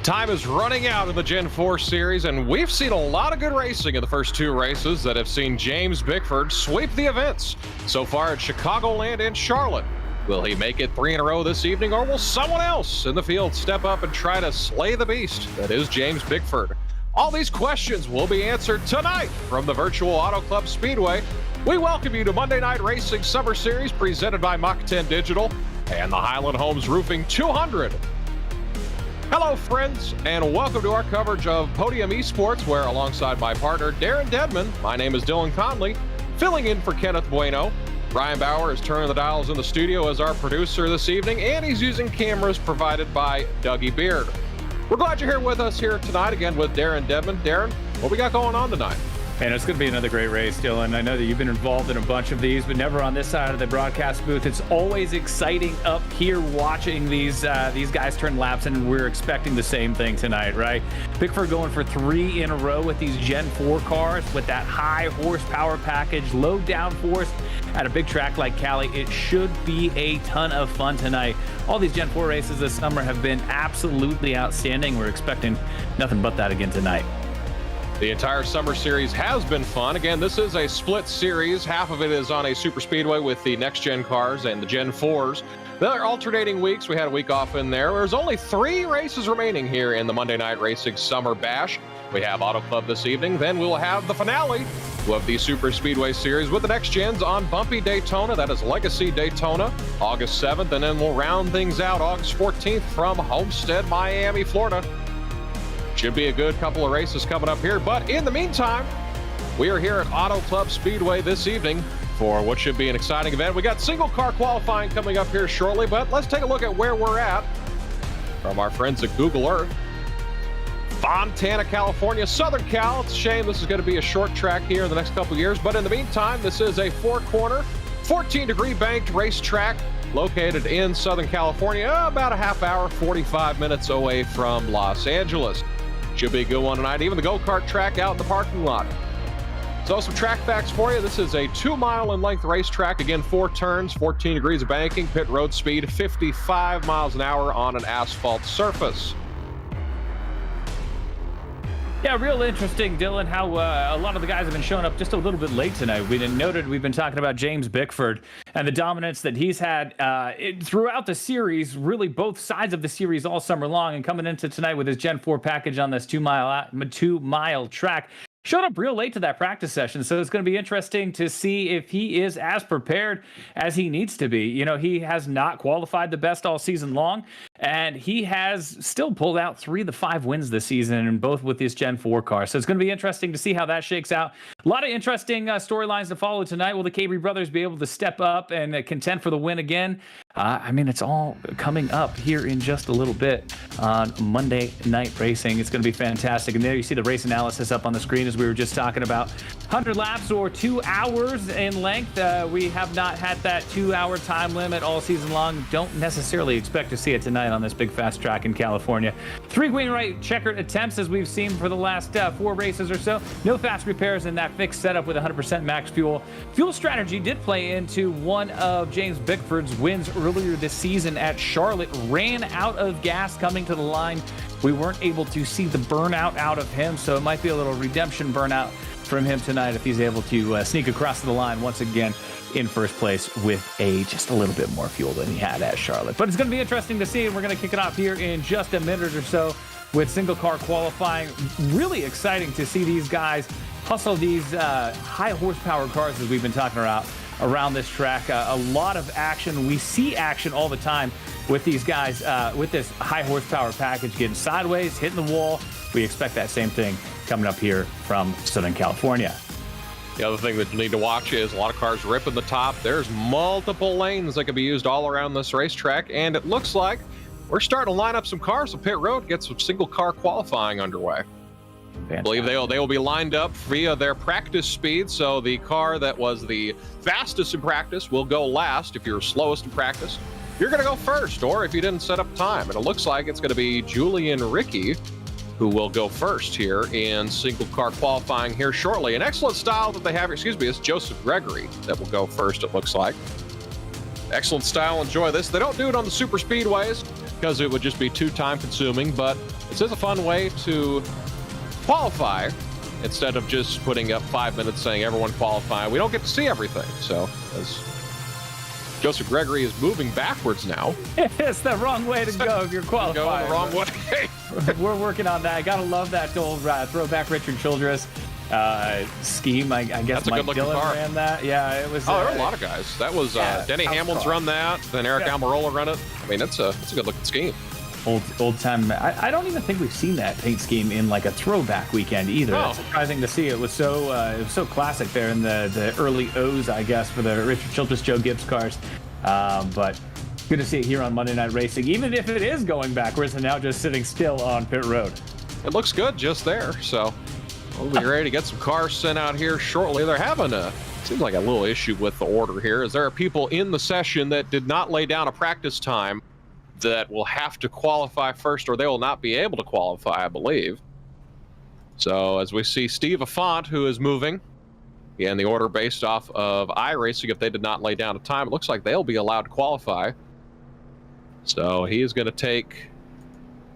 Time is running out in the Gen 4 series, and we've seen a lot of good racing in the first two races that have seen James Bickford sweep the events. So far at Chicagoland and Charlotte. Will he make it 3 in a row this evening, or will someone else in the field step up and try to slay the beast that is James Bickford? All these questions will be answered tonight from the Virtual Auto Club Speedway. We welcome you to Monday Night Racing Summer Series presented by Mach10 Digital and the Highland Homes Roofing 200. Hello, friends, and welcome to our coverage of Podium Esports, where alongside my partner, Darren Dedman, my name is Dylan Conley, filling in for Kenneth Bueno. Ryan Bauer is turning the dials in the studio as our producer this evening, and he's using cameras provided by Dougie Beard. We're glad you're here with us here tonight, again with Darren Dedman. Darren, what we got going on tonight? And it's going to be another great race, Dylan. I know that you've been involved in a bunch of these, but never on this side of the broadcast booth. It's always exciting up here watching these guys turn laps, and we're expecting the same thing tonight, right? Bickford going for 3 in a row with these Gen 4 cars with that high horsepower package, low downforce at a big track like Cali. It should be a ton of fun tonight. All these Gen 4 races this summer have been absolutely outstanding. We're expecting nothing but that again tonight. The entire summer series has been fun. Again, this is a split series. Half of it is on a super speedway with the next gen cars and the Gen 4s. They're alternating weeks. We had a week off in there. There's only 3 races remaining here in the Monday Night Racing Summer Bash. We have Auto Club this evening. Then we'll have the finale of the Super Speedway Series with the next gens on Bumpy Daytona. That is Legacy Daytona, August 7th. And then we'll round things out August 14th from Homestead, Miami, Florida. Should be a good couple of races coming up here. But in the meantime, we are here at Auto Club Speedway this evening for what should be an exciting event. We got single car qualifying coming up here shortly, but let's take a look at where we're at from our friends at Google Earth. Fontana, California, Southern Cal. It's a shame this is going to be a short track here in the next couple of years, but in the meantime, this is a 4-corner, 14-degree banked racetrack located in Southern California, about a half hour, 45 minutes away from Los Angeles. Should be a good one tonight. Even the go-kart track out in the parking lot. So some track facts for you. This is a 2-mile in length racetrack. Again, 4 turns, 14 degrees of banking, pit road speed, 55 miles an hour on an asphalt surface. Yeah, real interesting, Dylan, how a lot of the guys have been showing up just a little bit late tonight. We've been talking about James Bickford and the dominance that he's had throughout the series, really both sides of the series all summer long, and coming into tonight with his Gen 4 package on this 2-mile track. Showed up real late to that practice session, so it's going to be interesting to see if he is as prepared as he needs to be. You know, he has not qualified the best all season long, and he has still pulled out 3 of the 5 wins this season, and both with his Gen 4 car. So it's going to be interesting to see how that shakes out. A lot of interesting storylines to follow tonight. Will the Cabry brothers be able to step up and contend for the win again? It's all coming up here in just a little bit on Monday Night Racing. It's going to be fantastic. And there you see the race analysis up on the screen as we were just talking about. 100 laps or 2 hours in length. We have not had that 2-hour time limit all season long. Don't necessarily expect to see it tonight on this big fast track in California. 3 green right checkered attempts as we've seen for the last 4 races or so. No fast repairs in that fixed setup with 100% max fuel. Fuel strategy did play into one of James Bickford's wins earlier this season at Charlotte. Ran out of gas coming to the line. We weren't able to see the burnout out of him, so it might be a little redemption burnout from him tonight if he's able to sneak across the line once again in first place with just a little bit more fuel than he had at Charlotte. But it's going to be interesting to see, and we're going to kick it off here in just a minute or so with single car qualifying. Really exciting to see these guys hustle these high horsepower cars as we've been talking about around this track. A lot of action. We see action all the time with these guys with this high horsepower package getting sideways, hitting the wall. We expect that same thing coming up here from Southern California. The other thing that you need to watch is a lot of cars ripping the top. There's multiple lanes that can be used all around this racetrack, and it looks like we're starting to line up some cars on pit road, get some single car qualifying underway. I believe they will be lined up via their practice speed, so the car that was the fastest in practice will go last. If you're slowest in practice, you're going to go first, or if you didn't set up time. And it looks like it's going to be Julian Ricky who will go first here in single car qualifying here shortly. An excellent style that they have, it's Joseph Gregory that will go first, it looks like. Excellent style, enjoy this. They don't do it on the super speedways. because it would just be too time consuming, but this is a fun way to qualify instead of just putting up 5 minutes saying everyone qualify. We don't get to see everything. So as Joseph Gregory is moving backwards now. It's the wrong way to go if you're qualifying. Going the wrong way. We're working on that. I gotta love that old throwback Richard Childress scheme. I guess That's Mike Dillon ran that. Yeah, it was. Oh, there are a lot of guys. That was Denny Hamlin's run that. Then Eric Almirola run it. I mean, it's a good looking scheme. Old time. I don't even think we've seen that paint scheme in like a throwback weekend either. Oh. It's surprising to see. It was so classic there in the early O's, I guess, for the Richard Childress, Joe Gibbs cars. But good to see it here on Monday Night Racing, even if it is going backwards and now just sitting still on pit road. It looks good just there. So we'll be ready to get some cars sent out here shortly. They're having seems like a little issue with the order here, as there are people in the session that did not lay down a practice time that will have to qualify first, or they will not be able to qualify, I believe. So as we see Steve Affont, who is moving, and the order based off of iRacing, if they did not lay down a time, it looks like they'll be allowed to qualify. So he is going to take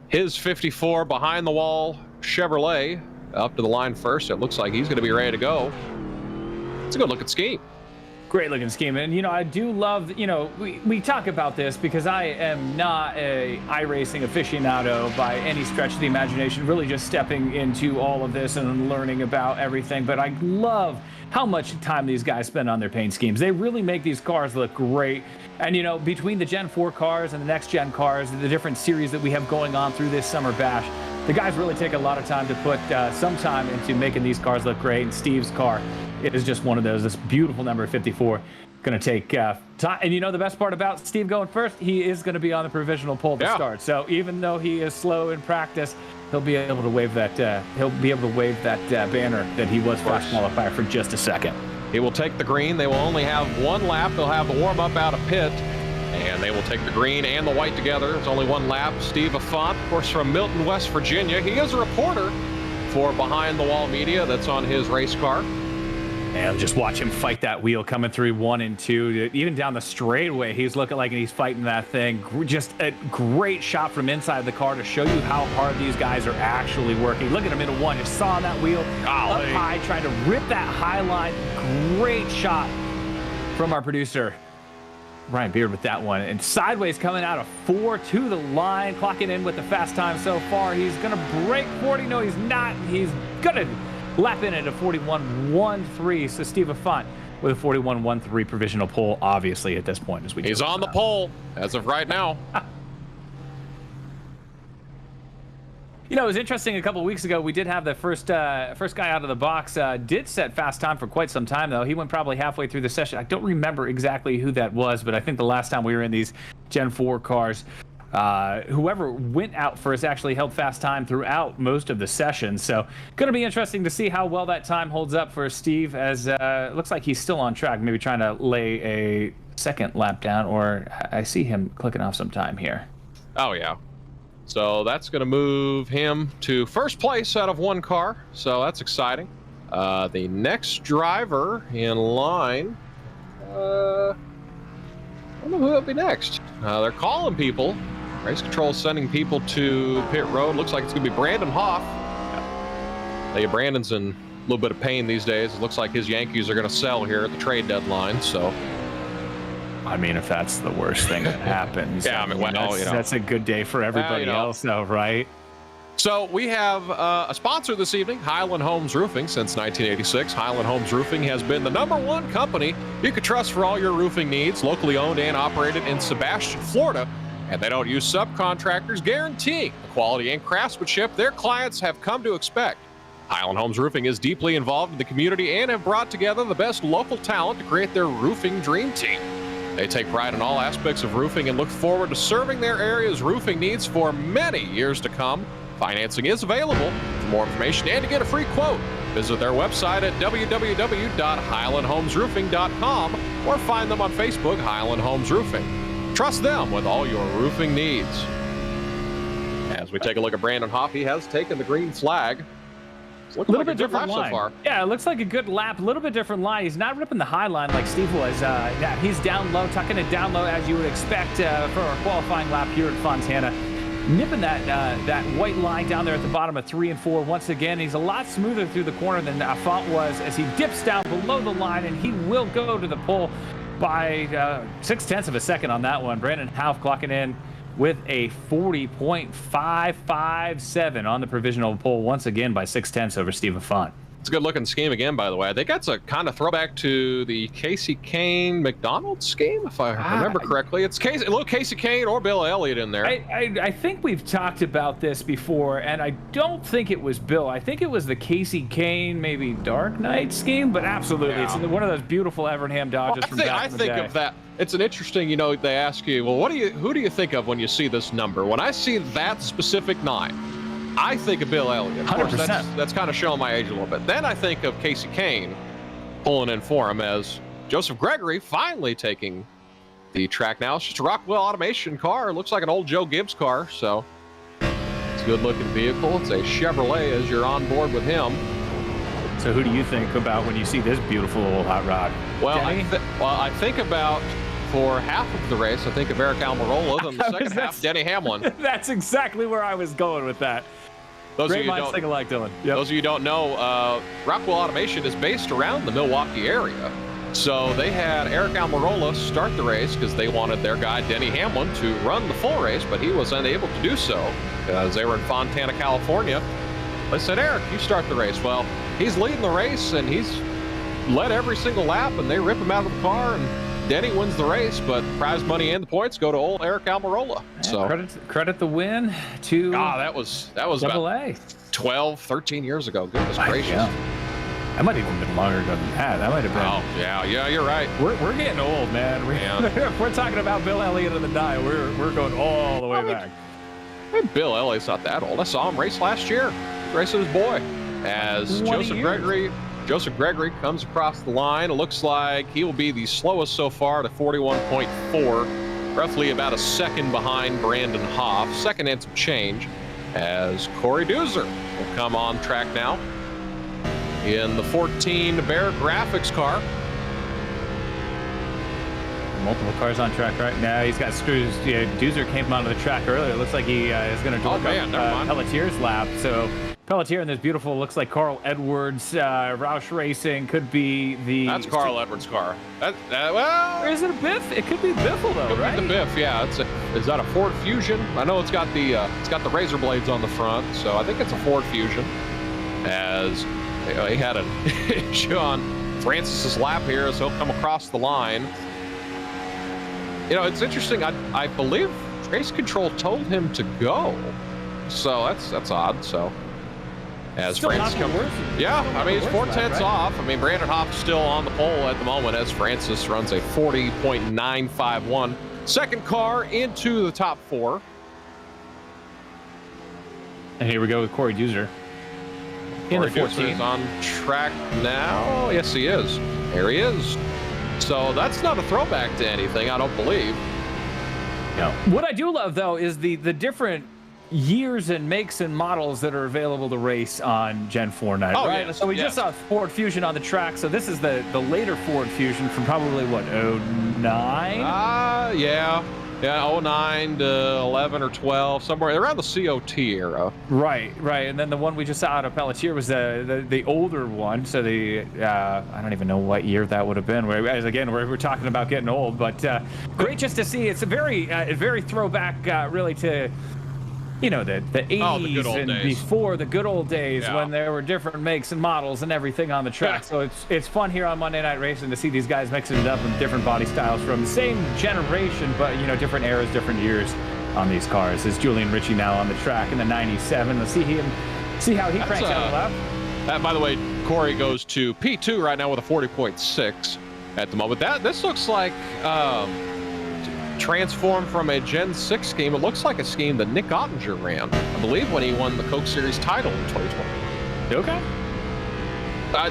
his 54 behind the wall Chevrolet up to the line first. It looks like he's going to be ready to go. It's a good looking scheme. Great looking scheme. And, I do love, we talk about this because I am not a iRacing aficionado by any stretch of the imagination, really just stepping into all of this and learning about everything. But I love how much time these guys spend on their paint schemes. They really make these cars look great. And, between the Gen 4 cars and the next gen cars, the different series that we have going on through this summer bash, the guys really take a lot of time to put some time into making these cars look great. And Steve's car is just one of those. This beautiful number 54 going to take time. And the best part about Steve going first, he is going to be on the provisional pole to start. So even though he is slow in practice, he'll be able to wave that. Banner that he was first qualifier for just a second. He will take the green. They will only have one lap. They'll have the warm up out of pit, and they will take the green and the white together. It's only one lap. Steve Affont, of course, from Milton, West Virginia. He is a reporter for Behind the Wall Media. That's on his race car. And just watch him fight that wheel coming through 1 and 2. Even down the straightaway, he's looking like he's fighting that thing. Just a great shot from inside the car to show you how hard these guys are actually working. Look at him into 1. Just saw on that wheel up high, trying to rip that high line. Great shot from our producer, Ryan Beard, with that one. And sideways coming out of 4 to the line, clocking in with the fast time so far. He's going to break 40. No, he's not. He's going to lap in at a 41.13. So Steve Affont with a 41.13 provisional pole, obviously, at this point. He's on the pole as of right now. It was interesting. A couple of weeks ago, we did have the first guy out of the box. Did set fast time for quite some time, though. He went probably halfway through the session. I don't remember exactly who that was, but I think the last time we were in these Gen 4 cars, whoever went out first actually held fast time throughout most of the session. So going to be interesting to see how well that time holds up for Steve, as it looks like he's still on track, maybe trying to lay a second lap down, or I see him clicking off some time here. Oh, yeah. So that's going to move him to first place out of one car. So that's exciting. The next driver in line, I don't know who will be next. They're calling people. Race Control sending people to pit road. Looks like it's going to be Brandon Hoff. Brandon's in a little bit of pain these days. It looks like his Yankees are going to sell here at the trade deadline. So, I mean, if that's the worst thing that happens, yeah, that's a good day for everybody else, though, right? So we have a sponsor this evening, Highland Homes Roofing. Since 1986, Highland Homes Roofing has been the #1 company you can trust for all your roofing needs. Locally owned and operated in Sebastian, Florida. And they don't use subcontractors, guaranteeing the quality and craftsmanship their clients have come to expect. Highland Homes Roofing is deeply involved in the community and have brought together the best local talent to create their roofing dream team. They take pride in all aspects of roofing and look forward to serving their area's roofing needs for many years to come. Financing is available. For more information and to get a free quote, visit their website at www.highlandhomesroofing.com or find them on Facebook, Highland Homes Roofing. Trust them with all your roofing needs. As we take a look at Brandon Hoff, he has taken the green flag. A little bit different line so far. Yeah, it looks like a good lap. A little bit different line. He's not ripping the high line like Steve was. Yeah, he's down low, tucking it down low as you would expect for a qualifying lap here at Fontana. Nipping that white line down there at the bottom of 3 and 4. Once again, he's a lot smoother through the corner than Font was as he dips down below the line, and he will go to the pole by 0.6 of a second on that one. Brandon Houff clocking in with a 40.557 on the provisional pole once again by 0.6 over Stephen Font. It's a good looking scheme again, by the way. I think that's a kind of throwback to the Casey Kane McDonald scheme, if I remember correctly. It's a little Casey Kane or Bill Elliott in there. I think we've talked about this before, and I don't think it was Bill. I think it was the Casey Kane, maybe Dark Knight scheme, but absolutely. Yeah. It's one of those beautiful Evernham Dodges from back in the day. I think of that. It's an interesting, they ask you, well, who do you think of when you see this number? When I see that specific 9, I think of Bill Elliott. Of course, that's kind of showing my age a little bit. Then I think of Casey Kane pulling in for him as Joseph Gregory finally taking the track now. It's just a Rockwell Automation car. It looks like an old Joe Gibbs car, so it's a good-looking vehicle. It's a Chevrolet as you're on board with him. So who do you think about when you see this beautiful old hot rod? Well, I think about, for half of the race, I think of Eric Almirola, and the second half, Denny Hamlin. That's exactly where I was going with that. Great minds think alike, Dylan. Yep. Those of you who don't know, Rockwell Automation is based around the Milwaukee area. So they had Eric Almirola start the race because they wanted their guy, Denny Hamlin, to run the full race, but he was unable to do so because they were in Fontana, California. They said, Eric, you start the race. Well, he's leading the race, and he's led every single lap, and they rip him out of the car, and Denny wins the race, but prize money and the points go to old Eric Almirola. So credit the win to that was about 12, 13 years ago. Goodness gracious. Yeah. That might have even been longer ago than that. That might have been. Oh, yeah, you're right. We're getting old, man. We're talking about Bill Elliott and the die. We're going all the way back. Bill Elliott's not that old. I saw him race last year. Racing his boy as Joseph Gregory comes across the line. It looks like he will be the slowest so far to 41.4, roughly about a second behind Brandon Houff. Second and some change as Corey Doozer will come on track now in the 14 Bear Graphics car. Multiple cars on track right now. He's got screws. Yeah, Doozer came onto the track earlier. It looks like he is going to do Pelletier's lap. So Pelletier in this beautiful, looks like Carl Edwards, Roush Racing could be the. That's Carl Edwards' car. Well, is it a Biff? It could be Biffle though, right? The Biff, yeah. Is that a Ford Fusion? I know it's got the razor blades on the front, so I think it's a Ford Fusion. As he had an issue on Francis's lap here, as he'll come across the line. It's interesting. I believe race control told him to go, so that's odd. So. As Francis comes, he's 4/10 off. Brandon Houff is still on the pole at the moment as Francis runs a 40.951. Second car into the top 4. And here we go with Corey Doozer. In the 14. Is on track now. Yes, he is. There he is. So that's not a throwback to anything, I don't believe. No. What I do love, though, is the different years and makes and models that are available to race on Gen 4 night, right? Yes, so we just saw Ford Fusion on the track. So this is the later Ford Fusion from probably, 09? Yeah, 09 to 11 or 12, somewhere around the COT era. Right. And then the one we just saw out of Pelletier was the older one. So I don't even know what year that would have been. Whereas again, we're talking about getting old, but great just to see. It's a very throwback, really, to the 80s and days. Before the good old days when there were different makes and models and everything on the track. So it's fun here on Monday Night Racing to see these guys mixing it up in different body styles from the same generation, but different eras, different years on these cars. It's Julian Ritchie now on the track in the 97. Let's see how he cranks out the lap. By the way, Corey goes to P2 right now with a 40.6 at the moment. This looks like transformed from a Gen 6 scheme. It looks like a scheme that Nick Ottinger ran, I believe, when he won the Coke Series title in 2020. Okay.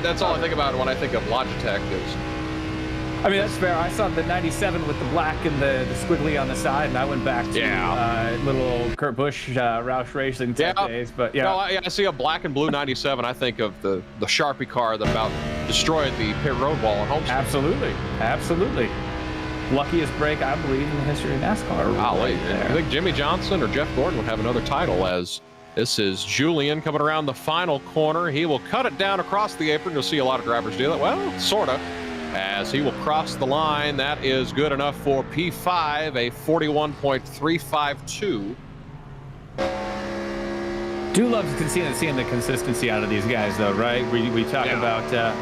That's all I think about when I think of Logitech is I mean, that's fair. I saw the 97 with the black and the squiggly on the side, and I went back to little Kurt Busch Roush Racing days. But yeah, no, I see a black and blue 97. I think of the Sharpie car that about destroyed the pit road wall at Homestead. Absolutely. Luckiest break, I believe, in the history of NASCAR. I think Jimmy Johnson or Jeff Gordon would have another title, as this is Julian coming around the final corner. He will cut it down across the apron. You'll see a lot of drivers do that. Well, sort of. As he will cross the line. That is good enough for P5, a 41.352. Do love seeing the consistency out of these guys, though, right? We talk about, to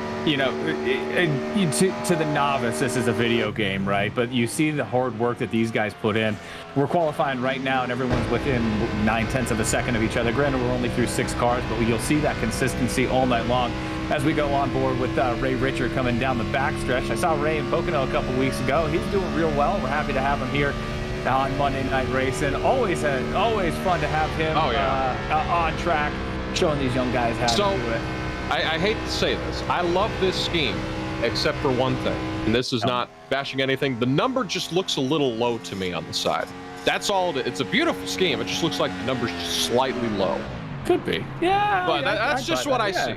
the novice, this is a video game, right? But you see the hard work that these guys put in. We're qualifying right now, and everyone's within 9/10 of a second of each other. Granted, we're only through 6 cars, but you'll see that consistency all night long as we go on board with Ray Richard coming down the backstretch. I saw Ray in Pocono a couple weeks ago. He's doing real well. We're happy to have him here on Monday Night Racing. Always fun to have him on track, showing these young guys how to do it. I hate to say this. I love this scheme, except for one thing, and this is not bashing anything. The number just looks a little low to me on the side. That's all. It's a beautiful scheme. It just looks like the number's just slightly low. Could be. Yeah. But that's just what I see.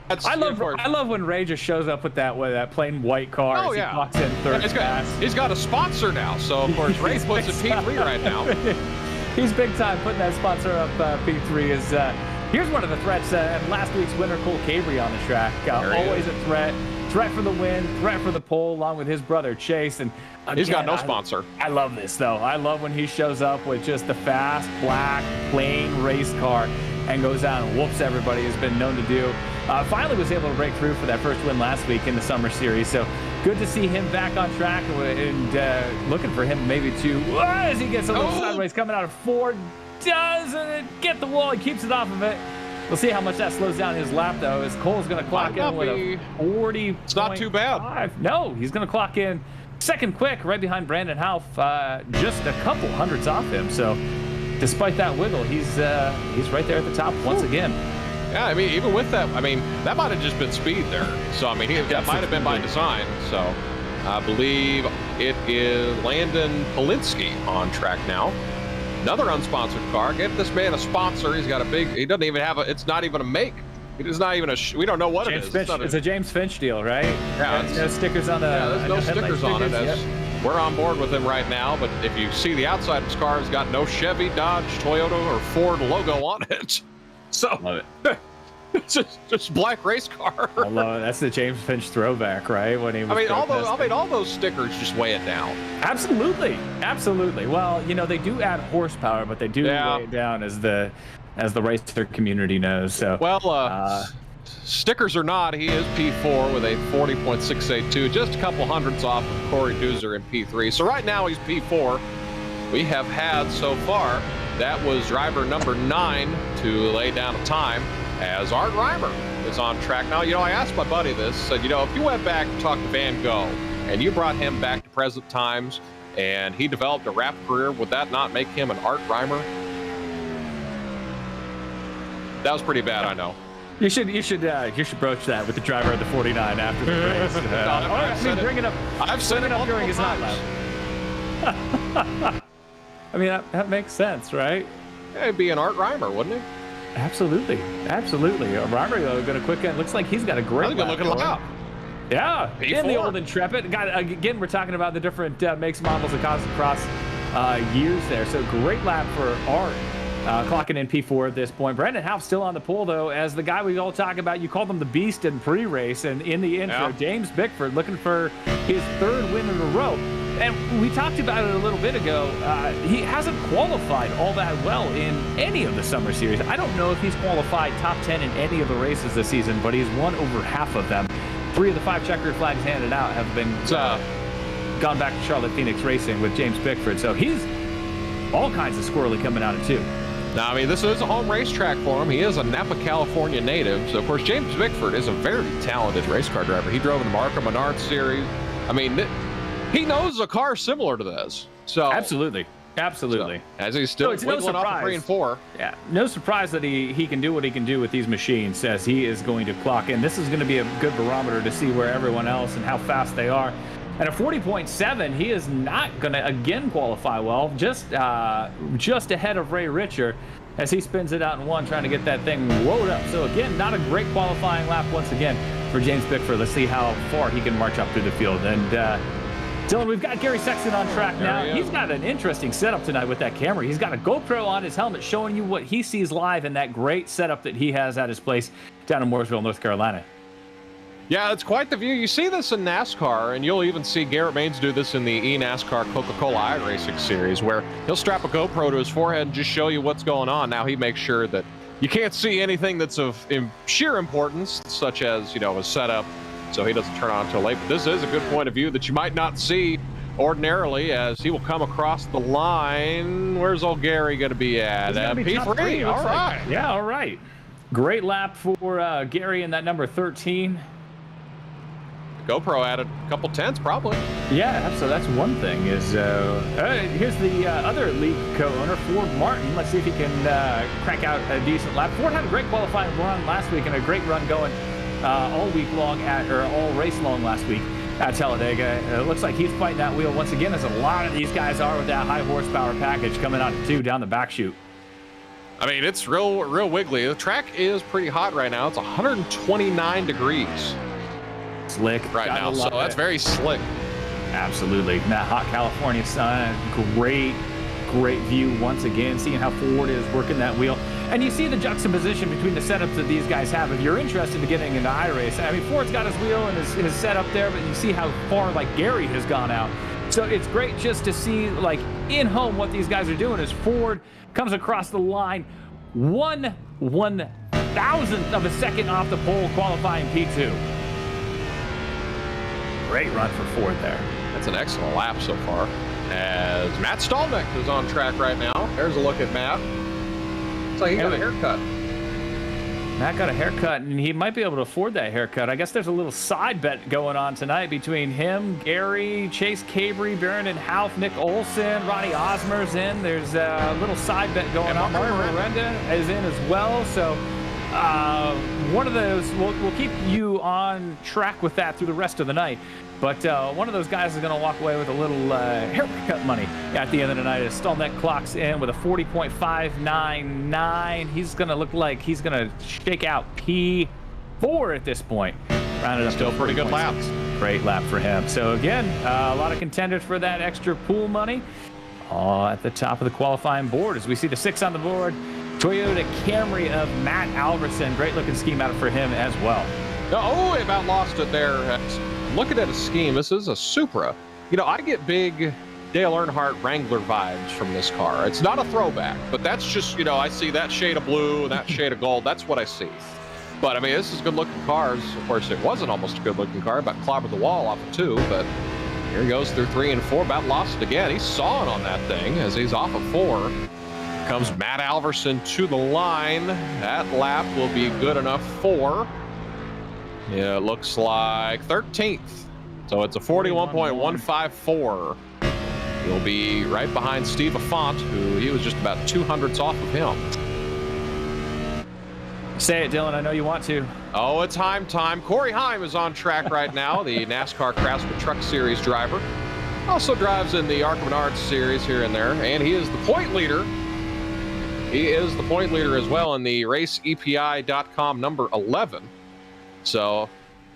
I love when Ray just shows up with that plain white car as he clocks in third class. He's got a sponsor now, so of course Ray puts at P3 right now. He's big time putting that sponsor up. P3 is here's one of the threats. Last week's winner, Cole Cabry, on the track. Always a threat for the win, threat for the pole, along with his brother Chase. And again, he's got no sponsor. I love this though. I love when he shows up with just the fast black plain race car and goes out and whoops everybody. Has been known to do. Finally was able to break through for that first win last week in the Summer Series. So good to see him back on track, and looking for him maybe to, as he gets a little sideways, coming out of 4, doesn't get the wall. He keeps it off of it. We'll see how much that slows down his lap, though, as Cole's going to clock in with a 40. It's not too bad. No, he's going to clock in second quick, right behind Brandon Houff, just a couple hundreds off him. So despite that wiggle, he's right there at the top once again. Yeah, I mean, even with that, I mean, that might have just been speed there. So, I mean, that might have been by design. So, I believe it is Landon Polinsky on track now. Another unsponsored car. Get this man a sponsor. He's got a big, he doesn't even have it's not even a make. It is not even we don't know what James it is. Finch, it's a James Finch deal, right? Yeah. There's no stickers on the there's no stickers on it. We're on board with him right now, but if you see the outside of his car, it's got no Chevy, Dodge, Toyota, or Ford logo on it. So, love it. It's just black race car. I love it. That's the James Finch throwback, right? When he was all those stickers just weigh it down. Absolutely. Well, they do add horsepower, but they do weigh it down, as the racer community knows. So stickers or not, he is P4 with a 40.682, just a couple hundredths off of Corey Doozer in P3. So right now he's P4. We have had so far, that was driver number 9 to lay down a time, as Art Reimer is on track now. I asked my buddy this, said, if you went back and talked to Van Gogh and you brought him back to present times and he developed a rap career, would that not make him an Art Reimer? That was pretty bad, I know. You should broach that with the driver of the 49 after the race. I've said it up during his hot lap. I mean, that makes sense, right? Yeah, it'd be an Art Reimer, wouldn't it? Absolutely. Reimer, though, going to quick end. Looks like he's got a great lap. Looking lap. Yeah, P4. in the old Intrepid. Again, we're talking about the different makes, models, and cars across years there. So great lap for Art. Clocking in P4 at this point. Brandon Houff still on the pole, though, as the guy we all talk about. You called him the Beast in pre-race, and in the intro, James Bickford looking for his 3rd win in a row. And we talked about it a little bit ago. He hasn't qualified all that well in any of the Summer Series. I don't know if he's qualified top 10 in any of the races this season, but he's won over half of them. 3 of the 5 checkered flags handed out have been gone back to Charlotte Phoenix Racing with James Bickford. So he's all kinds of squirrely coming out of 2. Now, I mean, this is a home racetrack for him. He is a Napa, California native. So, of course, James Bickford is a very talented race car driver. He drove in the Marco Menard Series. I mean, he knows a car similar to this. So Absolutely. So, as he's still wiggling off 3 and 4. Yeah, no surprise that he can do what he can do with these machines, as he is going to clock in. This is going to be a good barometer to see where everyone else and how fast they are. And a 40.7, he is not going to again qualify well, just ahead of Ray Richer as he spins it out in one, trying to get that thing loaded up. So again, not a great qualifying lap once again for James Bickford. Let's see how far he can march up through the field. And Dylan, we've got Gary Sexton on track now. He's got an interesting setup tonight with that camera. He's got a GoPro on his helmet showing you what he sees live in that great setup that he has at his place down in Mooresville, North Carolina. Yeah, it's quite the view. You see this in NASCAR, and you'll even see Garrett Maines do this in the eNASCAR Coca-Cola iRacing series, where he'll strap a GoPro to his forehead and just show you what's going on. Now he makes sure that you can't see anything that's of sheer importance, such as, you know, a setup, so he doesn't turn on until late. But this is a good point of view that you might not see ordinarily, as he will come across the line. Where's old Gary going to be at? P3. All right. Yeah, all right. Great lap for Gary in that number 13. GoPro added a couple tenths, probably. Yeah, so that's one thing. Is here's the other league co-owner, Ford Martin. Let's see if he can crank out a decent lap. Ford had a great qualifying run last week and a great run going all week long all race long last week at Talladega. It looks like he's fighting that wheel once again, as a lot of these guys are with that high horsepower package coming out of 2 down the back chute. I mean, it's real wiggly. The track is pretty hot right now. It's 129 degrees. Slick right now, so that's very slick. Absolutely. That hot California sun, great view once again, seeing how Ford is working that wheel. And you see the juxtaposition between the setups that these guys have. If you're interested in getting into iRace, I mean, Ford's got his wheel and his setup there, but you see how far, like, Gary has gone out. So it's great just to see, like, in home what these guys are doing as Ford comes across the line 1/1000th of a second off the pole, qualifying P2. Great run for Ford there. That's an excellent lap so far. As Matt Stallneck is on track right now. There's a look at Matt. Looks like he got a haircut. Matt got a haircut, and he might be able to afford that haircut. I guess there's a little side bet going on tonight between him, Gary, Chase Cabry, Barrington Houff, Nick Olson, Ronnie Osmer's in. There's a little side bet going on. Martin Miranda is in as well. So one of those, we'll keep you on track with that through the rest of the night. But one of those guys is going to walk away with a little haircut money at the end of the night as Stallneck clocks in with a 40.599. He's going to look like he's going to shake out P4 at this point. Rounded up still pretty good laps. Great lap for him. So again, a lot of contenders for that extra pool money. All at the top of the qualifying board as we see the 6 on the board. Toyota Camry of Matt Alverson. Great looking scheme out for him as well. Oh, we about lost it there. Looking at a scheme, this is a Supra. You know, I get big Dale Earnhardt Wrangler vibes from this car. It's not a throwback, but that's just, you know, I see that shade of blue and that shade of gold. That's what I see. But I mean, this is good looking cars. Of course, it wasn't almost a good looking car, about clobbered the wall off of 2, but here he goes through 3 and 4, about lost it again. He's sawing on that thing as he's off of 4. Comes Matt Alverson to the line. That lap will be good enough for, yeah, it looks like 13th. So it's a 41.154. He'll be right behind Steve Affont, who he was just about 200ths off of him. Say it, Dylan. I know you want to. Oh, it's Heim time. Corey Heim is on track right now, the NASCAR Craftsman Truck Series driver. Also drives in the ARCA Menards Series here and there, and he is the point leader. He is the point leader as well in the RaceEPI.com number 11. So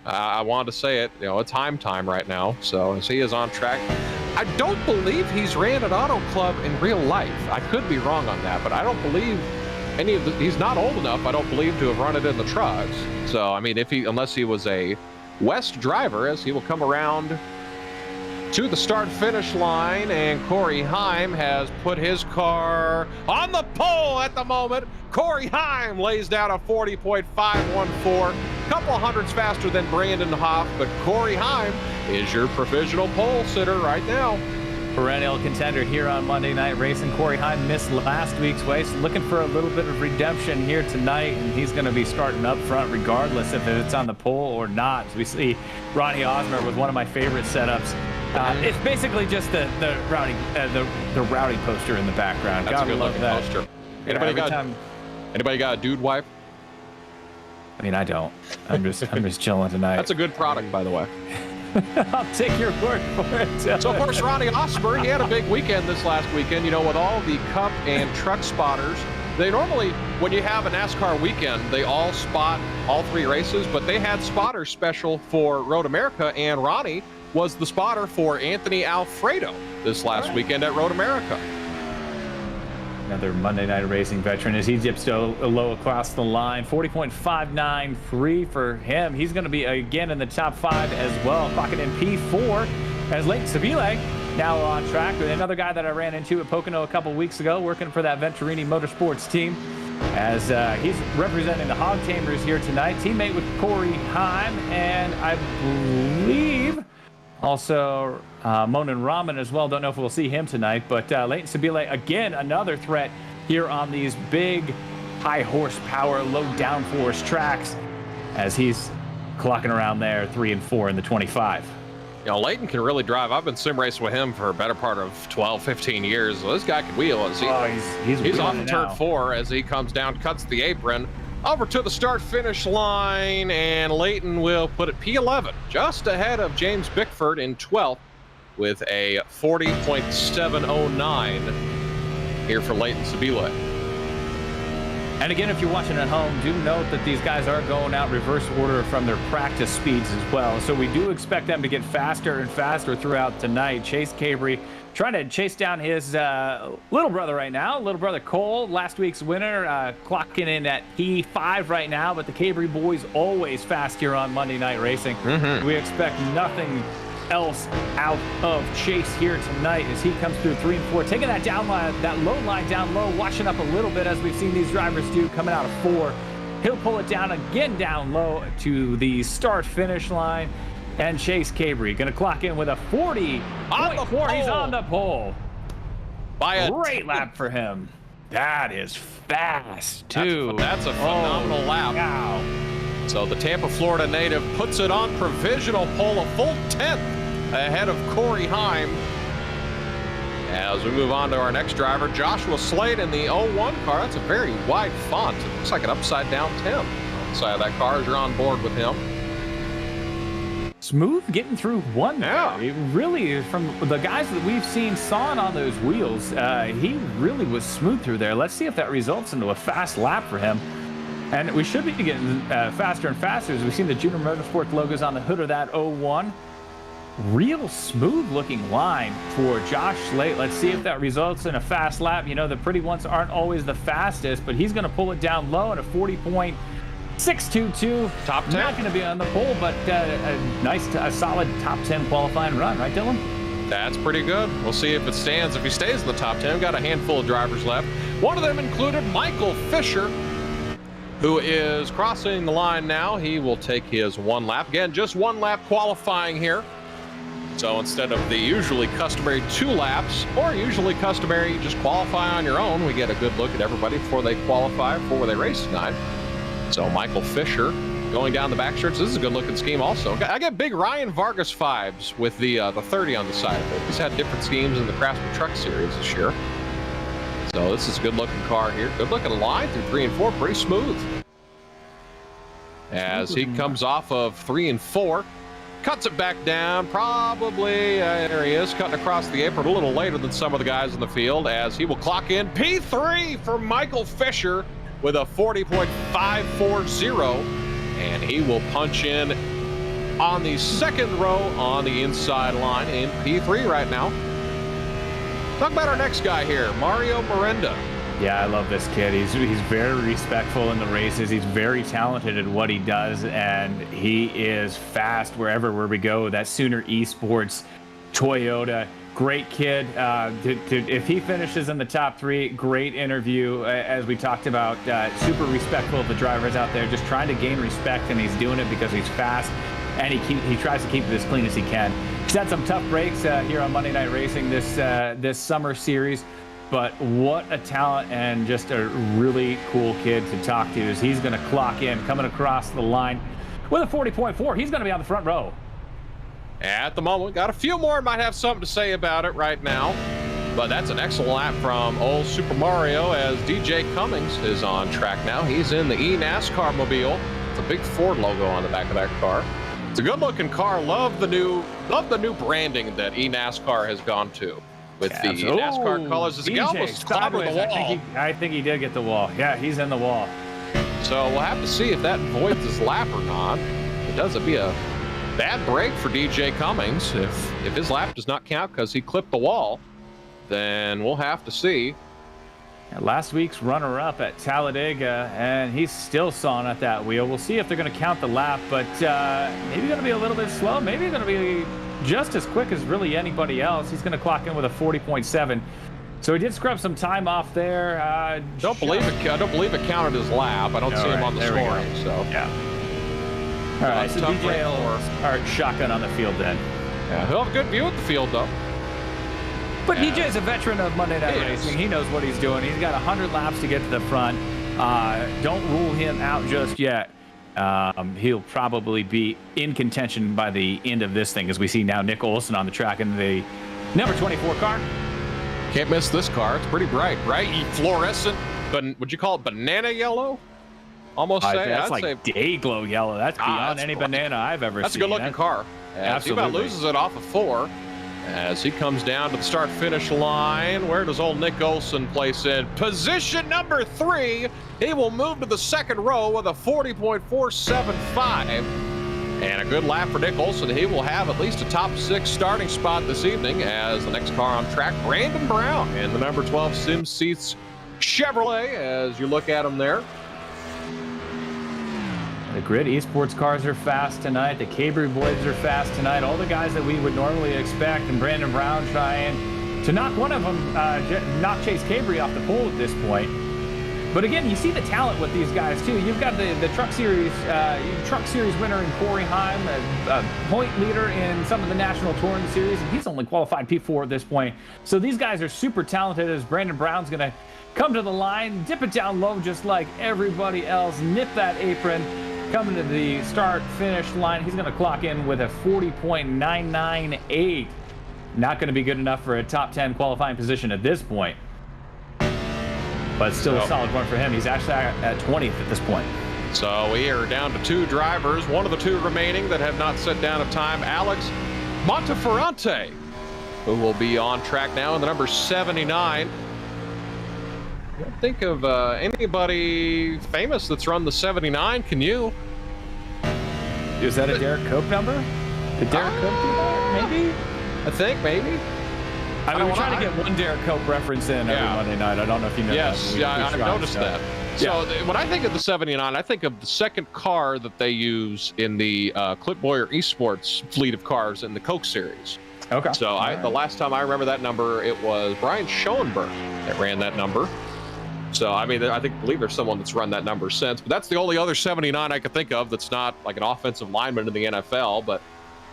I wanted to say it, you know, it's time right now. So as he is on track, I don't believe he's ran at Auto Club in real life. I could be wrong on that, but I don't believe he's not old enough, I don't believe, to have run it in the trucks. So, I mean, unless he was a West driver, as he will come around to the start-finish line, and Corey Heim has put his car on the pole at the moment. Corey Heim lays down a 40.514, couple hundreds faster than Brandon Hoff, but Corey Heim is your provisional pole sitter right now. Perennial contender here on Monday Night Racing. Corey Heim missed last week's race, looking for a little bit of redemption here tonight, and he's going to be starting up front regardless if it's on the pole or not. As we see Ronnie Osmer with one of my favorite setups. It's basically just the Rowdy poster in the background. That's God, a good love looking that. poster. Yeah, Anybody got a dude wipe? I mean, I don't. I'm just chilling tonight. That's a good product, by the way. I'll take your word for it. So, of course, Ronnie Osberg, he had a big weekend this last weekend, with all the Cup and truck spotters. They normally, when you have a NASCAR weekend, they all spot all 3 races, but they had spotters special for Road America, and Ronnie was the spotter for Anthony Alfredo this last weekend at Road America. Another Monday Night Racing veteran as he dips low across the line. 40.593 for him. He's going to be again in the top 5 as well. Clocking in P4 as Leighton Sabile now on track with another guy that I ran into at Pocono a couple weeks ago, working for that Venturini Motorsports team, as he's representing the Hog Tamers here tonight. Teammate with Corey Heim, and I believe also Monin Rahman as well. Don't know if we'll see him tonight, but Leighton Sabile, again, another threat here on these big, high horsepower, low downforce tracks, as he's clocking around there 3 and 4 in the 25. Leighton can really drive. I've been sim racing with him for a better part of 12, 15 years. So this guy can wheel. He's off turn 4 as he comes down, cuts the apron, over to the start-finish line, and Leighton will put it P11, just ahead of James Bickford in 12th with a 40.709 here for Leighton Sabile. And again, if you're watching at home, do note that these guys are going out reverse order from their practice speeds as well. So we do expect them to get faster and faster throughout tonight. Chase Cabry trying to chase down his little brother right now. Little brother Cole, last week's winner, clocking in at P5 right now. But the Cabry boys always fast here on Monday Night Racing. We expect nothing else out of Chase here tonight as he comes through 3 and 4, taking that down line, that low line down low, washing up a little bit as we've seen these drivers do coming out of 4. He'll pull it down again down low to the start finish line, and Chase Cabry gonna clock in with a 40 on the pole. He's on the pole by a great lap for him. That is fast too. That's a phenomenal lap. Wow. So the Tampa, Florida native puts it on provisional pole, a full 10th ahead of Corey Heim. As we move on to our next driver, Joshua Slade in the 01 car. That's a very wide font. It looks like an upside-down 10 on the side of that car as you're on board with him. Smooth getting through one. Yeah. It really, from the guys that we've seen sawing on those wheels, he really was smooth through there. Let's see if that results into a fast lap for him. And we should be getting faster and faster as we've seen the Junior Motorsports logos on the hood of that 01. Real smooth looking line for Josh Slate. Let's see if that results in a fast lap. The pretty ones aren't always the fastest, but he's going to pull it down low at a 40.622. Top 10. Not going to be on the pole, but a solid top 10 qualifying run, right, Dylan? That's pretty good. We'll see if it stands. If he stays in the top 10, we've got a handful of drivers left. One of them included Michael Fisher, who is crossing the line now. He will take his 1 lap. Again, just 1 lap qualifying here. So instead of the usually customary 2 laps, or usually customary just qualify on your own, we get a good look at everybody before they qualify, before they race tonight. So Michael Fisher going down the backstretch. This is a good looking scheme also. I get big Ryan Vargas vibes with the 30 on the side of it. He's had different schemes in the Craftsman Truck Series this year. So this is a good looking car here. Good looking line through 3 and 4, pretty smooth. As he comes off of 3 and 4, cuts it back down, probably, there he is, cutting across the apron a little later than some of the guys in the field, as he will clock in P3 for Michael Fisher with a 40.540, and he will punch in on the second row on the inside line in P3 right now. Talk about our next guy here, Mario Miranda. Yeah, I love this kid. He's very respectful in the races. He's very talented at what he does, and he is fast wherever we go. That Sooner Esports Toyota, great kid. If he finishes in the top 3, great interview, as we talked about. Super respectful of the drivers out there, just trying to gain respect, and he's doing it because he's fast, and he tries to keep it as clean as he can. He's had some tough breaks here on Monday Night Racing this summer series. But what a talent, and just a really cool kid to talk to as he's going to clock in, coming across the line with a 40.4. He's going to be on the front row. At the moment, got a few more, might have something to say about it right now. But that's an excellent lap from old Super Mario as DJ Cummings is on track now. He's in the eNASCAR mobile. It's a big Ford logo on the back of that car. It's a good-looking car. Love the new branding that eNASCAR has gone to with the NASCAR colors. Does he almost clobber the wall? I think he did get the wall. Yeah, he's in the wall. So we'll have to see if that voids his lap or not. If it does, it'd be a bad break for DJ Cummings. If his lap does not count because he clipped the wall, then we'll have to see. Last week's runner-up at Talladega, and he's still sawing at that wheel. We'll see if they're going to count the lap, but maybe going to be a little bit slow. Maybe going to be just as quick as really anybody else. He's going to clock in with a 40.7. So he did scrub some time off there. I don't believe it counted his lap. I don't see him on the scoring. So yeah. All right, so DJ will start shotgun on the field then. Yeah, he'll have a good view at the field though. But DJ's a veteran of Monday Night Racing. He knows what he's doing. He's got 100 laps to get to the front. Don't rule him out just yet. He'll probably be in contention by the end of this thing, as we see now Nick Olson on the track in the number 24 car. Can't miss this car. It's pretty bright, fluorescent. But would you call it banana yellow? Almost say. That's like day glow yellow. That's beyond any banana I've ever seen. That's a good-looking car. Absolutely. He about loses it off of 4. As he comes down to the start-finish line, where does old Nick Olson place in? Position number 3. He will move to the second row with a 40.475. And a good lap for Nick Olson. He will have at least a top 6 starting spot this evening as the next car on track, Brandon Brown, in the number 12 Sim Seats Chevrolet, as you look at him there. The Grid Esports cars are fast tonight. The Cabry boys are fast tonight. All the guys that we would normally expect, and Brandon Brown trying to knock one of them, knock Chase Cabry off the pole at this point. But again, you see the talent with these guys too. You've got the Truck Series winner in Corey Heim, a point leader in some of the National Touring Series, and he's only qualified P4 at this point. So these guys are super talented, as Brandon Brown's going to come to the line, dip it down low just like everybody else, nip that apron. Coming to the start-finish line, he's going to clock in with a 40.998. Not going to be good enough for a top 10 qualifying position at this point. But still a solid one for him. He's actually at 20th at this point. So we are down to 2 drivers. One of the 2 remaining that have not set down a time, Alex Monteferrante, who will be on track now in the number 79. Think of anybody famous that's run the 79. Can you? Is that a Derek Cope number? Did Derek Cope do that? Maybe? I think maybe. I mean, we're trying to get one Derek Cope reference in every Monday night. I don't know if you know that. I've noticed that. So when I think of the 79, I think of the second car that they use in the Clip Boyer Esports fleet of cars in the Coke series. Okay. So the last time I remember that number, it was Brian Schoenberg that ran that number. So, I mean, I believe there's someone that's run that number since, but that's the only other 79 I could think of that's not like an offensive lineman in the NFL. But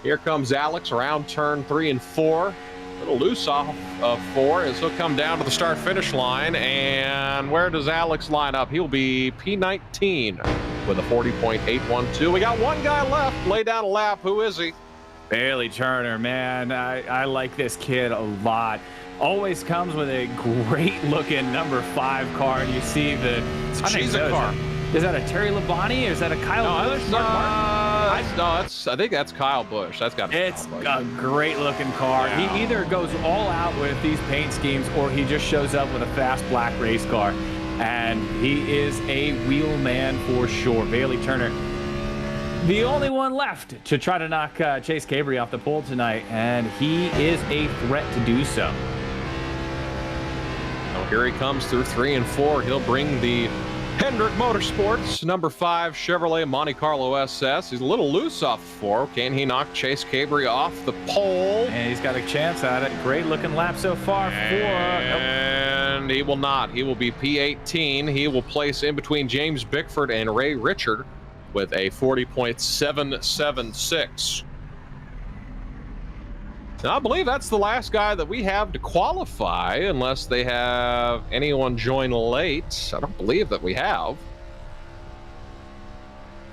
here comes Alex around turn 3 and 4. A little loose off of 4 as he'll come down to the start-finish line. And where does Alex line up? He'll be P19 with a 40.812. We got one guy left. Lay down a lap. Who is he? Bailey Turner, man. I like this kid a lot. Always comes with a great-looking number 5 car, and you see the cheesy car. Is that a Terry Labonte or is that a Kyle Busch? I think that's Kyle Busch. That's got to be It's a great-looking car. Yeah. He either goes all out with these paint schemes or he just shows up with a fast black race car, and he is a wheel man for sure. Bailey Turner, the only one left to try to knock Chase Cabry off the pole tonight, and he is a threat to do so. Here he comes through 3 and 4. He'll bring the Hendrick Motorsports number 5 Chevrolet Monte Carlo SS. He's a little loose off 4. Can he knock Chase Cabry off the pole? And he's got a chance at it. Great looking lap so far. And he will not. He will be P18. He will place in between James Bickford and Ray Richard with a 40.776. Now, I believe that's the last guy that we have to qualify, unless they have anyone join late. I don't believe that we have.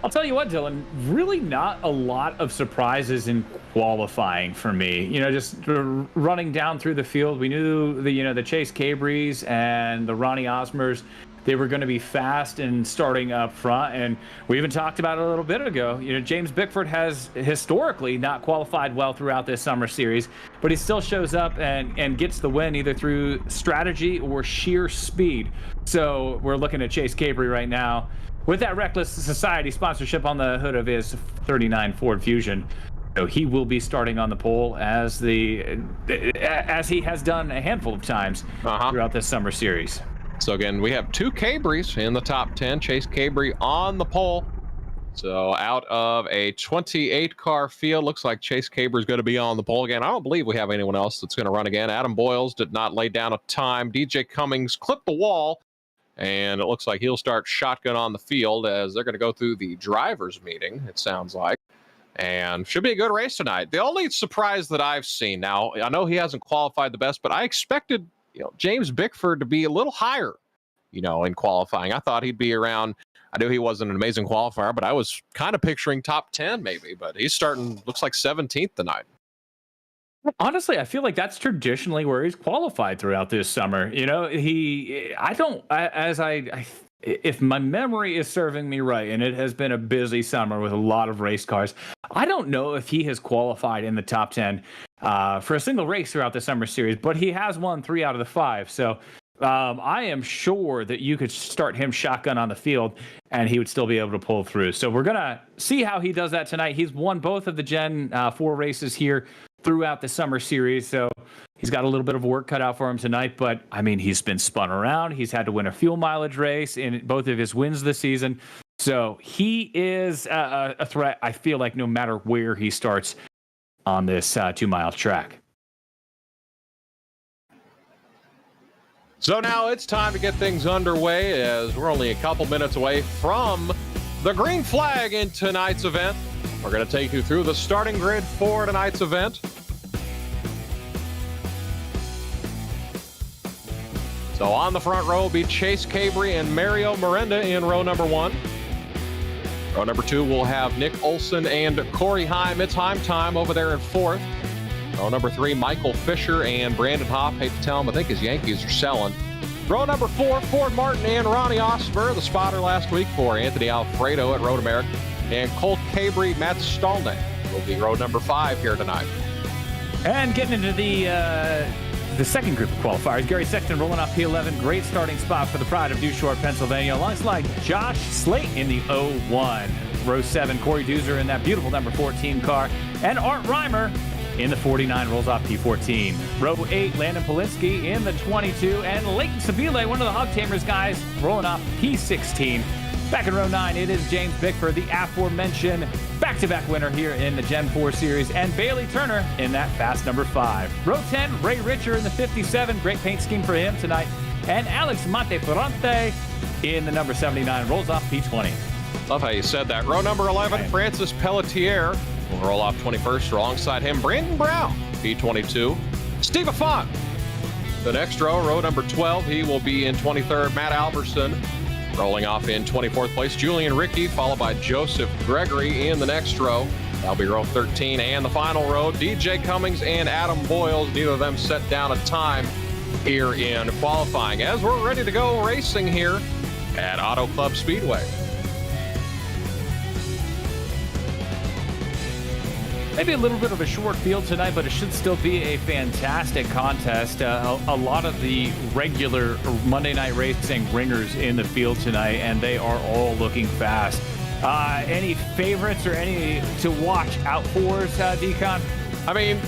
I'll tell you what, Dylan, really not a lot of surprises in qualifying for me. You know, just running down through the field, we knew the Chase Cabrys and the Ronnie Osmers They were going to be fast and starting up front. And we even talked about it a little bit ago. James Bickford has historically not qualified well throughout this summer series, but he still shows up and gets the win either through strategy or sheer speed. So we're looking at Chase Cabry right now with that Reckless Society sponsorship on the hood of his 39 Ford Fusion. So he will be starting on the pole as he has done a handful of times throughout this summer series. So again, we have two Cabrys in the top 10. Chase Cabry on the pole. So out of a 28-car field, looks like Chase Cabry is going to be on the pole again. I don't believe we have anyone else that's going to run again. Adam Boyles did not lay down a time. DJ Cummings clipped the wall, and it looks like he'll start shotgun on the field as they're going to go through the drivers' meeting, it sounds like. And should be a good race tonight. The only surprise that I've seen now, I know he hasn't qualified the best, but I expected James Bickford to be a little higher, in qualifying. I thought he'd be around. I knew he wasn't an amazing qualifier, but I was kind of picturing top 10 maybe, but he's starting, looks like 17th tonight. Honestly, I feel like that's traditionally where he's qualified throughout this summer. If my memory is serving me right, and it has been a busy summer with a lot of race cars, I don't know if he has qualified in the top 10 for a single race throughout the summer series, but he has won 3 out of the 5. So I am sure that you could start him shotgun on the field and he would still be able to pull through. So we're going to see how he does that tonight. He's won both of the Gen 4 races here throughout the summer series. So he's got a little bit of work cut out for him tonight, but I mean, he's been spun around. He's had to win a fuel mileage race in both of his wins this season. So he is a threat, I feel like, no matter where he starts on this 2-mile track. So now it's time to get things underway as we're only a couple minutes away from the green flag in tonight's event. We're going to take you through the starting grid for tonight's event. So on the front row will be Chase Cabry and Mario Miranda in row number 1. Row number 2 will have Nick Olson and Corey Heim. It's Heim time over there in 4th. Row number 3, Michael Fisher and Brandon Hopp. Hate to tell him, I think his Yankees are selling. Row number 4, Ford Martin and Ronnie Osber, the spotter last week for Anthony Alfredo at Road America. And Colt Cabry, Matt Stalnick will be row number 5 here tonight. And getting into the second group of qualifiers, Gary Sexton rolling off P11. Great starting spot for the pride of New Shore, Pennsylvania. Alongside Josh Slate in the 01. Row 7, Corey Doozer in that beautiful number 14 car. And Art Reimer in the 49 rolls off P14. Row 8, Landon Polinsky in the 22. And Leighton Sabile, one of the Hog Tamers guys, rolling off P16. Back in row 9, it is James Bickford, the aforementioned back-to-back winner here in the Gen 4 series, and Bailey Turner in that fast number 5. Row 10, Ray Richer in the 57. Great paint scheme for him tonight. And Alex Monteferrante in the number 79 rolls off P20. Love how you said that. Row number 11, Francis Pelletier will roll off 21st. Alongside him, Brandon Brown, P22. Steve Affont. The next row number 12, he will be in 23rd. Matt Alberson rolling off in 24th place. Julian Rickey, followed by Joseph Gregory in the next row. That'll be row 13. And the final row, DJ Cummings and Adam Boyles. Neither of them set down a time here in qualifying as we're ready to go racing here at Auto Club Speedway. Maybe a little bit of a short field tonight, but it should still be a fantastic contest. A lot of the regular Monday night racing ringers in the field tonight, and they are all looking fast. Any favorites or any to watch out for, Decon? I mean,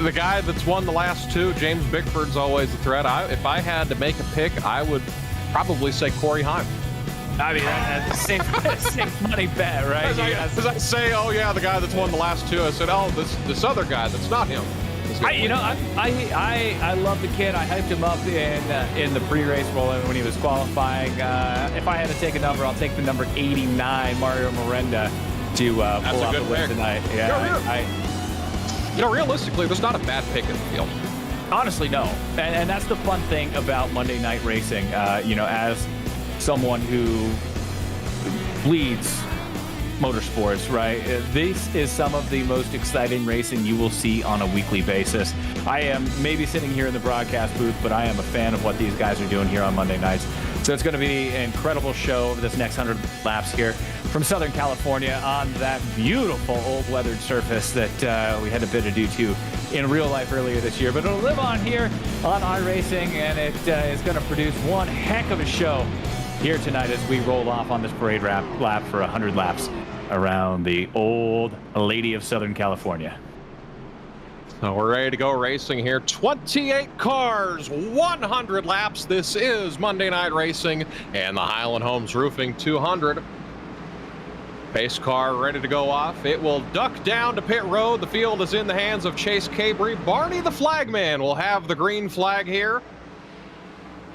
the guy that's won the last 2, James Bickford's always a threat. If I had to make a pick, I would probably say Corey Heim. I mean, that's a safe money bet, right? As I say, oh yeah, the guy that's won the last 2, I said, oh, this other guy that's not him. I love the kid. I hyped him up in the pre-race roll when he was qualifying. If I had to take a number, I'll take the number 89, Mario Miranda, to pull off the win tonight. Yeah, realistically, there's not a bad pick in the field. Honestly, no. And that's the fun thing about Monday night racing. As someone who bleeds motorsports, right? This is some of the most exciting racing you will see on a weekly basis. I am maybe sitting here in the broadcast booth, but I am a fan of what these guys are doing here on Monday nights. So it's going to be an incredible show over this next 100 laps here from Southern California on that beautiful old weathered surface that we had a bit of due to in real life earlier this year. But it'll live on here on iRacing, and it is going to produce one heck of a show here tonight as we roll off on this parade lap for 100 laps around the old lady of Southern California. So we're ready to go racing here. 28 cars, 100 laps. This is Monday Night Racing and the Highland Homes Roofing 200. Pace car ready to go off. It will duck down to pit road. The field is in the hands of Chase Cabry. Barney the flagman will have the green flag here.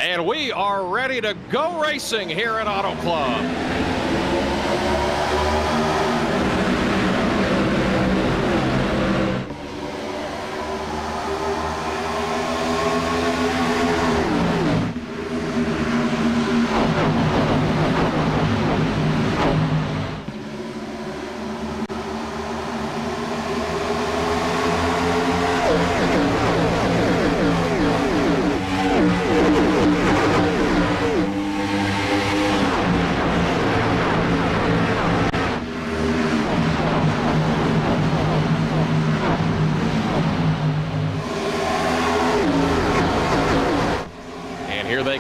And we are ready to go racing here at Auto Club.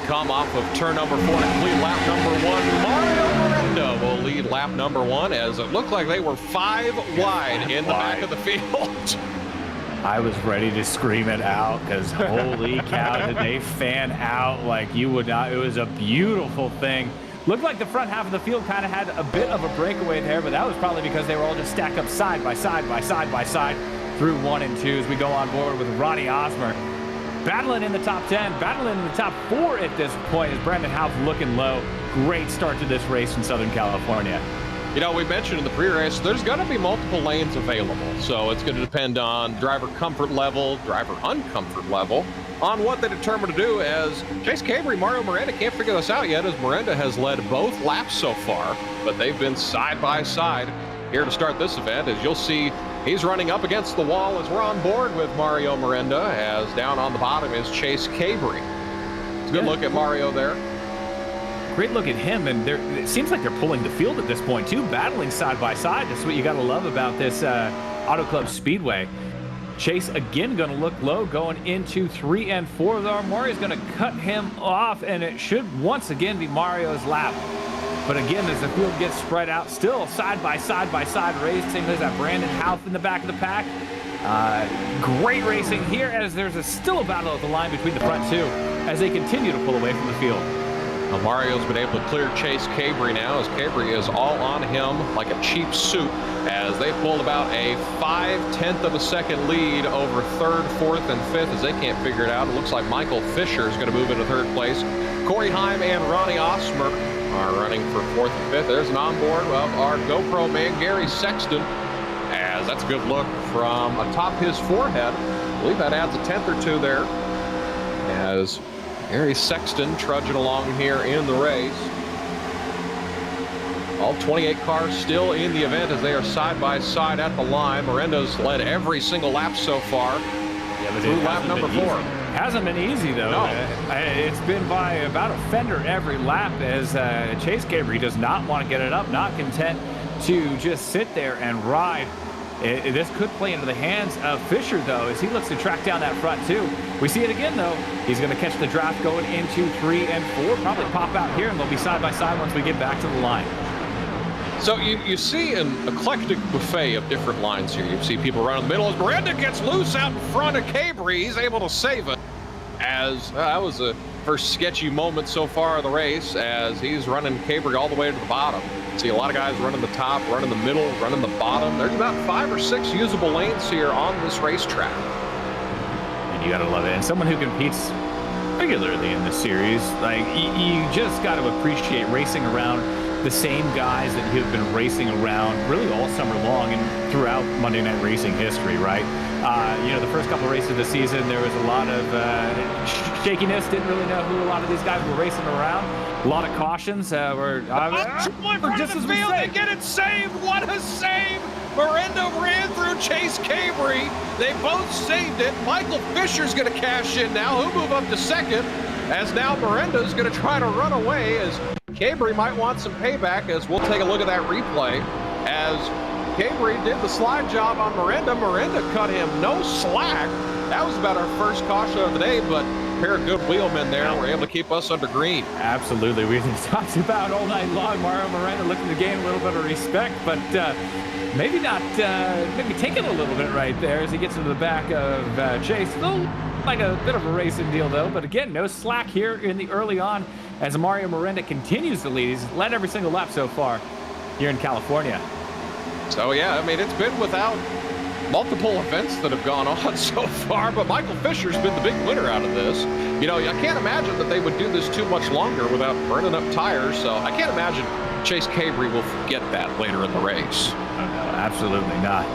Come off of turn number 4 to complete lap number 1. Mario Miranda will lead lap number 1 as it looked like they were 5 wide in the back of the field. I was ready to scream it out because holy cow, did they fan out like you would not. It was a beautiful thing. Looked like the front half of the field kind of had a bit of a breakaway there, but that was probably because they were all just stacked up side by side through 1 and 2 as we go on board with Ronnie Osmer. Battling in the top 10, battling in the top 4 at this point as Brandon Houff looking low. Great start to this race in Southern California. You know, we mentioned in the pre-race, there's going to be multiple lanes available. So it's going to depend on driver comfort level, driver uncomfort level, on what they determine to do as Chase Cabry, Mario Miranda can't figure this out yet as Miranda has led both laps so far, but they've been side by side here to start this event. As you'll see, he's running up against the wall as we're on board with Mario Miranda, as down on the bottom is Chase Cabry. It's a good look at Mario there. Great look at him, and it seems like they're pulling the field at this point too, battling side by side. That's what you got to love about this Auto Club Speedway. Chase again going to look low going into 3 and 4. Though Mario's going to cut him off, and it should once again be Mario's lap. But again, as the field gets spread out, still side by side racing. There's that Brandon Houff in the back of the pack. Great racing here as there's still a battle at the line between the front two as they continue to pull away from the field. Well, Mario's been able to clear Chase Cabry now as Cabry is all on him like a cheap suit as they pulled about a 0.5 of a second lead over 3rd, 4th, and 5th as they can't figure it out. It looks like Michael Fisher is going to move into 3rd place. Corey Heim and Ronnie Osmer are running for 4th and 5th. There's an onboard of our GoPro man, Gary Sexton, as that's a good look from atop his forehead. I believe that adds a 10th or 2 there as Gary Sexton trudging along here in the race. All 28 cars still in the event as they are side by side at the line. Miranda's led every single lap so far through lap number 4. Hasn't been easy, though. No. It's been by about a fender every lap as Chase Cabry does not want to get it up, not content to just sit there and ride. This could play into the hands of Fisher, though, as he looks to track down that front, too. We see it again, though. He's going to catch the draft going into 3 and 4, probably pop out here, and they'll be side by side once we get back to the line. So you see an eclectic buffet of different lines here. You see people running in the middle as Miranda gets loose out in front of Cabry. He's able to save it as that was the first sketchy moment so far of the race as he's running Cabry all the way to the bottom. See a lot of guys running the top, running the middle, running the bottom. There's about 5 or 6 usable lanes here on this racetrack. And you got to love it. And someone who competes regularly in this series, like you just got to appreciate racing around the same guys that you've been racing around really all summer long and throughout Monday Night Racing history, right? You know, the first couple of races of the season, there was a lot of shakiness. Didn't really know who a lot of these guys were racing around. A lot of cautions were just as field, they get it saved. What a save! Miranda ran through Chase Cabry. They both saved it. Michael Fisher's going to cash in now. He'll move up to 2nd as now Miranda's going to try to run away, as Cabri might want some payback, as we'll take a look at that replay. As Cabri did the slide job on Miranda. Miranda cut him no slack. That was about our first caution of the day, but a pair of good wheelmen there were able to keep us under green. Absolutely. We've talked about all night long Mario Miranda looking to gain a little bit of respect, but maybe not, maybe taking a little bit right there as he gets into the back of Chase. Still like a bit of a racing deal, though. But again, no slack here in the early on as Mario Miranda continues to lead. He's led every single lap so far here in California. So, yeah, I mean, it's been without multiple events that have gone on so far, but Michael Fisher's been the big winner out of this. You know, I can't imagine that they would do this too much longer without burning up tires, so I can't imagine Chase Cabri will forget that later in the race. Oh, no, absolutely not.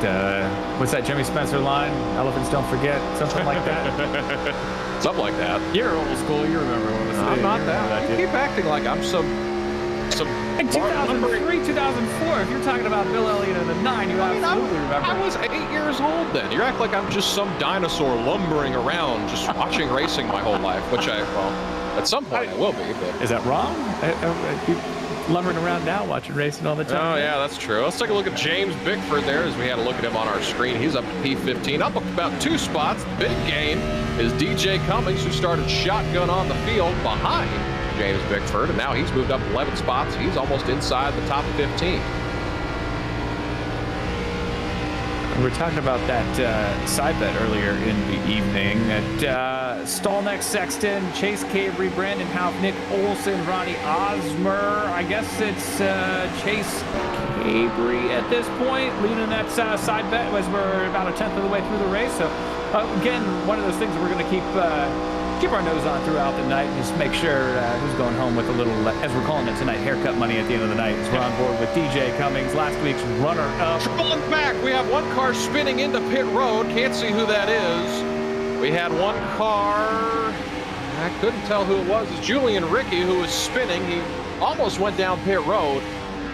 What's that Jimmy Spencer line? Elephants don't forget, something like that? Something like that. You're old school, you remember what was I'm not that. You keep acting like I'm some in 2003, 2004, if you're talking about Bill Elliott in the 9, you absolutely remember. I was 8 years old then. You act like I'm just some dinosaur lumbering around, just watching racing my whole life, which well, at some point I will be. But is that wrong? Lumbering around now, watching racing all the time. Oh, yeah, that's true. Let's take a look at James Bickford there as we had a look at him on our screen. He's up to P15, up about 2 spots. The big gain is DJ Cummings, who started shotgun on the field behind James Bickford, and now he's moved up 11 spots. He's almost inside the top 15. We were talking about that side bet earlier in the evening. At Stallneck, Sexton, Chase Cabri, Brandon Houff, Nick Olson, Ronnie Osmer. I guess it's Chase Cabri at this point, leading that side bet as we're about a tenth of the way through the race. So, again, one of those things that we're going to keep our nose on throughout the night and just make sure who's going home with a little, as we're calling it tonight, haircut money at the end of the night. As we're on board with DJ Cummings, last week's runner-up. Trolling back, we have one car spinning into pit road. Can't see who that is. We had one car, I couldn't tell who it was. It's Julian Ricky who was spinning. He almost went down pit road,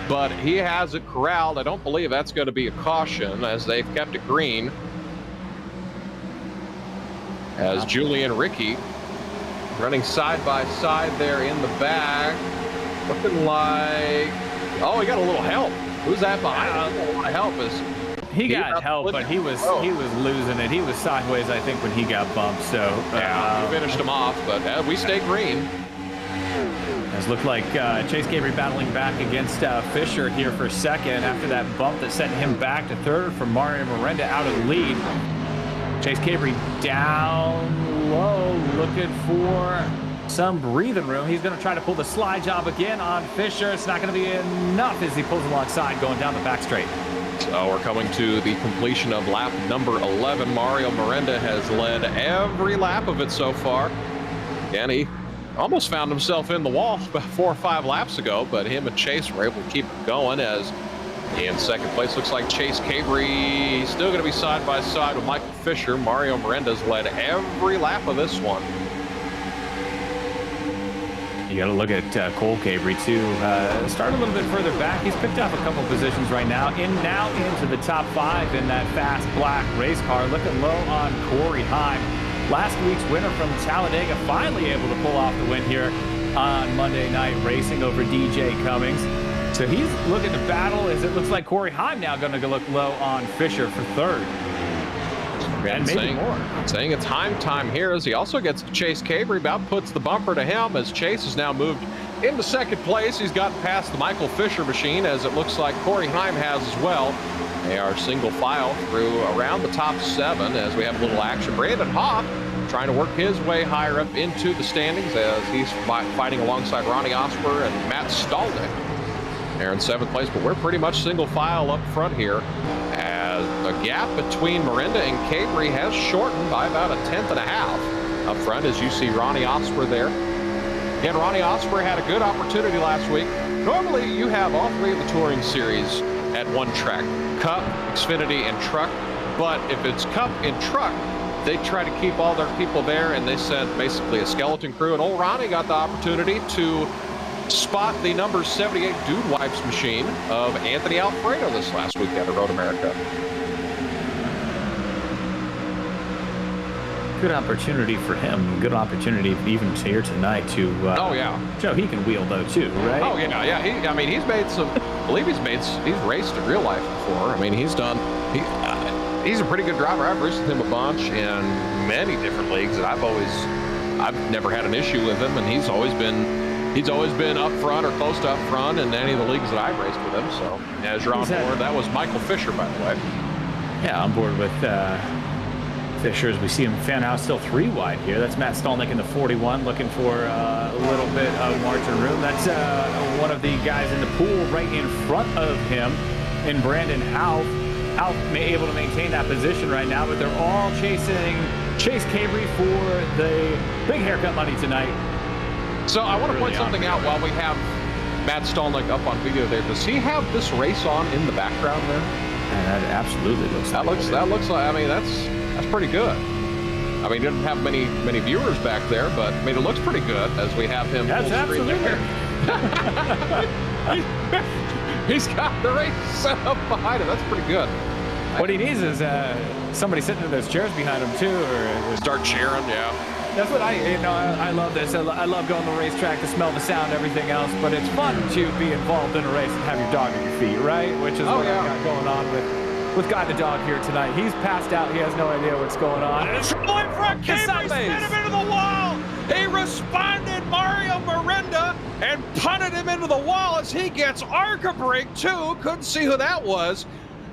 but he has it corralled. I don't believe that's going to be a caution as they've kept it green. As Julian Ricky running side by side there in the back, looking like, oh, he got a little help. Who's that behind him? A lot of help is he got help, but he was losing it. He was sideways, I think, when he got bumped. So yeah, we finished him off, but we stayed green. It looked like Chase Cabri battling back against Fisher here for second after that bump that sent him back to third from Mario Miranda out of the lead. Chase Cabri down low, looking for some breathing room. He's going to try to pull the slide job again on Fisher. It's not going to be enough as he pulls alongside, going down the back straight. So we're coming to the completion of lap number 11. Mario Miranda has led every lap of it so far. And he almost found himself in the wall about 4 or 5 laps ago, but him and Chase were able to keep it going. As in second place, looks like Chase Cabri still going to be side by side with Michael Fisher. Mario Miranda's led every lap of this one. You got to look at Cole Cabri too. Start a little bit further back. He's picked up a couple positions right now. Now into the top 5 in that fast black race car. Looking low on Corey Heim. Last week's winner from Talladega, finally able to pull off the win here on Monday Night Racing over DJ Cummings. So he's looking to battle as it looks like Corey Heim now going to look low on Fisher for third. And maybe more. Saying it's Heim time here as he also gets to Chase Cabri, about puts the bumper to him as Chase has now moved into second place. He's gotten past the Michael Fisher machine as it looks like Corey Heim has as well. They are single file through around the top 7 as we have a little action. Brandon Houff trying to work his way higher up into the standings as he's fighting alongside Ronnie Osper and Matt Stallneck. They're in 7th place, but we're pretty much single file up front here as the gap between Miranda and Cabri has shortened by about 1.5 tenths up front as you see Ronnie Osper there. Again, Ronnie Osper had a good opportunity last week. Normally you have all 3 of the touring series at one track, Cup, Xfinity, and Truck, but if it's Cup and Truck, they try to keep all their people there and they sent basically a skeleton crew, and old Ronnie got the opportunity to spot the number 78 Dude Wipes machine of Anthony Alfredo this last weekend at Road America. good opportunity for him. Good opportunity even here tonight to show he can wheel though too, right? Oh yeah. He's made some. I believe he's raced in real life before. I mean, he's a pretty good driver. I've raced with him a bunch in many different leagues, and I've never had an issue with him, and he's always been up front or close to up front in any of the leagues that I've raced with him. So as you're on board, that was Michael Fisher, by the way. Yeah, on board with Fisher as we see him fan out still 3 wide here. That's Matt Stolnick in the 41 looking for a little bit of margin room. That's one of the guys in the pool right in front of him in Brandon Alf. Alf able to maintain that position right now, but they're all chasing Chase Cabry for the big haircut money tonight. So I want to point something out while we have Matt Stolnick up on video there. Does he have this race on in the background there? And that absolutely looks that looks like, I mean, that's pretty good. I mean, he doesn't have many viewers back there, but I mean, it looks pretty good as we have him full screen there. He's got the race set up behind him. That's pretty good. What he needs is somebody sitting in those chairs behind him too, or start cheering. Yeah. That's what I love this. I love going to the racetrack to smell the sound, everything else, but it's fun to be involved in a race and have your dog at your feet, right? Which is what I got going on with Guy the dog here tonight. He's passed out. He has no idea what's going on. And it's rolling front. Cabry spin him into the wall. He responded, Mario Miranda, and punted him into the wall as he gets Arca brake too. Couldn't see who that was.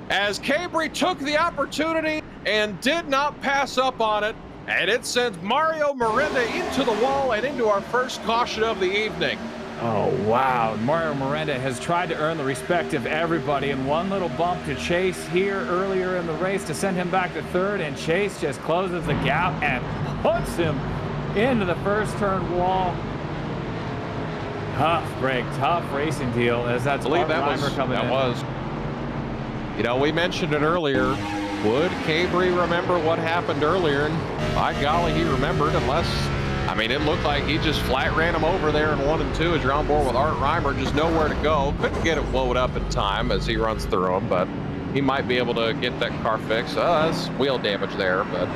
As Cabry took the opportunity and did not pass up on it. And it sends Mario Miranda into the wall and into our first caution of the evening. Oh, wow. Mario Miranda has tried to earn the respect of everybody, and one little bump to Chase here earlier in the race to send him back to third, and Chase just closes the gap and puts him into the first turn wall. Tough break, tough racing deal as that's coming in. You know, we mentioned it earlier. Would Cabry remember what happened earlier? And by golly, he remembered, unless, I mean, it looked like he just flat ran him over there in 1 and 2 as you're on board with Art Reimer, just nowhere to go. Couldn't get it blowed up in time as he runs through him, but he might be able to get that car fixed. That's wheel damage there, but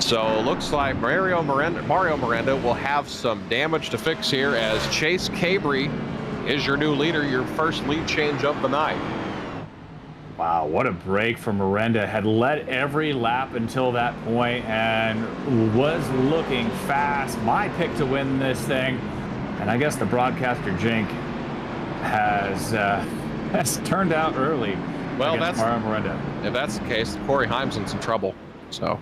so looks like Mario Miranda will have some damage to fix here as Chase Cabry is your new leader, your first lead change of the night. Wow, what a break for Miranda. Had led every lap until that point and was looking fast. My pick to win this thing. And I guess the broadcaster Jink has turned out early. Well, that's Mario Miranda. If that's the case, Corey Heimsen's in trouble. So,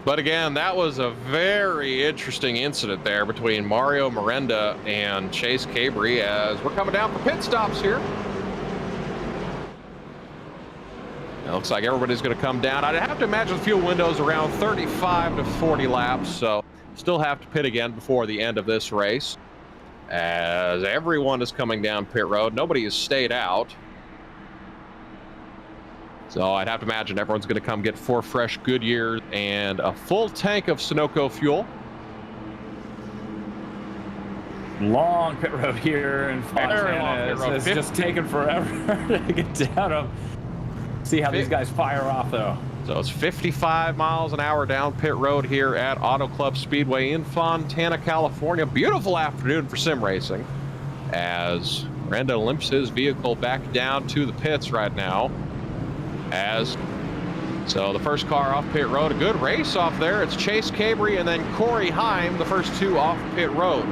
but again, that was a very interesting incident there between Mario Miranda and Chase Cabry as we're coming down for pit stops here. It looks like everybody's going to come down. I'd have to imagine the fuel window's around 35 to 40 laps, so still have to pit again before the end of this race. As everyone is coming down pit road, nobody has stayed out. So I'd have to imagine everyone's going to come get 4 fresh Goodyears and a full tank of Sunoco fuel. Long pit road here in Fontana. It's just taken forever to get down. See how these guys fire off, though. So it's 55 miles an hour down pit road here at Auto Club Speedway in Fontana, California. Beautiful afternoon for sim racing as Miranda limps his vehicle back down to the pits right now. So the first car off pit road, a good race off there. It's Chase Cabry and then Corey Heim, the first 2 off pit road.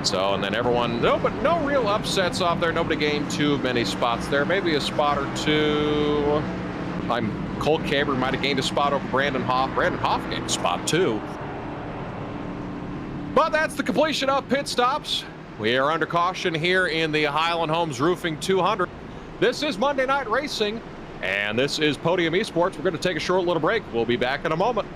So, and then everyone, no real upsets off there. Nobody gained too many spots there. Maybe a spot or 2. Colt Cabry might have gained a spot over Brandon Hoff. Brandon Hoff gained a spot too. But that's the completion of pit stops. We are under caution here in the Highland Homes Roofing 200. This is Monday Night Racing, and this is Podium Esports. We're going to take a short little break. We'll be back in a moment.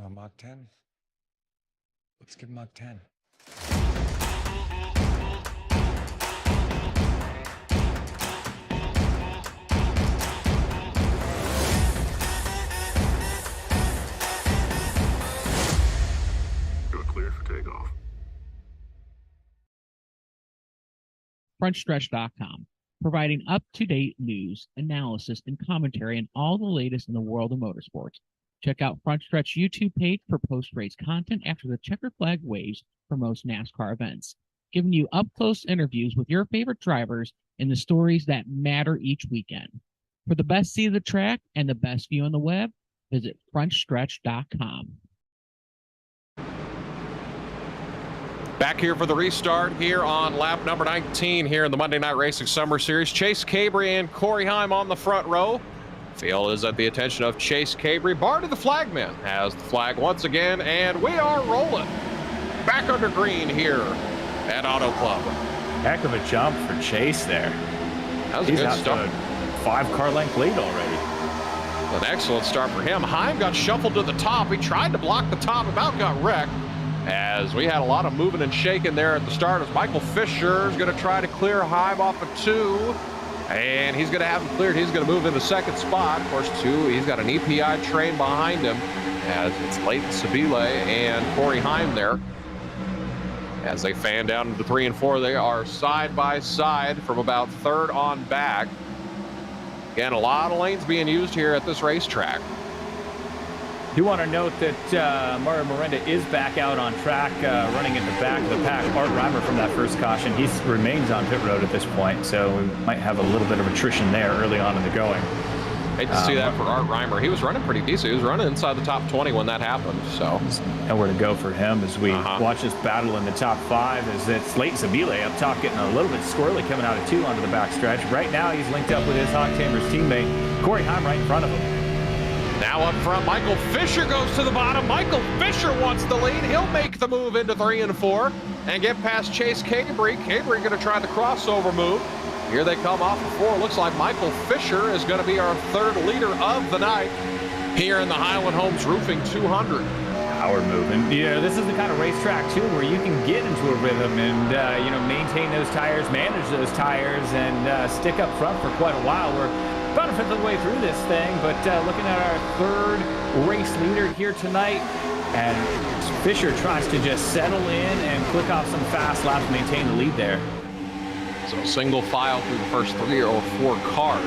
Mach 10. Let's give Mach 10. You're cleared for takeoff. FrontStretch.com, providing up-to-date news, analysis, and commentary on all the latest in the world of motorsports. Check out Front Stretch YouTube page for post-race content after the checker flag waves for most NASCAR events, giving you up-close interviews with your favorite drivers and the stories that matter each weekend. For the best seat of the track and the best view on the web, visit FrontStretch.com. Back here for the restart here on lap number 19 here in the Monday Night Racing Summer Series. Chase Cabry and Corey Heim on the front row. Field is at the attention of Chase Cabry. Barty the flagman has the flag once again, and we are rolling. Back under green here at Auto Club. Heck of a jump for Chase there. That was a He's good out start. to a 5-car length lead already. An excellent start for him. Heim got shuffled to the top. He tried to block the top, about got wrecked. As we had a lot of moving and shaking there at the start, as Michael Fisher is going to try to clear Heim off of 2. And he's going to have him cleared. He's going to move into second spot. Of course, 2, he's got an EPI train behind him as it's Leighton Sabile and Corey Heim there. As they fan down into 3 and 4, they are side by side from about 3rd on back. Again, a lot of lanes being used here at this racetrack. Do want to note that Mario Miranda is back out on track, running at the back of the pack. Art Reimer from that first caution, he remains on pit road at this point, so we might have a little bit of attrition there early on in the going. Hate to see that for Art Reimer. He was running pretty decent. He was running inside the top 20 when that happened. So nowhere to go for him as we watch this battle in the top 5. As it's Leighton Sabile up top, getting a little bit squirrely coming out of 2 onto the back stretch. Right now, he's linked up with his Hawk Tamers teammate Corey Heim right in front of him. Now up front, Michael Fisher goes to the bottom. Michael Fisher wants the lead. He'll make the move into 3 and 4 and get past Chase Cabry. Cabry going to try the crossover move. Here they come off of 4. Looks like Michael Fisher is going to be our 3rd leader of the night here in the Highland Homes Roofing 200. Power moving. This is the kind of racetrack, too, where you can get into a rhythm and, maintain those tires, manage those tires, and stick up front for quite a while. We're about a 5th of the way through this thing, but looking at our 3rd race leader here tonight, and Fisher tries to just settle in and click off some fast laps, maintain the lead there. So single file through the first 3 or 4 cars.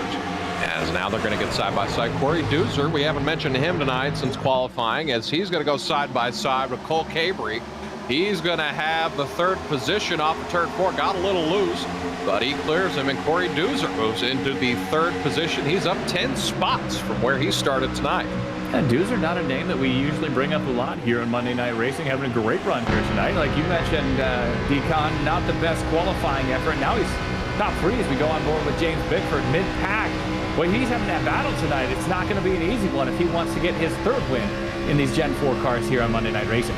As now they're going to get side by side. Corey Doozer, we haven't mentioned him tonight since qualifying, as he's going to go side by side with Cole Cabry. He's going to have the 3rd position off of turn 4. Got a little loose, but he clears him, and Corey Doozer moves into the 3rd position. He's up 10 spots from where he started tonight. And Doozer, not a name that we usually bring up a lot here on Monday Night Racing, having a great run here tonight. Like you mentioned, Decon, not the best qualifying effort. Now he's top 3 as we go on board with James Bickford mid-pack. Well, he's having that battle tonight. It's not going to be an easy one if he wants to get his 3rd win in these Gen 4 cars here on Monday Night Racing.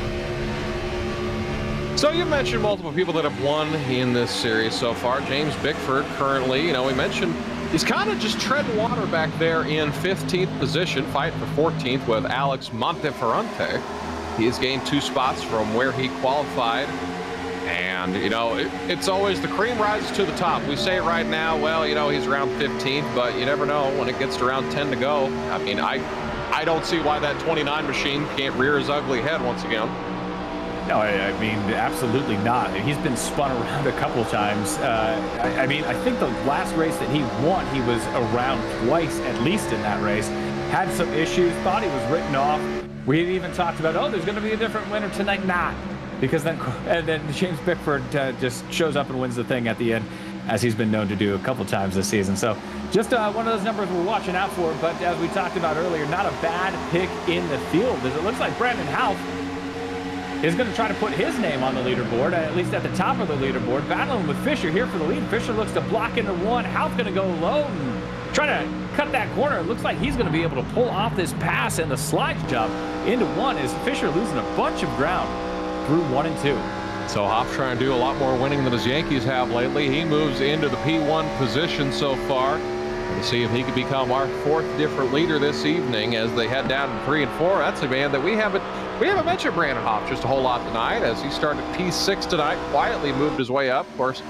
So you mentioned multiple people that have won in this series so far. James Bickford currently, we mentioned he's kind of just treading water back there in 15th position, fighting for 14th with Alex Monteferrante. He has gained 2 spots from where he qualified. And, it's always the cream rises to the top. We say right now, well, he's around 15th, but you never know when it gets to around 10 to go. I mean, I don't see why that 29 machine can't rear his ugly head once again. No, I mean, absolutely not. He's been spun around a couple times. I think the last race that he won, he was around twice, at least in that race. Had some issues, thought he was written off. We had even talked about, there's going to be a different winner tonight. Nah, because then James Bickford just shows up and wins the thing at the end, as he's been known to do a couple times this season. So just one of those numbers we're watching out for. But as we talked about earlier, not a bad pick in the field, as it looks like Brandon Houff is going to try to put his name on the leaderboard, at least at the top of the leaderboard, battling with Fisher here for the lead. Fisher looks to block into 1. Houff going to go low and try to cut that corner. It looks like he's going to be able to pull off this pass and the slides jump into 1 as Fisher losing a bunch of ground through 1 and 2. So Houff trying to do a lot more winning than his Yankees have lately. He moves into the P1 position so far. To see if he could become our 4th different leader this evening as they head down to 3 and 4. That's a man that we haven't We haven't mentioned Brandon Hoff just a whole lot tonight, as he started P6 tonight, quietly moved his way up. Of course,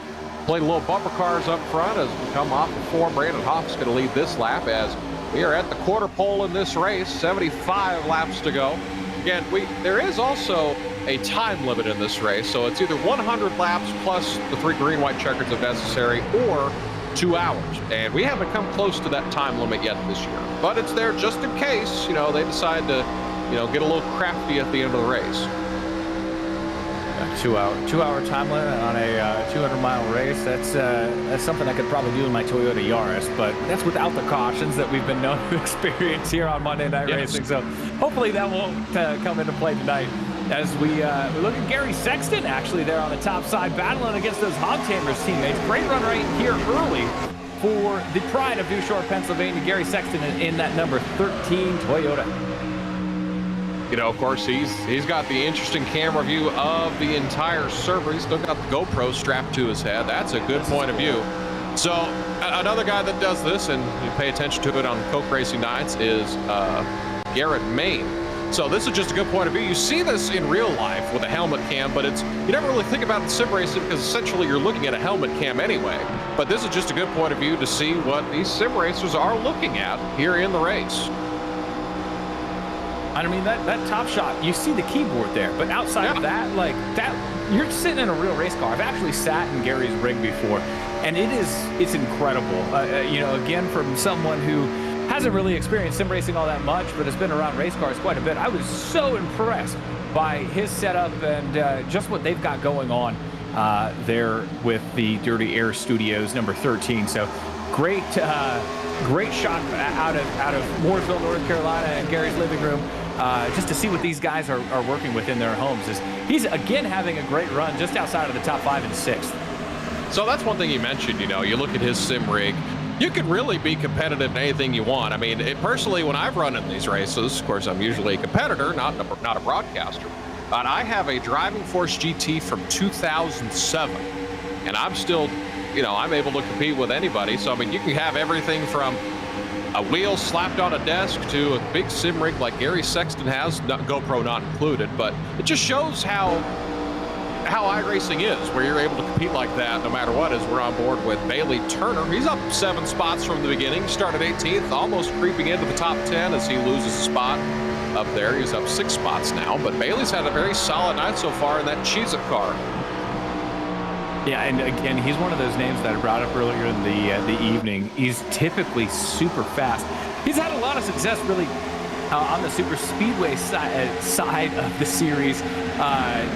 played a little bumper cars up front as we come off the form. Brandon Hoff's going to lead this lap as we are at the quarter pole in this race, 75 laps to go. Again, there is also a time limit in this race, so it's either 100 laps plus the 3 green, white checkers if necessary, or 2 hours. And we haven't come close to that time limit yet this year, but it's there just in case, they decide to, get a little crafty at the end of the race. A 2-hour time limit on a 200-mile race. That's something I could probably do in my Toyota Yaris, but that's without the cautions that we've been known to experience here on Monday Night Racing. So hopefully that won't come into play tonight. As we look at Gary Sexton actually there on the top side battling against those Hog Tamers teammates. Great run right here early for the pride of New Shore, Pennsylvania. Gary Sexton in that number 13 Toyota. Of course, he's got the interesting camera view of the entire server. He's still got the GoPro strapped to his head. That's a good point of view. So another guy that does this, and you pay attention to it on Coke Racing Nights, is Garrett Main. So this is just a good point of view. You see this in real life with a helmet cam, but you never really think about it in sim racing because essentially you're looking at a helmet cam anyway. But this is just a good point of view to see what these sim racers are looking at here in the race. I mean, that top shot, you see the keyboard there, but outside of that, you're sitting in a real race car. I've actually sat in Gary's rig before, and it's incredible. Again, from someone who hasn't really experienced sim racing all that much, but has been around race cars quite a bit. I was so impressed by his setup and just what they've got going on there with the Dirty Air Studios number 13. So great shot out of Mooresville, North Carolina, and Gary's living room. Just to see what these guys are working with in their homes. He's again having a great run just outside of the top 5 and 6th. So that's one thing you mentioned. You look at his sim rig. You can really be competitive in anything you want. I mean, personally, when I've run in these races, of course, I'm usually a competitor, not a broadcaster. But I have a Driving Force GT from 2007, and I'm still, I'm able to compete with anybody. So I mean, you can have everything from a wheel slapped on a desk to a big sim rig like Gary Sexton has, GoPro not included. But it just shows how iRacing is, where you're able to compete like that no matter what, as we're on board with Bailey Turner. He's up 7 spots from the beginning, started 18th, almost creeping into the top 10 as he loses a spot up there. He's up 6 spots now, but Bailey's had a very solid night so far in that Cheez-It car. Yeah, and again, he's one of those names that I brought up earlier in the evening. He's typically super fast. He's had a lot of success really on the super speedway side of the series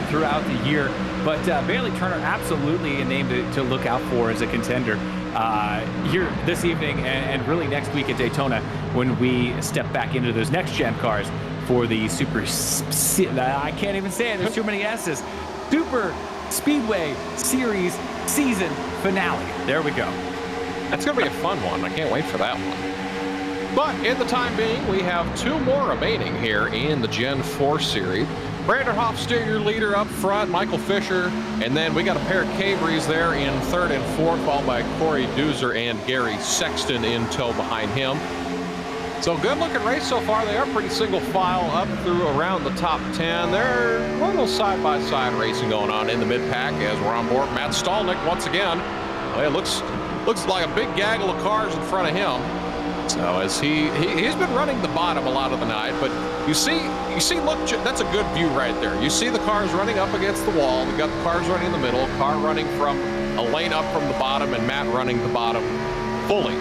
throughout the year. But Bailey Turner, absolutely a name to look out for as a contender here this evening and really next week at Daytona when we step back into those next-gen cars for the I can't even say it, there's too many S's. Super Speedway Series season finale. There we go. That's going to be a fun one. I can't wait for that one. But in the time being, we have 2 more remaining here in the Gen 4 series. Brandon Hoff still your leader up front, Michael Fisher, and then we got a pair of Cabreys there in 3rd and 4th, followed by Corey Doozer and Gary Sexton in tow behind him. So good looking race so far. They are pretty single file up through around the top 10. There's a little side-by-side racing going on in the mid-pack as we're on board. Matt Stolnick once again. Well, it looks like a big gaggle of cars in front of him. So as he's been running the bottom a lot of the night, but you see, look, that's a good view right there. You see the cars running up against the wall. We've got the cars running in the middle, car running from a lane up from the bottom, and Matt running the bottom fully.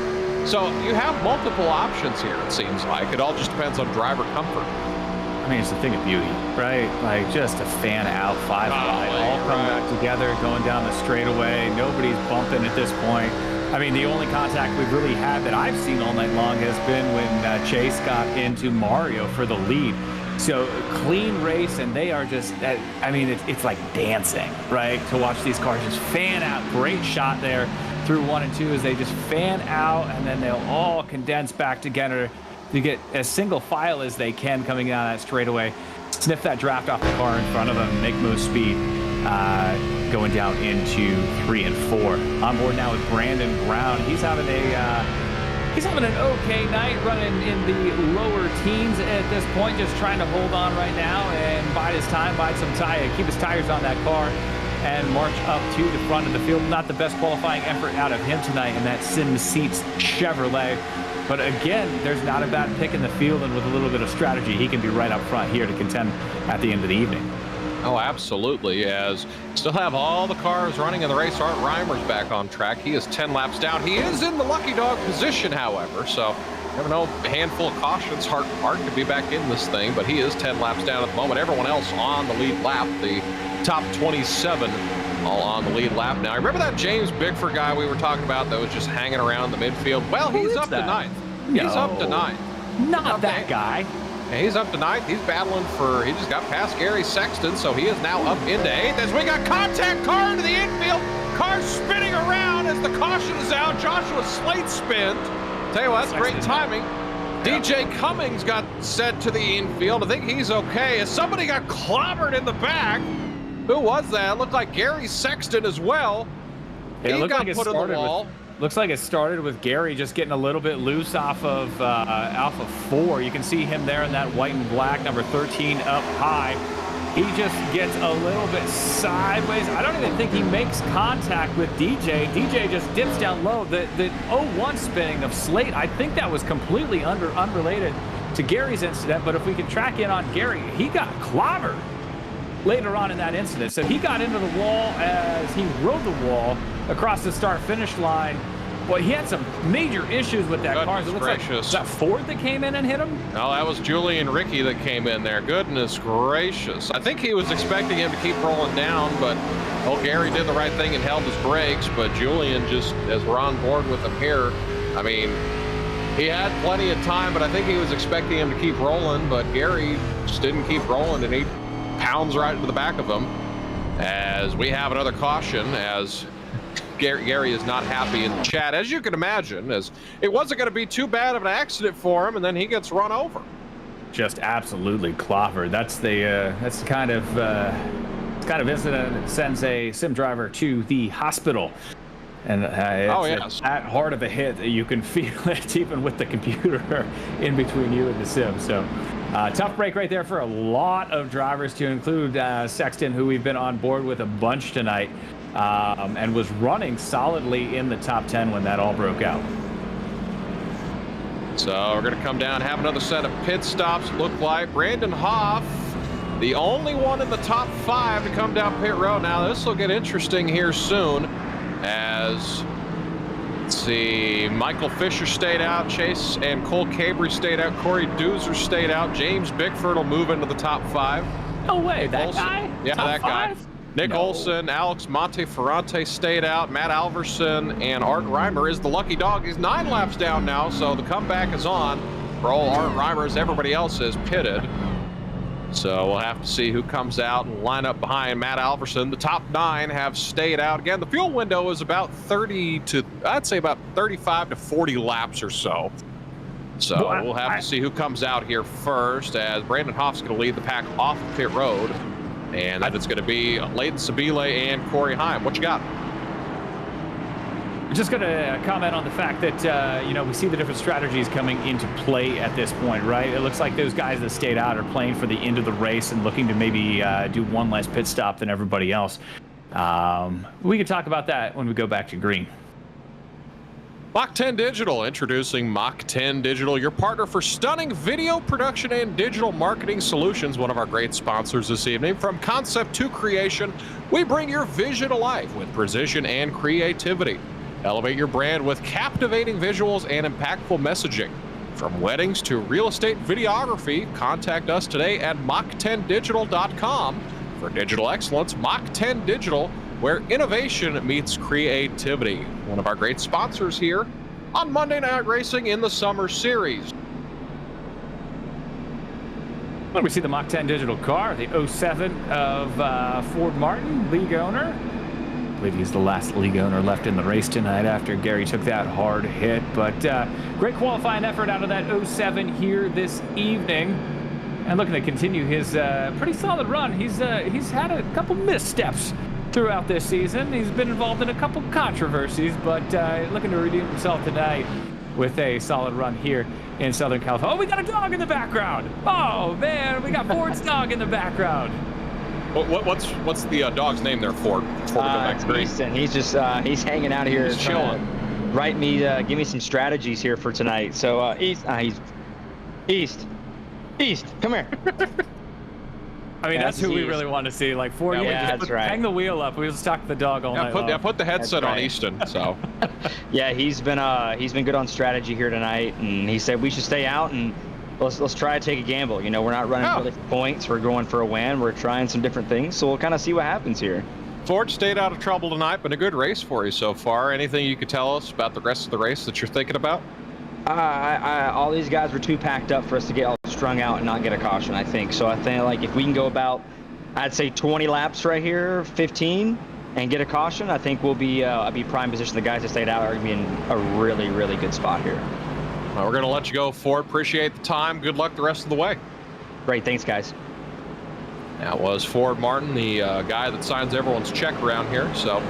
So you have multiple options here, it seems like. It all just depends on driver comfort. I mean, it's a thing of beauty, right? Like just a fan out, 5 wide, all come back together, going down the straightaway. Nobody's bumping at this point. I mean, the only contact we've really had that I've seen all night long has been when Chase got into Mario for the lead. So clean race, and they are just, I mean, it's like dancing, right? To watch these cars just fan out. Great shot there through 1 and 2 as they just fan out, and then they'll all condense back together to get as single file as they can coming down that straightaway. Sniff that draft off the car in front of them, make most speed. Going down into 3 and 4. On board now with Brandon Brown. He's having He's having an okay night, running in the lower teens at this point, just trying to hold on right now and bide his time, bide some tire, keep his tires on that car, and march up to the front of the field. Not the best qualifying effort out of him tonight in that Sim Seats Chevrolet. But again, there's not a bad pick in the field, and with a little bit of strategy, he can be right up front here to contend at the end of the evening. Oh, absolutely. As still have all the cars running in the race. Art Reimer's back on track. He is 10 laps down. He is in the lucky dog position, however, so never know, a handful of cautions. Hard to be back in this thing, but he is 10 laps down at the moment. Everyone else on the lead lap, the top 27 all on the lead lap now. Remember that James Bickford guy we were talking about that was just hanging around the midfield? Well, he's up to ninth. No, he's up to ninth. Not that guy. Yeah, he's up to ninth. He's battling for, he just got past Gary Sexton, so he is now up into eighth as we got contact, car into the infield. Car spinning around as the caution is out. Joshua Slate spins. Tell you what, that's great timing. DJ Cummings got sent to the infield. I think he's okay as somebody got clobbered in the back. Who was that? It looked like Gary Sexton as well. Yeah, he got put in the wall. Looks like it started with Gary just getting a little bit loose off of Alpha 4. You can see him there in that white and black, number 13 up high. He just gets a little bit sideways. I don't even think he makes contact with DJ. DJ just dips down low. The 0-1 spinning of Slate, I think that was completely unrelated to Gary's incident, but if we can track in on Gary, he got clobbered later on in that incident. So he got into the wall as he rode the wall across the start-finish line. Boy, he had some major issues with that car. It looks like, was that Ford that came in and hit him? No, that was Julian Ricky that came in there. Goodness gracious. I think he was expecting him to keep rolling down, but Gary did the right thing and held his brakes. But Julian, just as we're on board with him here, I mean, he had plenty of time, but I think he was expecting him to keep rolling, but Gary just didn't keep rolling, and he pounds right into the back of him. As we have another caution, as Gary is not happy in the chat, as you can imagine, as it wasn't going to be too bad of an accident for him, and then he gets run over. Just absolutely clobbered. That's the kind of incident that sends a sim driver to the hospital. And it's that hard of a hit that you can feel it even with the computer in between you and the sim. So tough break right there for a lot of drivers, to include Sexton, who we've been on board with a bunch tonight, and was running solidly in the top 10 when that all broke out. So we're going to come down, have another set of pit stops. Look like Brandon Hoff, the only one in the top 5 to come down pit road. Now this will get interesting here soon, as let's see, Michael Fisher stayed out, Chase and Cole Cabry stayed out, Corey Doozer stayed out, James Bickford will move into the top 5. No way, Nick that Olson, guy? yeah, top that 5? guy. Nick Olson, Alex Monteferrante stayed out, Matt Alverson, and Art Reimer is the lucky dog. He's 9 laps down now, so the comeback is on for all Art Reimer as everybody else is pitted. So we'll have to see who comes out and line up behind Matt Alverson. The top 9 have stayed out. Again, the fuel window is about 30 to, I'd say about 35 to 40 laps or so. So we'll have to see who comes out here first, as Brandon Hoff's going to lead the pack off of pit road. And that it's going to be Layden Sabile and Corey Heim. What you got? Just going to comment on the fact that, we see the different strategies coming into play at this point, right? It looks like those guys that stayed out are playing for the end of the race and looking to maybe do one less pit stop than everybody else. We can talk about that when we go back to green. Mach10 Digital, introducing Mach10 Digital, your partner for stunning video production and digital marketing solutions. One of our great sponsors this evening. From concept to creation, we bring your vision to life with precision and creativity. Elevate your brand with captivating visuals and impactful messaging. From weddings to real estate videography, contact us today at Mach10digital.com for digital excellence. Mach10 Digital, where innovation meets creativity. One of our great sponsors here on Monday Night Racing in the Summer Series. When we see the Mach10 Digital car, the 07 of Ford Martin, league owner. I believe he's the last league owner left in the race tonight after Gary took that hard hit. But great qualifying effort out of that 07 here this evening. And looking to continue his pretty solid run. He's had a couple missteps throughout this season. He's been involved in a couple controversies, but looking to redeem himself tonight with a solid run here in Southern California. Oh, we got a dog in the background. Oh, man, we got Ford's dog in the background. What's the dog's name there, Ford? Easton. He's just he's hanging out here. He's chilling. Give me some strategies here for tonight. So East, come here. I mean, that's who we really want to see. Like Ford, hang the wheel up. We'll stalk the dog all night long. Put the headset on Easton. So. Yeah, he's been good on strategy here tonight, and he said we should stay out and let's try to take a gamble. You know, we're not running really for points. We're going for a win. We're trying some different things, so we'll kind of see what happens here. Ford stayed out of trouble tonight, but a good race for you so far. Anything you could tell us about the rest of the race that you're thinking about? All these guys were too packed up for us to get all strung out and not get a caution, I think. So I think, like, if we can go about, I'd say 20 laps right here, 15, and get a caution, I think we'll be prime position. The guys that stayed out are going to be in a really, really good spot here. Well, we're going to let you go, Ford. Appreciate the time. Good luck the rest of the way. Great. Thanks, guys. That was Ford Martin, the guy that signs everyone's check around here. So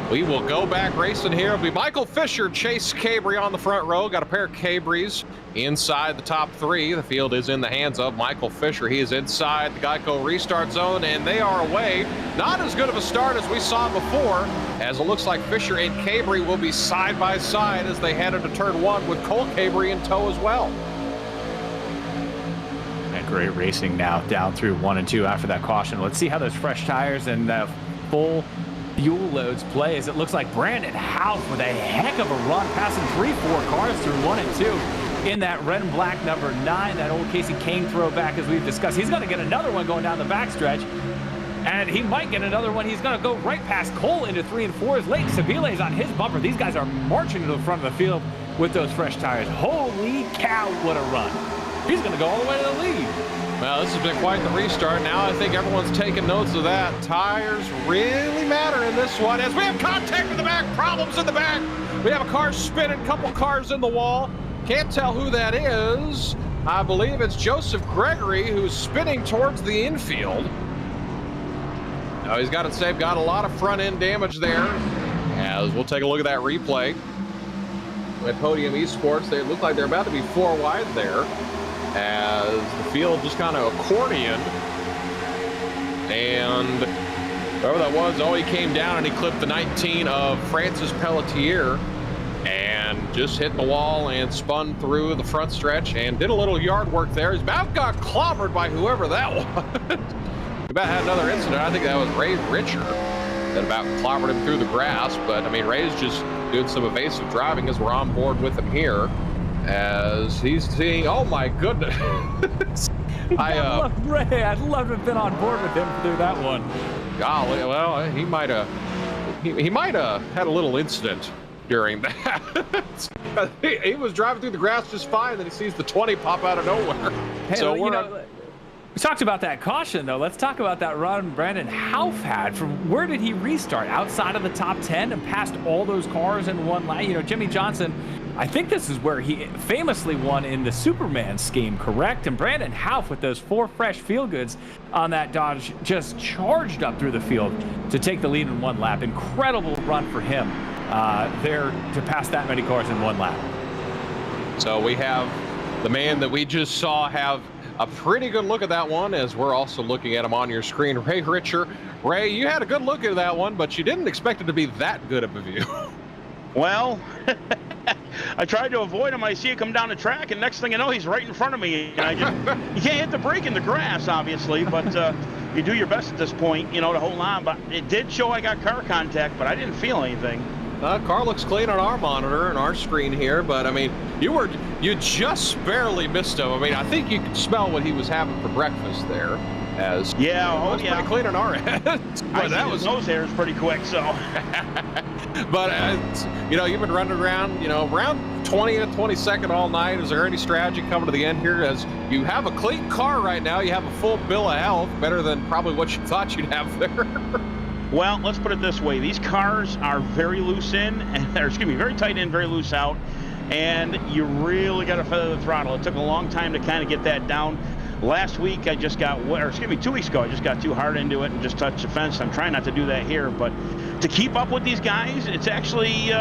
we will go back racing here. It'll be Michael Fisher, Chase Cabry on the front row. Got a pair of Cabrys inside the top three. The field is in the hands of Michael Fisher. He is inside the Geico restart zone, and they are away. Not as good of a start as we saw before, as it looks like Fisher and Cabry will be side by side as they head into turn one with Cole Cabry in tow as well. And great racing now down through 1 and 2 after that caution. Let's see how those fresh tires and full fuel loads play, as it looks like Brandon Houff with a heck of a run, passing 3-4 cars through 1 and 2 in that red and black number 9, that old Casey Kane throwback as we've discussed. He's going to get another one going down the backstretch, and he might get another one. He's going to go right past Cole into 3 and 4s. Leighton Sabile's on his bumper. These guys are marching to the front of the field with those fresh tires. Holy cow, what a run. He's going to go all the way to the lead. Well, this has been quite the restart. Now I think everyone's taking notes of that. Tires really matter in this one, as we have contact in the back, problems in the back. We have a car spinning, couple cars in the wall. Can't tell who that is. I believe it's Joseph Gregory, who's spinning towards the infield. Now he's got it saved, got a lot of front end damage there. As we'll take a look at that replay. At Podium Esports, they look like they're about to be 4 wide there, as the field just kind of accordioned, and whoever that was, he came down and he clipped the 19 of Francis Pelletier and just hit the wall and spun through the front stretch and did a little yard work there. He's about got clobbered by whoever that was. He about had another incident. I think that was Ray Richer that about clobbered him through the grass, but I mean, Ray's just doing some evasive driving as we're on board with him here, as he's seeing, oh my goodness. I love Ray. I'd love to have been on board with him through that one. Golly, well, he might have had a little incident during that. he was driving through the grass just fine, then he sees the 20 pop out of nowhere. Hey, so we talked about that caution, though. Let's talk about that run Brandon Houff had. From where did he restart? Outside of the top 10 and past all those cars in one lap. You know, Jimmy Johnson, I think this is where he famously won in the Superman scheme, correct? And Brandon Houff, with those 4 fresh field goods on that Dodge, just charged up through the field to take the lead in 1 lap. Incredible run for him there to pass that many cars in 1 lap. So we have the man that we just saw have a pretty good look at that one, as we're also looking at him on your screen, Ray Richer. Ray, you had a good look at that one, but you didn't expect it to be that good of a view. Well, I tried to avoid him. I see it come down the track, and next thing you know, he's right in front of me. And you can't hit the brake in the grass, obviously, but you do your best at this point, you know, to hold on. But it did show I got car contact, but I didn't feel anything. Car looks clean on our monitor and our screen here, but I mean, you just barely missed him. I mean, I think you could smell what he was having for breakfast there. As pretty clean on our end. But that was nose hairs pretty quick, so. But you know, you've been running around, you know, around 20th, 22nd all night. Is there any strategy coming to the end here? As you have a clean car right now, you have a full bill of health, better than probably what you thought you'd have there. Well, let's put it this way. These cars are very loose in, very tight in, very loose out, and you really got to feather the throttle. It took a long time to kind of get that down. Last week, 2 weeks ago, I just got too hard into it and just touched the fence. I'm trying not to do that here, but to keep up with these guys, it's actually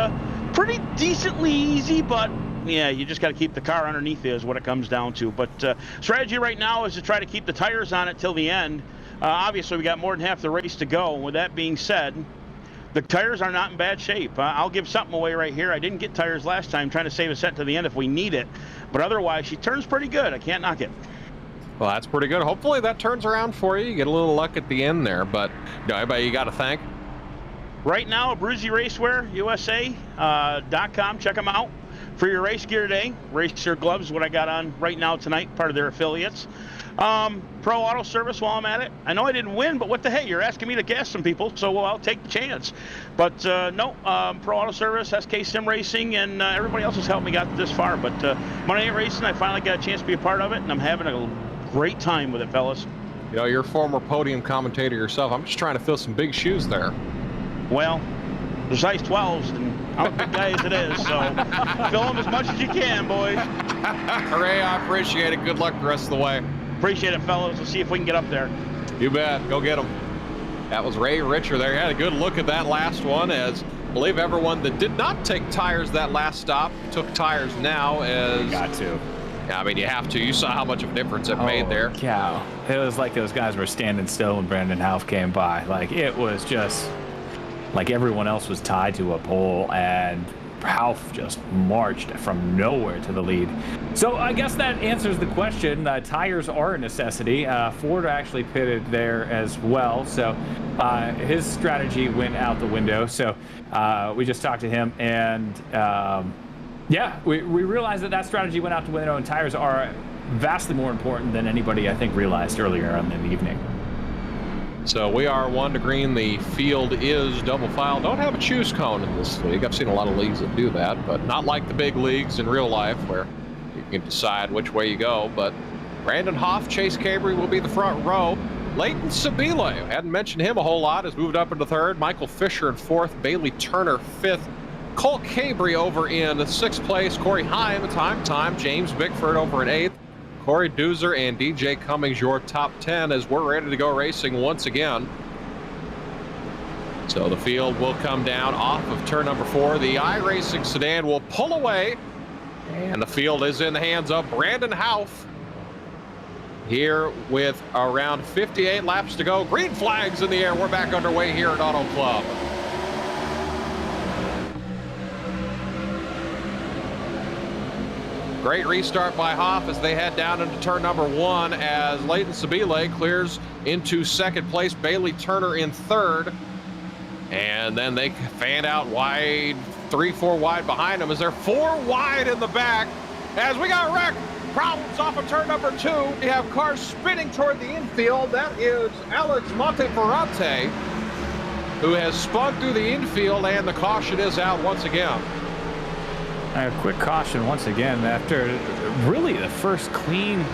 pretty decently easy, but yeah, you just got to keep the car underneath you is what it comes down to. But strategy right now is to try to keep the tires on it till the end. Obviously, we got more than half the race to go. With that being said, the tires are not in bad shape. I'll give something away right here. I didn't get tires last time, trying to save a set to the end if we need it. But otherwise, she turns pretty good. I can't knock it. Well, that's pretty good. Hopefully that turns around for you. You get a little luck at the end there, but everybody you got to thank. Right now, Bruzy Racewear, USA.com. Check them out for your race gear today. Racer gloves, what I got on right now tonight, part of their affiliates. Pro Auto Service while I'm at it. I know I didn't win, but what the hey, you're asking me to gas some people, so I'll take the chance. But no, Pro Auto Service, SK Sim Racing, and everybody else has helped me get this far. But Monday Night Racing, I finally got a chance to be a part of it, and I'm having a great time with it, fellas. You know, you're a former podium commentator yourself. I'm just trying to fill some big shoes there. Well, they're size 12s, and I'm a big guy as it is, so fill them as much as you can, boys. Hooray, I appreciate it. Good luck the rest of the way. Appreciate it, fellas. We'll see if we can get up there. You bet. Go get them. That was Ray Richer there. He had a good look at that last one, as I believe everyone that did not take tires that last stop took tires now. As You got to. I mean, you have to. You saw how much of a difference it made there. Cow. It was like those guys were standing still when Brandon Houff came by. Like, it was just like everyone else was tied to a pole, and Houff just marched from nowhere to the lead. So I guess that answers the question. Tires are a necessity. Ford actually pitted there as well, so his strategy went out the window. So we just talked to him, and yeah, we realized that strategy went out the window, and tires are vastly more important than anybody, I think, realized earlier on in the evening. So we are 1 to green. The field is double file. Don't have a choose cone in this league. I've seen a lot of leagues that do that, but not like the big leagues in real life where you can decide which way you go. But Brandon Houff, Chase Cabry will be the front row. Leighton Sabile, hadn't mentioned him a whole lot, has moved up into third. Michael Fisher in fourth. Bailey Turner fifth. Cole Cabry over in sixth place. Corey Heim, time. James Bickford over in eighth. Corey Doozer and DJ Cummings, your top 10, as we're ready to go racing once again. So the field will come down off of turn number 4. The iRacing sedan will pull away, and the field is in the hands of Brandon Houff. Here with around 58 laps to go. Green flags in the air. We're back underway here at Auto Club. Great restart by Houff as they head down into turn number 1, as Leighton Sabile clears into second place. Bailey Turner in third. And then they fan out wide, 3-4 wide behind them, as they're 4 wide in the back. As we got wrecked. Problems off of turn number 2. We have cars spinning toward the infield. That is Alex Monteferrante, who has spun through the infield, and the caution is out once again. A quick caution once again after really the first clean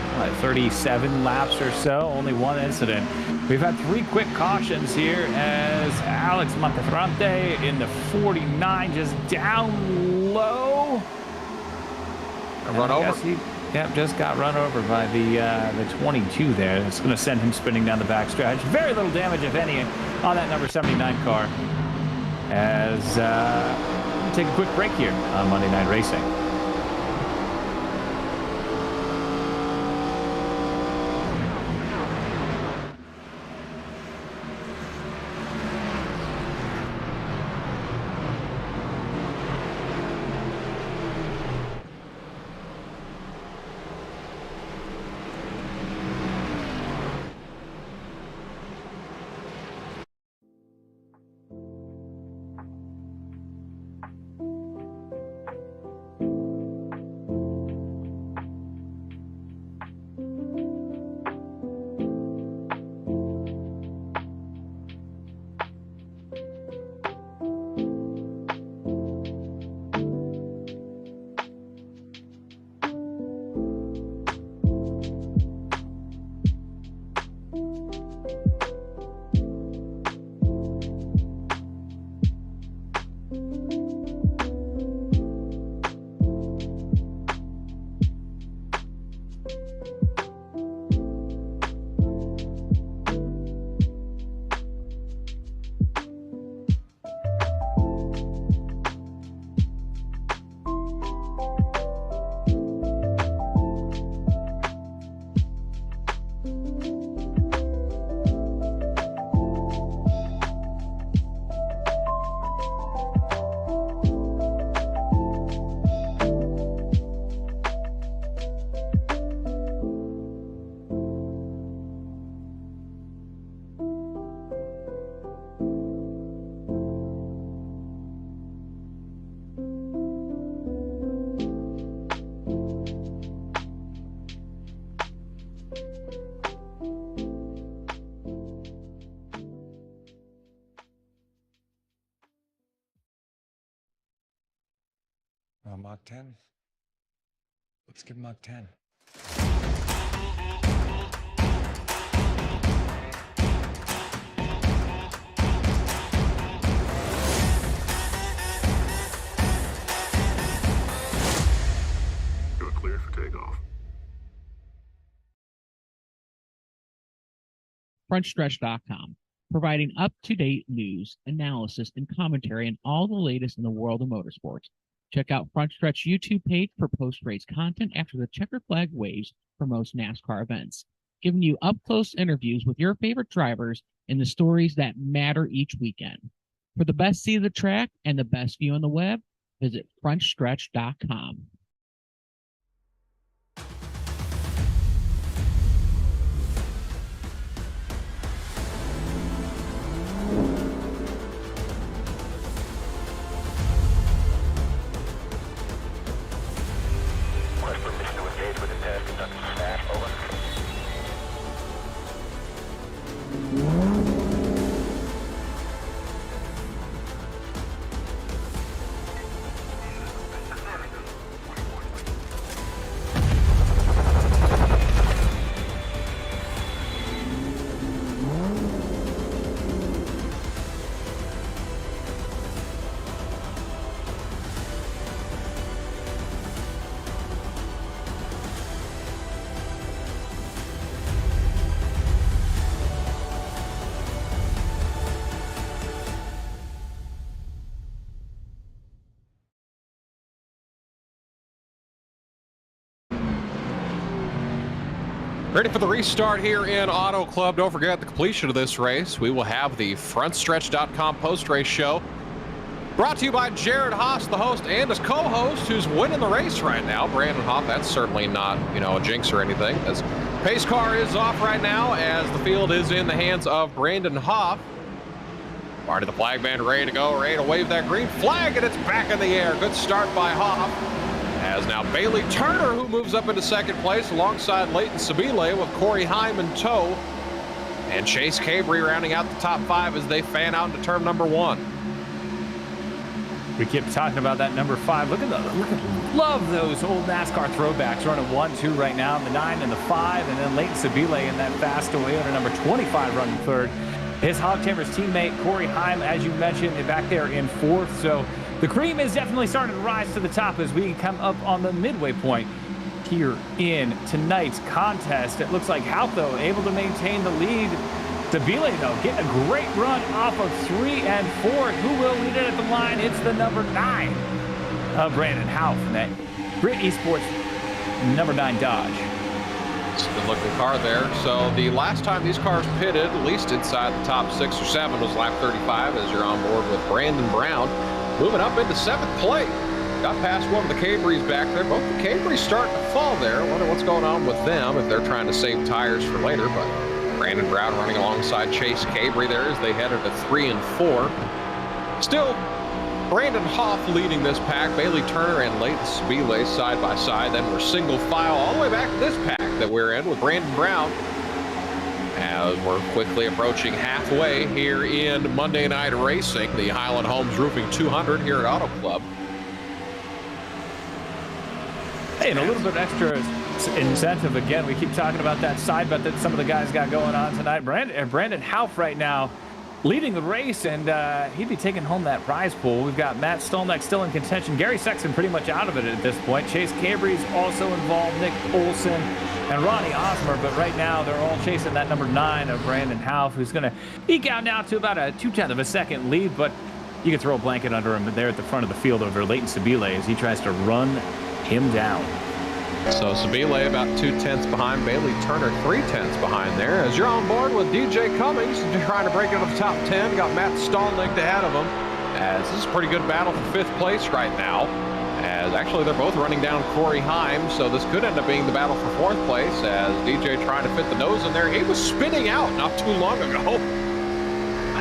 37 laps or so, only one incident. We've had 3 quick cautions here as Alex Monteferrante in the 49 just down low. Run over. Just got run over by the 22 there. It's going to send him spinning down the backstretch. Very little damage, if any, on that number 79 car. As take a quick break here on Monday Night Racing. Mach 10. Let's give Mach 10. You're cleared for takeoff. FrontStretch.com, providing up-to-date news, analysis, and commentary on all the latest in the world of motorsports. Check out Front Stretch YouTube page for post-race content after the checker flag waves for most NASCAR events, giving you up-close interviews with your favorite drivers and the stories that matter each weekend. For the best seat of the track and the best view on the web, visit FrontStretch.com. Request permission to engage with the task conducting staff. Over. Ready for the restart here in Auto Club. Don't forget the completion of this race. We will have the FrontStretch.com post-race show. Brought to you by Jared Haas, the host and his co-host, who's winning the race right now. Brandon Hoff, that's certainly not, a jinx or anything. As pace car is off right now as the field is in the hands of Brandon Hoff. Marty the flag man ready to go, ready to wave that green flag, and it's back in the air. Good start by Hoff. As now Bailey Turner, who moves up into second place alongside Leighton Sabile with Corey Heim in tow. And Chase Cabry rounding out the top five as they fan out into turn number one. We keep talking about that number 5. Love those old NASCAR throwbacks. Running 1, 2 right now, the 9 and the 5, and then Leighton Sabile in that fast Toyota number 25 running third. His Hog Tamer's teammate Corey Heim, as you mentioned, back there in fourth. So the cream is definitely starting to rise to the top as we come up on the midway point here in tonight's contest. It looks like Haupt, though, able to maintain the lead. Sabile, though, getting a great run off of 3 and 4. Who will lead it at the line? It's the number 9 of Brandon Haupt in that Brit Esports number 9 Dodge. It's a good-looking car there. So the last time these cars pitted, at least inside the top 6 or 7, was lap 35 as you're on board with Brandon Brown. Moving up into 7th place. Got past one of the Cabrys back there. Both the Cabrys starting to fall there. I wonder what's going on with them, if they're trying to save tires for later. But Brandon Brown running alongside Chase Cabry there as they head into 3 and 4. Still, Brandon Hoff leading this pack. Bailey Turner and Leighton Sabile side by side. Then we're single file all the way back to this pack that we're in with Brandon Brown. As we're quickly approaching halfway here in Monday Night Racing, the Highland Homes Roofing 200 here at Auto Club. Hey, and a little bit extra incentive again. We keep talking about that side bet that some of the guys got going on tonight. Brandon Haupt right now leading the race, and he'd be taking home that prize pool. We've got Matt Stolneck still in contention. Gary Sexton pretty much out of it at this point. Chase Cabry's also involved. Nick Olson and Ronnie Osmer, but right now they're all chasing that number 9 of Brandon Haupt, who's going to eke out now to about a 0.2 of a second lead, but you can throw a blanket under him there at the front of the field over Leighton Sabile as he tries to run him down. So Sabile about 0.2 behind, Bailey Turner 0.3 behind there. As you're on board with DJ Cummings trying to break into the top 10, got Matt Stolneck ahead of him. As this is a pretty good battle for 5th place right now. As actually they're both running down Corey Heim, so this could end up being the battle for 4th place as DJ trying to fit the nose in there. He was spinning out not too long ago.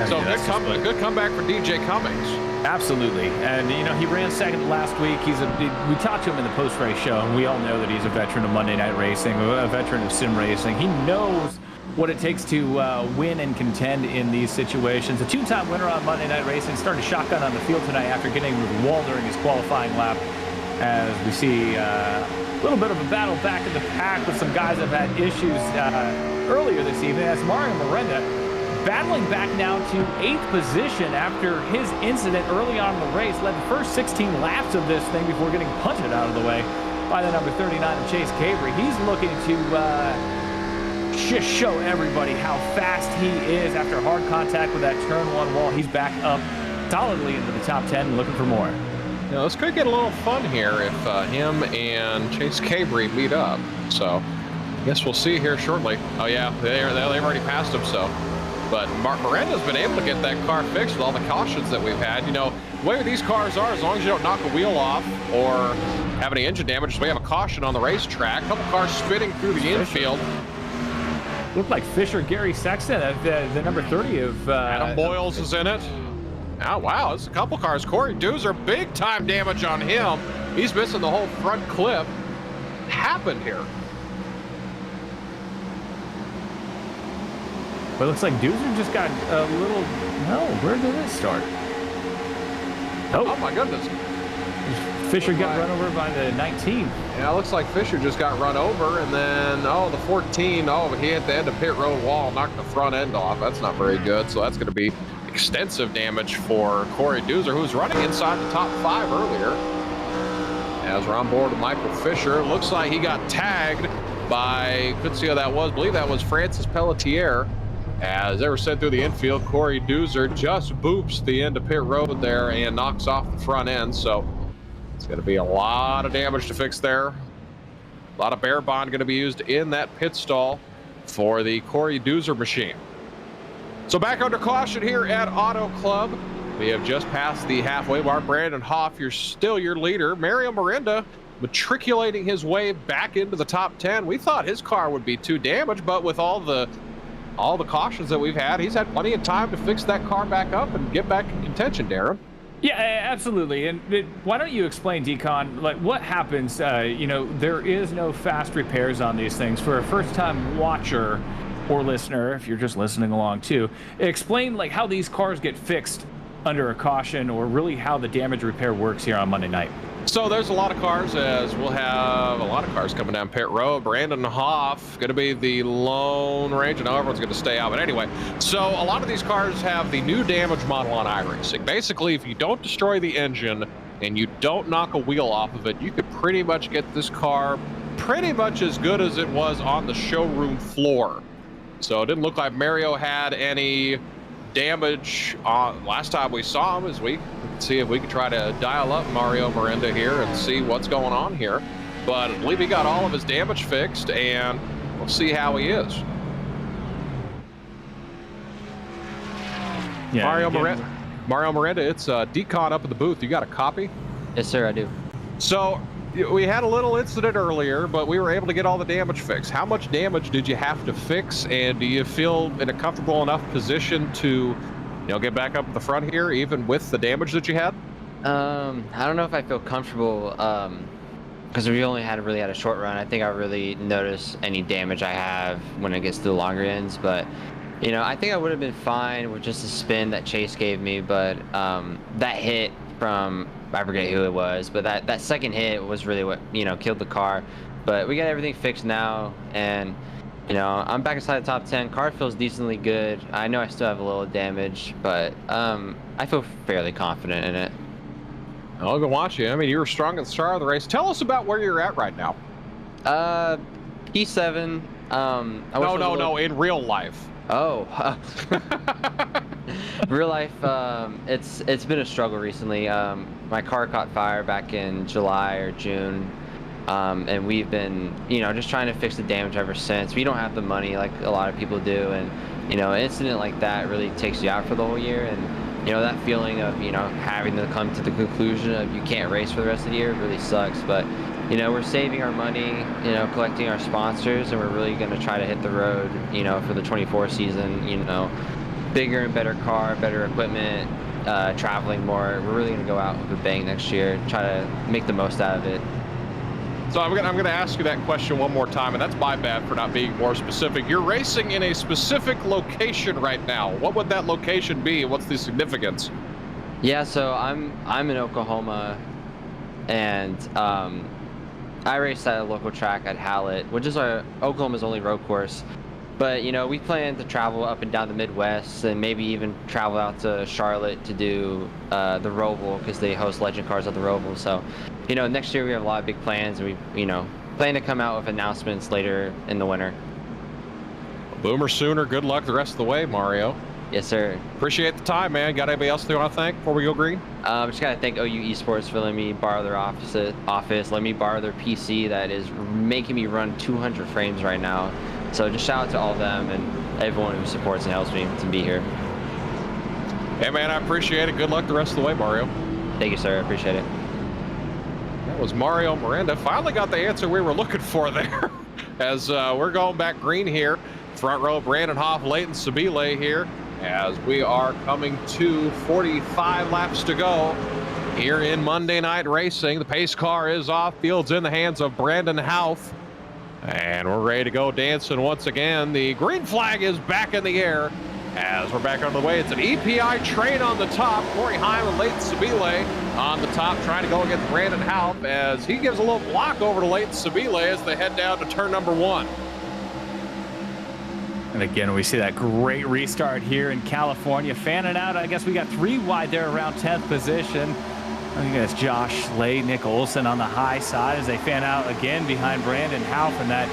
So a good comeback for DJ Cummings. Absolutely. And, he ran second last week. We talked to him in the post-race show, and we all know that he's a veteran of Monday Night Racing, a veteran of sim racing. He knows what it takes to win and contend in these situations. A 2-time winner on Monday Night Racing started shotgun on the field tonight after getting with the wall during his qualifying lap. as we see a little bit of a battle back in the pack with some guys that have had issues earlier this evening. As Mario Miranda battling back now to 8th position after his incident early on in the race, led the first 16 laps of this thing before getting punted out of the way by the number 39 of Chase Cabry. He's looking to just show everybody how fast he is after hard contact with that turn 1 wall. He's back up solidly into the top 10, looking for more. Now, this could get a little fun here if him and Chase Cabry meet up. So, I guess we'll see here shortly. Oh yeah, they've already passed him. So, but Miranda's been able to get that car fixed with all the cautions that we've had. You know, the way these cars are, as long as you don't knock a wheel off or have any engine damage, so we have a caution on the racetrack. A couple cars spinning through the infield. Looked like Fisher, Gary Sexton, the number 30 of Adam Boyles is in it. Oh, wow, there's a couple cars. Corey Doozer, big time damage on him. He's missing the whole front clip. Happened here. But it looks like Doozer just got a little, no, where did it start? Oh my goodness. Fisher got run over by the 19. Yeah, it looks like Fisher just got run over, and then, the 14, but he hit the end of pit road wall, knocked the front end off. That's not very good, so that's going to be extensive damage for Corey Doozer, who was running inside the top 5 earlier. As we're on board with Michael Fisher, looks like he got tagged by, couldn't see who that was, I believe that was Francis Pelletier. As they were sent through the infield, Corey Doozer just boops the end of pit road there and knocks off the front end, so it's going to be a lot of damage to fix there. A lot of bear bond going to be used in that pit stall for the Corey Doozer machine. So back under caution here at Auto Club. We have just passed the halfway mark. Brandon Hoff, you're still your leader. Mario Miranda matriculating his way back into the top 10. We thought his car would be too damaged, but with all the cautions that we've had, he's had plenty of time to fix that car back up and get back in contention, Darren. Yeah, absolutely. And why don't you explain, Decon, like what happens? There is no fast repairs on these things. For a first-time watcher or listener, if you're just listening along too, explain like how these cars get fixed under a caution, or really how the damage repair works here on Monday night. So there's a lot of cars, as we'll have a lot of cars coming down pit road. Brandon Hoff going to be the Lone Ranger. Now everyone's going to stay out, but anyway. So a lot of these cars have the new damage model on iRacing. Basically, if you don't destroy the engine and you don't knock a wheel off of it, you could pretty much get this car pretty much as good as it was on the showroom floor. So it didn't look like Mario had any damage last time we saw him, as we can see if we can try to dial up Mario Miranda here and see what's going on here. But I believe he got all of his damage fixed, and we'll see how he is. Yeah, Mario Miranda, it's Decon up in the booth. You got a copy? Yes, sir, I do. So we had a little incident earlier, but we were able to get all the damage fixed. How much damage did you have to fix, and do you feel in a comfortable enough position to, get back up at the front here, even with the damage that you had? I don't know if I feel comfortable, because we only really had a short run. I think I really notice any damage I have when it gets to the longer ends, but I think I would have been fine with just the spin that Chase gave me, but that hit from, I forget who it was, but that second hit was really what killed the car. But we got everything fixed now, and I'm back inside the top 10. Car feels decently good. I know I still have a little damage, but I feel fairly confident in it. I'll go watch you. I mean, you were strong at the start of the race. Tell us about where you're at right now. P7. No, in real life. Oh, real life, it's been a struggle recently. My car caught fire back in July or June, and we've been, just trying to fix the damage ever since. We don't have the money like a lot of people do, and, an incident like that really takes you out for the whole year, and, that feeling of, having to come to the conclusion of you can't race for the rest of the year really sucks, but we're saving our money, collecting our sponsors, and we're really going to try to hit the road, for the 24 season, bigger and better car, better equipment, traveling more. We're really going to go out with a bang next year, try to make the most out of it. So I'm gonna ask you that question one more time, and that's my bad for not being more specific. You're racing in a specific location right now. What would that location be? What's the significance? Yeah, so I'm in Oklahoma, and I raced at a local track at Hallett, which is Oklahoma's only road course. But you know, we plan to travel up and down the Midwest, and maybe even travel out to Charlotte to do the Roval, because they host legend cars at the Roval. So, you know, next year we have a lot of big plans, and we, you know, plan to come out with announcements later in the winter. Boomer Sooner, good luck the rest of the way, Mario. Yes, sir. Appreciate the time, man. Got anybody else you want to thank before we go green? Just gotta thank OU Esports for letting me borrow their office, let me borrow their PC that is making me run 200 frames right now. So just shout out to all of them and everyone who supports and helps me to be here. Hey, man, I appreciate it. Good luck the rest of the way, Mario. Thank you, sir. I appreciate it. That was Mario Miranda. Finally got the answer we were looking for there. As we're going back green here. Front row, Brandon Hoff, Leighton Sabile here. As we are coming to 45 laps to go here in Monday Night Racing. The pace car is off. Field's in the hands of Brandon Houth. And we're ready to go dancing once again. The green flag is back in the air as we're back on the way. It's an EPI train on the top. Corey Heim and Leighton Sabile on the top, trying to go against Brandon Houth as he gives a little block over to Leighton Sabile as they head down to turn number 1. And again, we see that great restart here in California. Fanning out, I guess we got 3 wide there around 10th position. I think that's Josh Slade, Nick Olson on the high side as they fan out again behind Brandon Houth, and that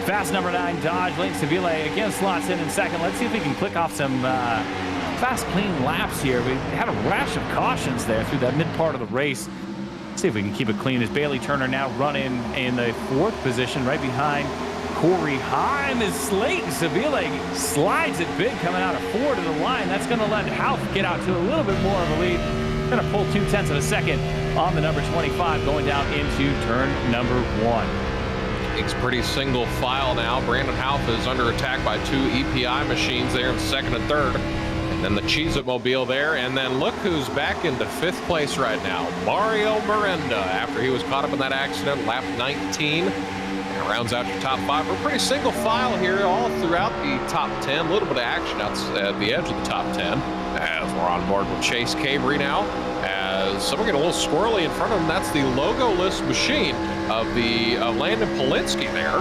fast number 9 Dodge. Leighton Sabile again slots in second. Let's see if we can click off some fast, clean laps here. We had a rash of cautions there through that mid part of the race. Let's see if we can keep it clean as Bailey Turner now running in the 4th position right behind Corey Heim as Leighton Sabile slides it big coming out of 4 to the line. That's going to let Houth get out to a little bit more of a lead. Going to pull 0.2 of a second on the number 25 going down into turn number 1. It's pretty single file now. Brandon Houth is under attack by 2 EPI machines there in 2nd and 3rd. And then the Cheez-It Mobile there. And then look who's back into 5th place right now. Mario Miranda, after he was caught up in that accident, lap 19. And rounds out your top 5. We're pretty single file here all throughout the top 10. A little bit of action at the edge of the top 10. As we're on board with Chase Cavery now. As someone get a little squirrely in front of him, that's the logo-less machine of the Landon Polinsky there.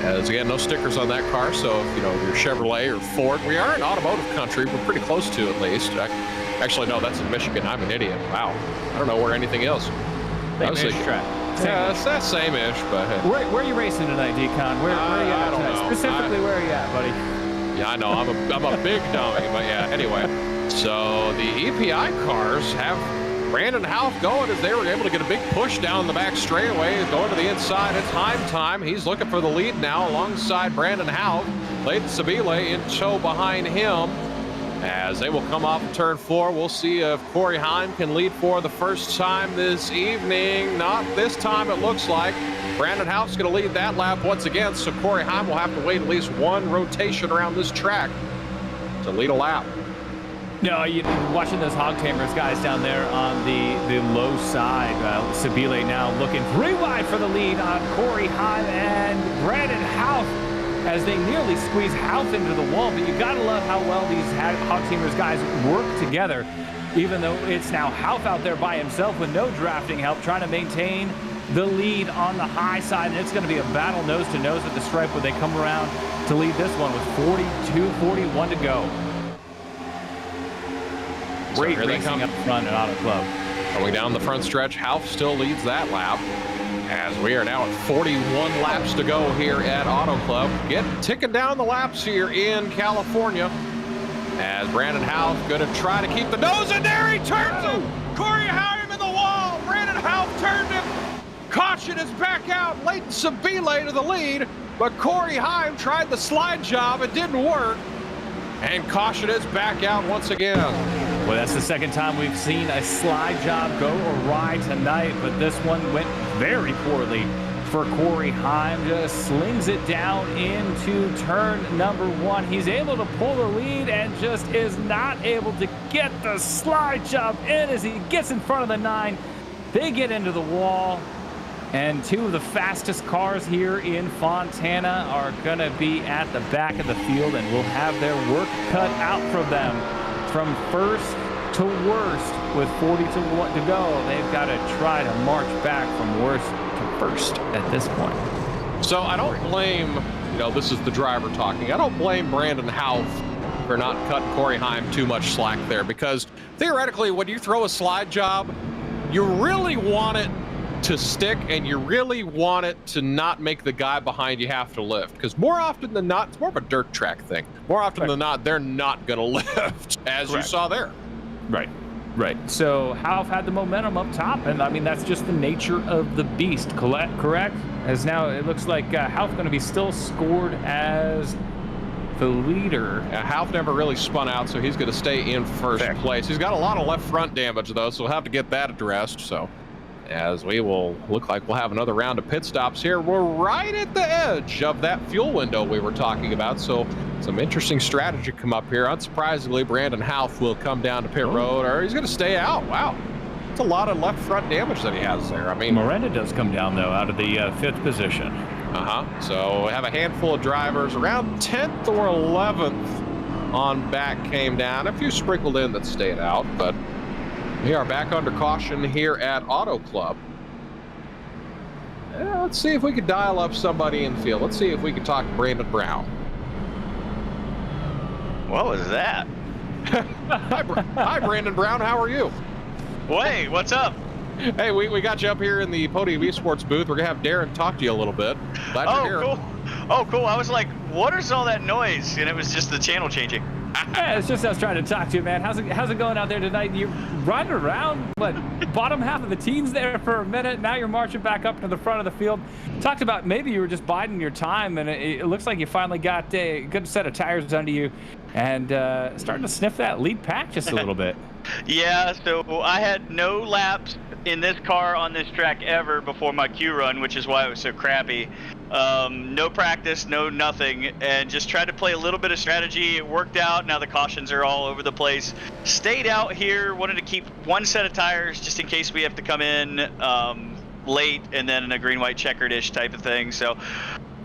As again, no stickers on that car, so if you know you're Chevrolet or Ford, we are in automotive country. We're pretty close to at least. Actually, no, that's in Michigan. I'm an idiot. Wow, I don't know where anything else. Same-ish track. Yeah, it's that same-ish, but where are you racing tonight, Decon? Where are you at tonight? Specifically, where are you at, buddy? Yeah, I know. I'm a big dummy, but yeah. Anyway, so the EPI cars have Brandon Houth going as they were able to get a big push down the back straightaway, going to the inside. It's Heim time. He's looking for the lead now alongside Brandon Houth. Leighton Sabile in tow behind him. As they will come off turn 4, we'll see if Corey Heim can lead for the first time this evening. Not this time, it looks like. Brandon Houth's going to lead that lap once again, so Corey Heim will have to wait at least 1 rotation around this track to lead a lap. No, you're watching those hog tamers guys down there on the low side. Sabile now looking 3 wide for the lead on Corey Heim and Brandon Houth as they nearly squeeze Houth into the wall. But you got to love how well these hog tamers guys work together, even though it's now Houth out there by himself with no drafting help, trying to maintain the lead on the high side. And it's going to be a battle nose-to-nose at the stripe when they come around to lead this one with 42-41 to go. Great racing up front at Auto Club. Going down the front stretch, Houth still leads that lap. As we are now at 41 laps to go here at Auto Club. Ticking down the laps here in California. As Brandon Houth going to try to keep the nose in there. He turns him. Corey Heim in the wall. Brandon Houth turned him. Caution is back out. Leighton Sabile to the lead. But Corey Heim tried the slide job. It didn't work. And caution is back out once again. Well, that's the second time we've seen a slide job go awry tonight, but this one went very poorly for Corey Heim. Just slings it down into turn number 1. He's able to pull the lead and just is not able to get the slide job in as he gets in front of the 9. They get into the wall, and 2 of the fastest cars here in Fontana are going to be at the back of the field and will have their work cut out for them from first to to worst with 40 to go. They've got to try to march back from worst to first at this point. So I don't blame, this is the driver talking. I don't blame Brandon Houff for not cutting Corey Heim too much slack there, because theoretically, when you throw a slide job, you really want it to stick, and you really want it to not make the guy behind you have to lift, because more often than not, it's more of a dirt track thing. More often than not, they're not going to lift, as you saw there. Right. So Houff had the momentum up top, and I mean, that's just the nature of the beast, correct? As now it looks like Houff going to be still scored as the leader. Houff never really spun out, so he's going to stay in first place. He's got a lot of left front damage, though, so we'll have to get that addressed. So as we will look like we'll have another round of pit stops here. We're right at the edge of that fuel window we were talking about, so some interesting strategy come up here. Unsurprisingly, Brandon Houff will come down to pit road, or he's going to stay out. Wow. It's a lot of left front damage that he has there. I mean, Miranda does come down, though, out of the 5th position. So we have a handful of drivers around 10th or 11th on back came down. A few sprinkled in that stayed out, but we are back under caution here at Auto Club. Let's see if we could dial up somebody in the field. Let's see if we can talk to Brandon Brown. What was that? Hi, Brandon Brown. How are you? Wait, what's up? Hey, we got you up here in the Podium Esports booth. We're going to have Darren talk to you a little bit. Glad you're here. Cool. Oh, cool. I was like, what is all that noise? And it was just the channel changing. Yeah, it's just us trying to talk to you, man. How's it going out there tonight? You're riding around, bottom half of the teams there for a minute. Now you're marching back up to the front of the field. Talked about maybe you were just biding your time, and it looks like you finally got a good set of tires under you and starting to sniff that lead pack just a little bit. Yeah, so I had no laps in this car on this track ever before my Q run, which is why it was so crappy. No practice, no nothing, and just tried to play a little bit of strategy. It worked out. Now the cautions are all over the place. Stayed out here, wanted to keep one set of tires just in case we have to come in late and then in a green-white checkered-ish type of thing. So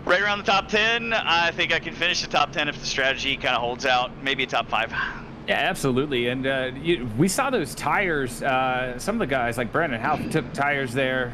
right around the top 10, I think I can finish the top 10 if the strategy kind of holds out, maybe a top 5. Yeah, absolutely. And we saw those tires. Some of the guys, like Brandon Houff, took tires there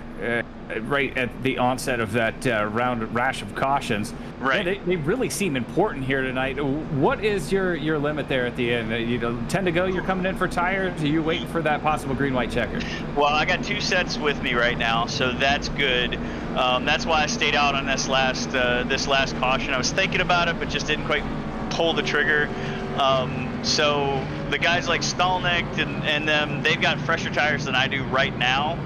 right at the onset of that round rash of cautions. Right. Yeah, they really seem important here tonight. What is your limit there at the end? 10 to go, you're coming in for tires? Are you waiting for that possible green-white checker? Well, I got 2 sets with me right now, so that's good. That's why I stayed out on this last caution. I was thinking about it, but just didn't quite pull the trigger. So the guys like Stalnick and them, they've got fresher tires than I do right now.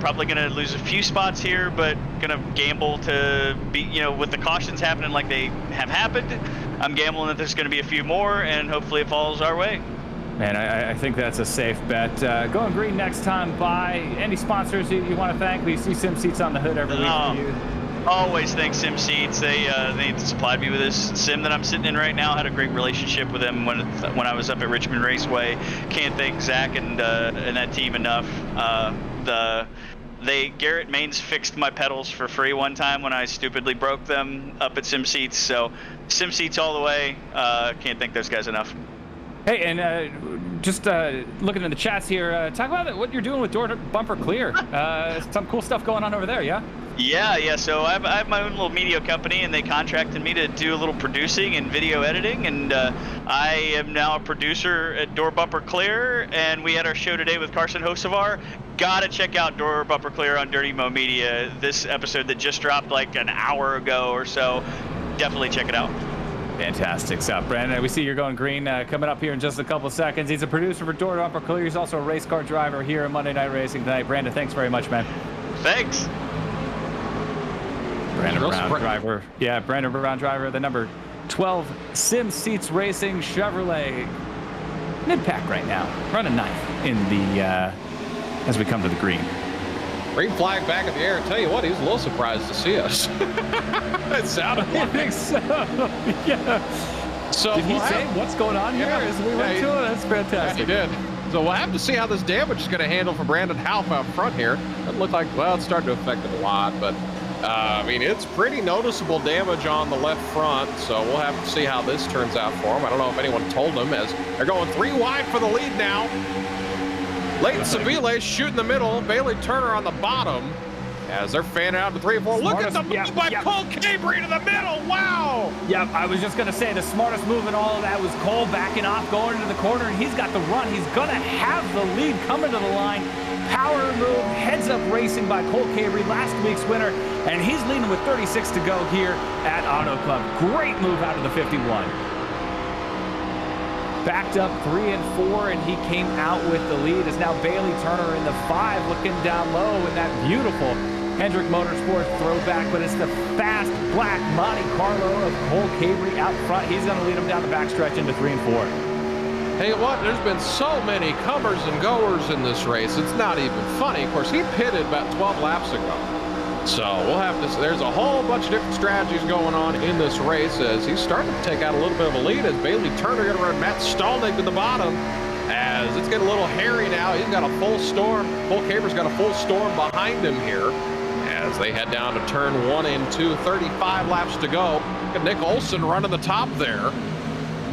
Probably going to lose a few spots here, but going to gamble to be, with the cautions happening like they have happened, I'm gambling that there's going to be a few more, and hopefully it falls our way. Man, I think that's a safe bet. Going green next time by. Any sponsors you want to thank? We see Sim Seats on the hood every week for you. Always thank Sim Seats. They supplied me with this sim that I'm sitting in right now. Had a great relationship with them when I was up at Richmond Raceway. Can't thank Zach and that team enough. Garrett Maines fixed my pedals for free one time when I stupidly broke them up at Sim Seats. So Sim Seats all the way. Can't thank those guys enough. Hey, and just looking in the chats here, talk about what you're doing with Door Bumper Clear. Some cool stuff going on over there, yeah? Yeah. So I have my own little media company, and they contracted me to do a little producing and video editing, and I am now a producer at Door Bumper Clear, and we had our show today with Carson Hocevar. Gotta check out Door Bumper Clear on Dirty Mo Media. This episode that just dropped like an hour ago or so. Definitely check it out. Fantastic stuff, Brandon. We see you're going green coming up here in just a couple seconds. He's a producer for Door Bumper Clear. He's also a race car driver here at Monday Night Racing tonight. Brandon, thanks very much, man. Thanks. Brandon Brown driver. Yeah, Brandon Brown driver, the number 12 Sim Seats Racing Chevrolet. Mid-pack right now. Running 9th in the, as we come to the green. Green flag back in the air. Tell you what, he was a little surprised to see us. It sounded like I think so. Yeah. So did he say what's going on here as we went to it? That's fantastic. Yeah, he did. So we'll have to see how this damage is going to handle for Brandon Houff out front here. Doesn't look like, well, it's starting to affect it a lot, but I mean, it's pretty noticeable damage on the left front, so we'll have to see how this turns out for him. I don't know if anyone told him, as they're going 3 wide for the lead now. Leighton Sabile shooting the middle, Bailey Turner on the bottom, as they're fanning out to 3 and 4. Look at the move by Cole Cabry to the middle. Wow. Yep, I was just going to say the smartest move in all of that was Cole backing off, going into the corner, and he's got the run. He's going to have the lead coming to the line. Power move, heads up racing by Cole Cabry, last week's winner, and he's leading with 36 to go here at Auto Club. Great move out of the 51. Backed up 3 and 4, and he came out with the lead. Is now Bailey Turner in the 5, looking down low in that beautiful Hendrick Motorsports throwback, but it's the fast black Monte Carlo of Cole Cabry out front. He's going to lead him down the backstretch into 3 and 4. Tell you what, there's been so many comers and goers in this race, it's not even funny. Of course, he pitted about 12 laps ago. So we'll have this. There's a whole bunch of different strategies going on in this race as he's starting to take out a little bit of a lead as Bailey Turner going to run Matt Stallnick to the bottom. As it's getting a little hairy now. He's got a full storm. Cole Cabry's got a full storm behind him here as they head down to turn 1 and 2, 35 laps to go. Got Nick Olson running the top there.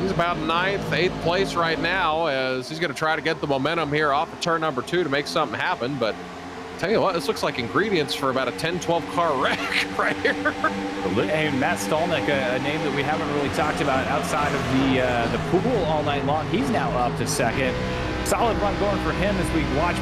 He's about 9th, 8th place right now as he's going to try to get the momentum here off of turn number 2 to make something happen. But tell you what, this looks like ingredients for about a 10-12 car wreck right here. And Matt Stallnick, a name that we haven't really talked about outside of the pool all night long. He's now up to 2nd. Solid run going for him as we watch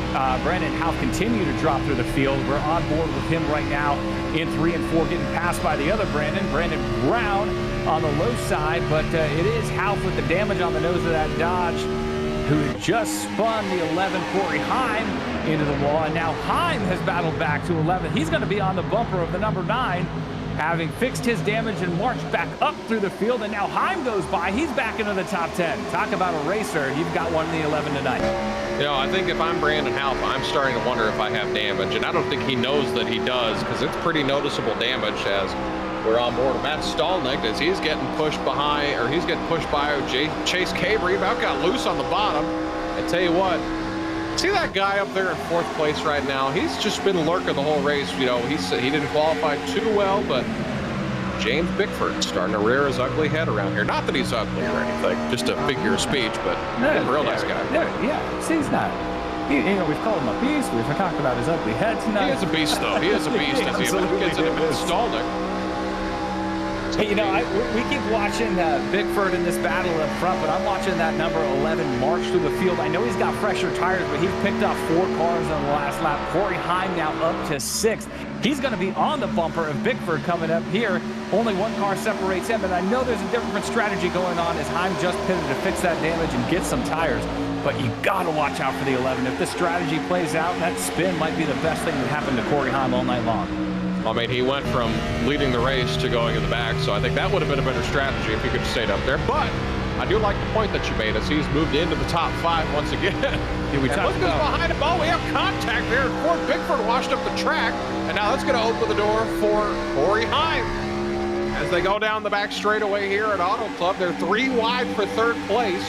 Brandon Houff continue to drop through the field. We're on board with him right now in 3 and 4, getting passed by the other Brandon Brown on the low side, but it is Houff with the damage on the nose of that Dodge, who just spun the 11 Corey Heim into the wall, and now Heim has battled back to 11. He's going to be on the bumper of the number 9, having fixed his damage and marched back up through the field, and now Heim goes by. He's back into the top 10. Talk about a racer. You've got one in the 11 tonight. You know, I think if I'm Brandon Houff, I'm starting to wonder if I have damage, and I don't think he knows that he does, because it's pretty noticeable damage as we're on board with Matt Stallnick as he's getting pushed behind, or he's getting pushed by Chase Cabry. About got loose on the bottom. I tell you what, see that guy up there in 4th place right now? He's just been lurking the whole race. You know, he didn't qualify too well, but James Bickford starting to rear his ugly head around here. Not that he's ugly or anything, just a figure of speech, but he's a real nice guy. Yeah, see, he's not. You know, we've called him a beast. We've talked about his ugly head tonight. He is a beast, though. He is a beast. As he gets into Stallnick. Hey, you know, we keep watching Bickford in this battle up front, but I'm watching that number 11 march through the field. I know he's got fresher tires, but he's picked off 4 cars on the last lap. Corey Heim now up to 6th. He's going to be on the bumper of Bickford coming up here. Only 1 car separates him, and I know there's a different strategy going on as Heim just pitted to fix that damage and get some tires. But you got to watch out for the 11. If this strategy plays out, that spin might be the best thing that happened to Corey Heim all night long. I mean, he went from leading the race to going in the back, so I think that would have been a better strategy if he could have stayed up there. But I do like the point that you made as he's moved into the top 5 once again. Yeah, we look who's behind him. Oh, we have contact there. Ford Bickford washed up the track, and now that's going to open the door for Corey Heim. As they go down the back straightaway here at Auto Club, they're 3 wide for 3rd place.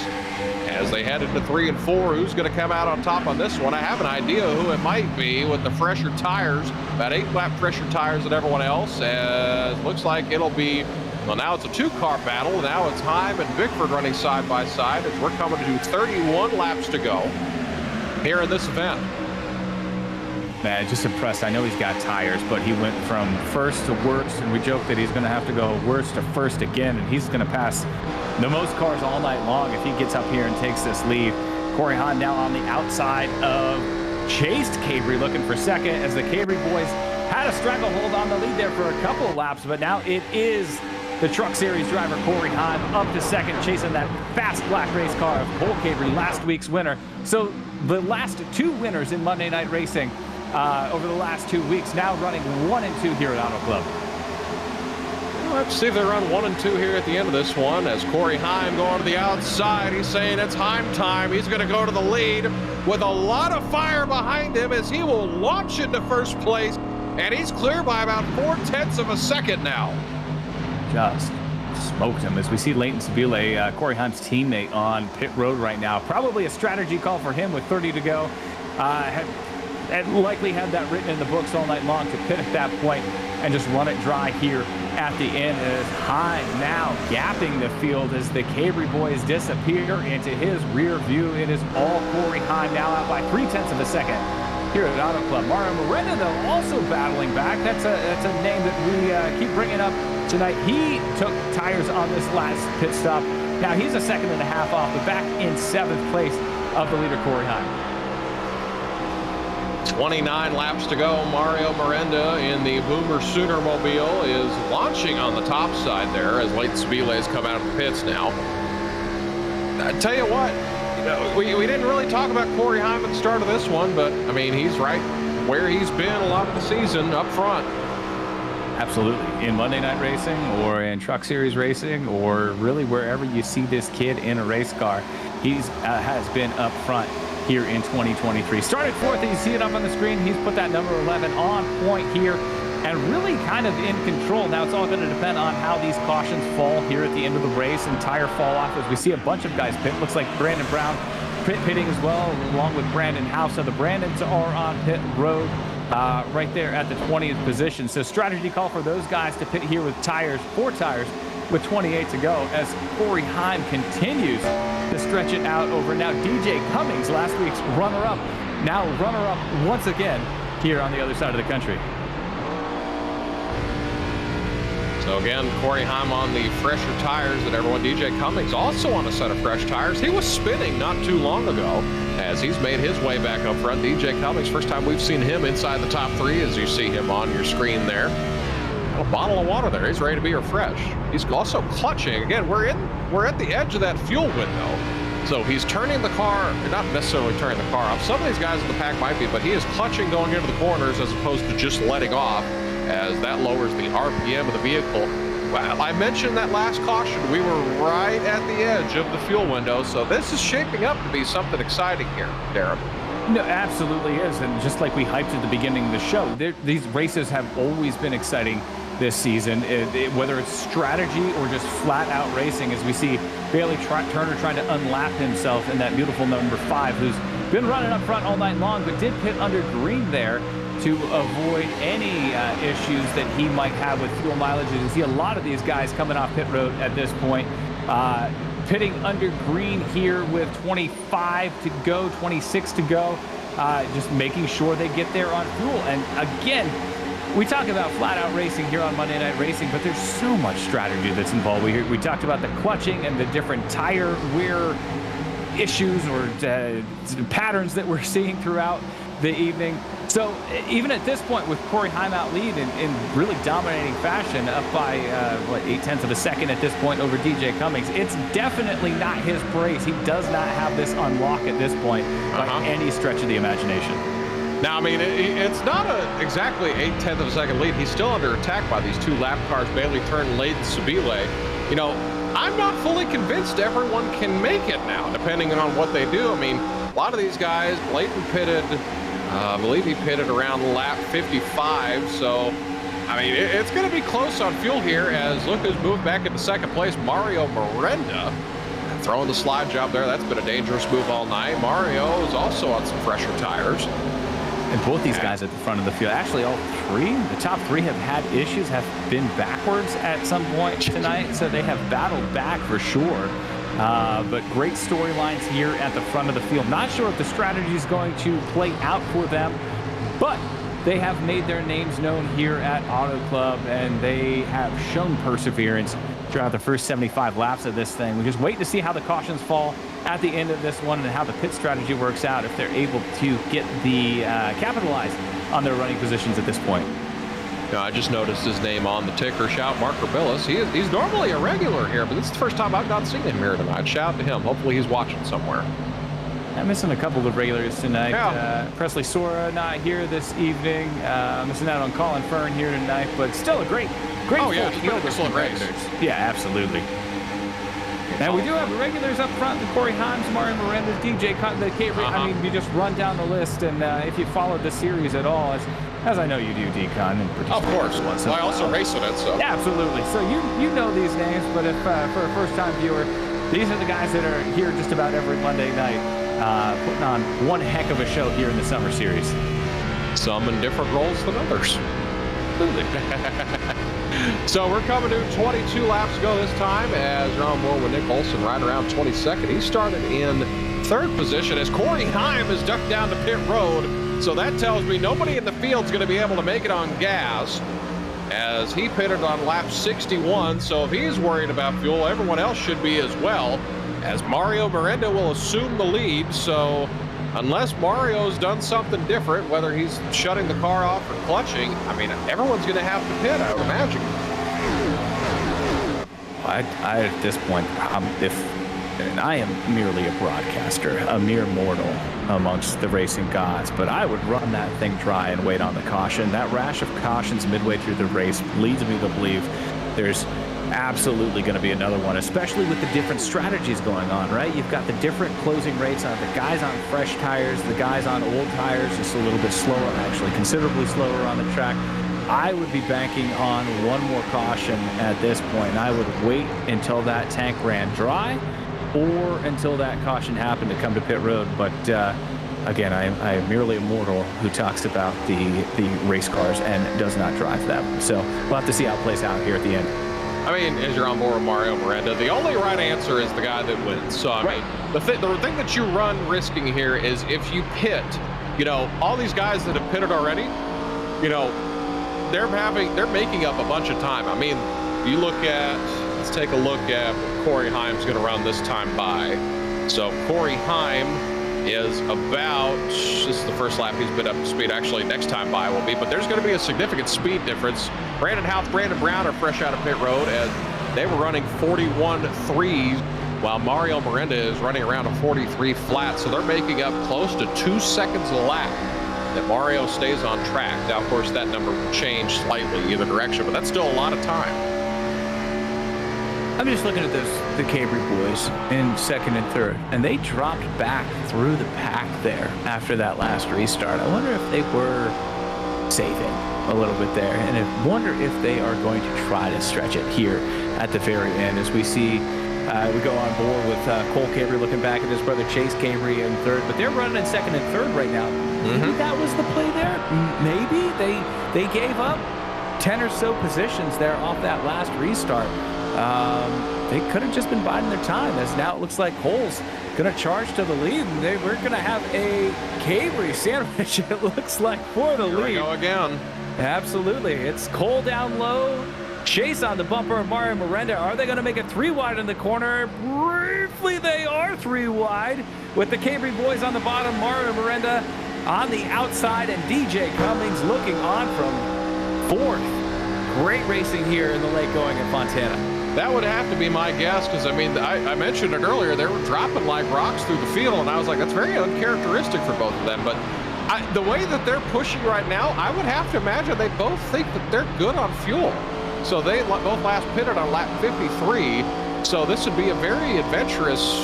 As they head into 3 and 4, who's going to come out on top on this one? I have an idea who it might be with the fresher tires, about 8-lap fresher tires than everyone else. As looks like it'll be, well, now it's a 2-car battle. Now it's Heim and Bickford running side by side as we're coming to 31 laps to go here in this event. Man, just impressed. I know he's got tires, but he went from 1st to worst, and we joke that he's going to have to go worst to 1st again, and he's going to pass the most cars all night long if he gets up here and takes this lead. Corey Heim now on the outside of Chase Cabry, looking for 2nd, as the Cabry boys had a stranglehold on the lead there for a couple of laps, but now it is the Truck Series driver Corey Heim up to 2nd, chasing that fast black race car of Cole Cabry, last week's winner. So the last 2 winners in Monday Night Racing over the last 2 weeks, now running 1 and 2 here at Auto Club. Let's see if they run 1 and 2 here at the end of this one as Corey Heim going to the outside. He's saying it's Heim time. He's going to go to the lead with a lot of fire behind him as he will launch into 1st place, and he's clear by about 4/10 of a second now. Just smoked him as we see Leighton Sabile, Corey Heim's teammate, on pit road right now. Probably a strategy call for him with 30 to go. Had likely had that written in the books all night long to pit at that point. and just run it dry here at the end. As Hind now gapping the field as the Cabri boys disappear into his rear view. It is all Corey Hind now out by 0.3 of a second here at Auto Club. Mario Miranda, though, also battling back. That's a name that we keep bringing up tonight. He took tires on this last pit stop. Now he's a 1.5 seconds off, but back in 7th place of the leader, Corey Hind. 29 laps to go. Mario Miranda in the Boomer Sooner Mobile is launching on the top side there as Leighton Sabile's come out of the pits now. I tell you what, we didn't really talk about Corey Hind at the start of this one, but I mean, he's right where he's been a lot of the season up front. Absolutely. In Monday Night Racing or in Truck Series Racing or really wherever you see this kid in a race car, he's has been up front here in 2023. Started 4th, you see it up on the screen. He's put that number 11 on point here and really kind of in control. Now it's all going to depend on how these cautions fall here at the end of the race and tire fall off as we see a bunch of guys pit. Looks like Brandon Brown pitting as well, along with Brandon House. So the Brandons are on pit road right there at the 20th position. So strategy call for those guys to pit here with tires, 4 tires, with 28 to go as Corey Hind continues to stretch it out over now DJ Cummings, last week's runner-up, now runner-up once again here on the other side of the country. So again, Corey Hind on the fresher tires than everyone. DJ Cummings also on a set of fresh tires. He was spinning not too long ago as he's made his way back up front. DJ Cummings, first time we've seen him inside the top 3 as you see him on your screen there. A bottle of water there. He's ready to be refreshed. He's also clutching. Again, we're at the edge of that fuel window. So he's turning the car, not necessarily turning the car off. Some of these guys in the pack might be, but he is clutching going into the corners as opposed to just letting off, as that lowers the RPM of the vehicle. Well, I mentioned that last caution. We were right at the edge of the fuel window, so this is shaping up to be something exciting here, Darren. No, absolutely is. And just like we hyped at the beginning of the show, these races have always been exciting this season, whether it's strategy or just flat out racing, as we see Bailey Turner trying to unlap himself in that beautiful number 5, who's been running up front all night long, but did pit under green there to avoid any issues that he might have with fuel mileage. You see a lot of these guys coming off pit road at this point, pitting under green here with 25 to go, 26 to go, just making sure they get there on fuel. And again, we talk about flat-out racing here on Monday Night Racing, but there's so much strategy that's involved. We talked about the clutching and the different tire wear issues or patterns that we're seeing throughout the evening. So even at this point, with Corey Hind out lead in really dominating fashion, up by 0.8 of a second at this point over DJ Cummings, it's definitely not his race. He does not have this unlock at this point by any stretch of the imagination. Now, I mean, it's not exactly 0.8 of a second lead. He's still under attack by these 2 lap cars, Bailey Turner and Leighton Sabile. You know, I'm not fully convinced everyone can make it now, depending on what they do. I mean, a lot of these guys, Leighton pitted, I believe he pitted around lap 55. So, I mean, it's going to be close on fuel here as look who's moved back into 2nd place, Mario Miranda. Throwing the slide job there. That's been a dangerous move all night. Mario is also on some fresher tires. And both these guys at the front of the field, actually all 3, the top 3 have had issues, have been backwards at some point tonight, so they have battled back for sure. But great storylines here at the front of the field. Not sure if the strategy is going to play out for them, but they have made their names known here at Auto Club, and they have shown perseverance throughout the first 75 laps of this thing. We just wait to see how the cautions fall at the end of this one and how the pit strategy works out if they're able to get the capitalize on their running positions at this point. No, I just noticed his name on the ticker. Shout Marker Billis. He's normally a regular here, but this is the first time I've not seen him here tonight. Shout out to him. Hopefully he's watching somewhere. I'm missing a couple of regulars tonight. Yeah. Presley Sora not here this evening. Missing out on Colin Fern here tonight, but still a great oh, yeah, excellent race. Yeah, absolutely. Now we do have regulars up front: the Corey Hind, Mario Miranda, DJ the K. I mean, you just run down the list, and if you followed the series at all, as I know you do, D-Con. Of course. Well, I also race in it, so. Yeah, absolutely. So you know these names, but if for a first-time viewer, these are the guys that are here just about every Monday night, putting on one heck of a show here in the Summer Series. Some in different roles than others. Absolutely. So we're coming to 22 laps to go this time as you're on board with Nick Olson right around 22nd. He started in 3rd position as Corey Heim is ducked down to pit road. So that tells me nobody in the field's going to be able to make it on gas as he pitted on lap 61. So if he's worried about fuel, everyone else should be as well, as Mario Miranda will assume the lead. So unless Mario's done something different, whether he's shutting the car off or clutching, I mean, everyone's going to have to pit, I would imagine. I at this point, and I am merely a broadcaster, a mere mortal amongst the racing gods, but I would run that thing dry and wait on the caution. That rash of cautions midway through the race leads me to believe there's absolutely going to be another one, especially with the different strategies going on, right? You've got the different closing rates on the guys on fresh tires, the guys on old tires, just a little bit slower, actually considerably slower on the track. I would be banking on one more caution at this point. I would wait until that tank ran dry or until that caution happened to come to pit road. But again, I am merely a mortal who talks about the race cars and does not drive them. So we'll have to see how it plays out here at the end. I mean, as you're on board with Mario Miranda, the only right answer is the guy that wins. So, I mean, the thing that you run risking here is if you pit, you know, all these guys that have pitted already, you know, they're making up a bunch of time. I mean, you look at, let's take a look at what Corey Heim's going to run this time by. So Corey Heim is about, this is the first lap he's been up to speed. Actually, next time by will be, but there's going to be a significant speed difference. Brandon Houth, Brandon Brown are fresh out of pit road as they were running 41.3, while Mario Miranda is running around a 43 flat. So they're making up close to 2 seconds a lap that Mario stays on track. Now, of course, that number will change slightly either direction, but that's still a lot of time. I'm just looking at the Cabri boys in 2nd and 3rd, and they dropped back through the pack there after that last restart. I wonder if they were saving a little bit there, and I wonder if they are going to try to stretch it here at the very end as we see we go on board with Cole Cabri looking back at his brother Chase Cabri in 3rd, but they're running in 2nd and 3rd right now. Maybe that was the play there. Maybe they gave up 10 or so positions there off that last restart. They could have just been biding their time, as now it looks like Cole's going to charge to the lead, and we're going to have a Cabri sandwich, it looks like, for the lead. Here we go again. Absolutely. It's Cole down low, Chase on the bumper of Mario Miranda. Are they going to make it 3 wide in the corner? Briefly, they are 3 wide, with the Cabri boys on the bottom, Mario Miranda on the outside, and DJ Cummings looking on from 4th. Great racing here in the late going in Fontana. That would have to be my guess, because, I mean, I mentioned it earlier. They were dropping like rocks through the field, and I was like, that's very uncharacteristic for both of them. But the way that they're pushing right now, I would have to imagine they both think that they're good on fuel. So they both last pitted on lap 53. So this would be a very adventurous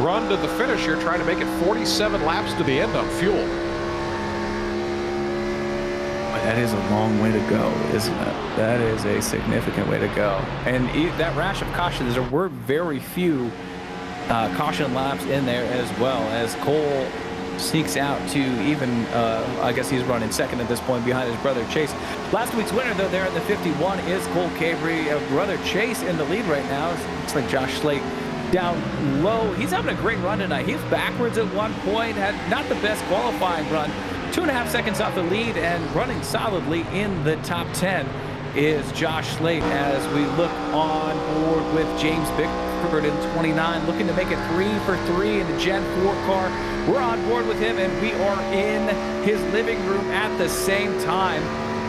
run to the finish here, trying to make it 47 laps to the end on fuel. That is a long way to go, isn't it? That is a significant way to go. And that rash of cautions, there were very few caution laps in there, as well as Cole sneaks out to even, I guess he's running 2nd at this point behind his brother Chase. Last week's winner, though, there in the 51 is Cole Cabri. Brother Chase in the lead right now. Looks like Josh Slate down low. He's having a great run tonight. He was backwards at one point, had not the best qualifying run. 2.5 seconds off the lead, and running solidly in the top 10 is Josh Slate, as we look on board with James Bickford in 29, looking to make it 3 for 3 in the Gen 4 car. We're on board with him, and we are in his living room at the same time.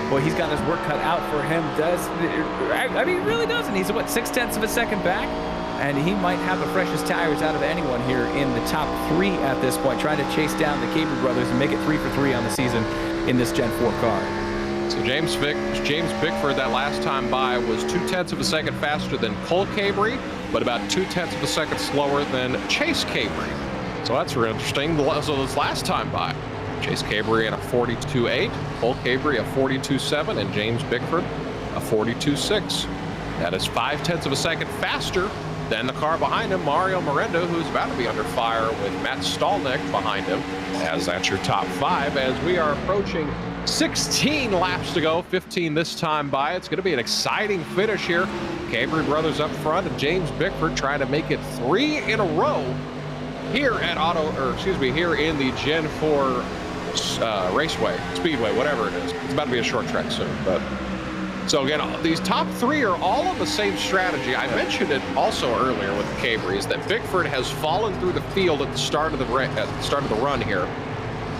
Boy, he's got his work cut out for him. I mean, he really doesn't. He's, what, 0.6 of a second back? And he might have the freshest tires out of anyone here in the top 3 at this point, trying to chase down the Cabri brothers and make it 3 for 3 on the season in this Gen 4 car. So James Bickford, that last time by, was 0.2 of a second faster than Cole Cabri, but about 0.2 of a second slower than Chase Cabri. So that's really interesting. So this last time by, Chase Cabri in a 42.8, Cole Cabri a 42.7, and James Bickford a 42.6. That is 0.5 of a second faster than the car behind him, Mario Miranda, who's about to be under fire with Matt Stallnick behind him, as that's your top 5, as we are approaching 16 laps to go, 15 this time by. It's going to be an exciting finish here. Cabry brothers up front and James Bickford trying to make it 3 in a row here at here in the Gen 4 Raceway, Speedway, whatever it is. It's about to be a short track soon, but so again, these top 3 are all on the same strategy. I mentioned it also earlier with the Cabrys that Bickford has fallen through the field at the start of the run here.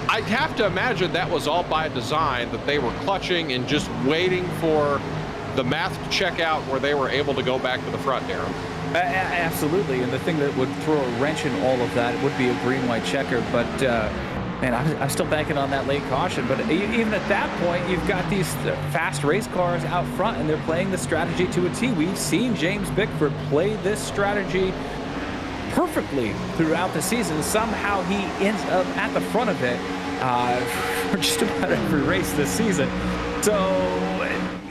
I'd have to imagine that was all by design, that they were clutching and just waiting for the math to check out where they were able to go back to the front, Darren. Absolutely, and the thing that would throw a wrench in all of that would be a green-white checker, but man, I'm still banking on that late caution. But even at that point, you've got these fast race cars out front, and they're playing the strategy to a T. We've seen James Bickford play this strategy perfectly throughout the season. Somehow he ends up at the front of it for just about every race this season. So,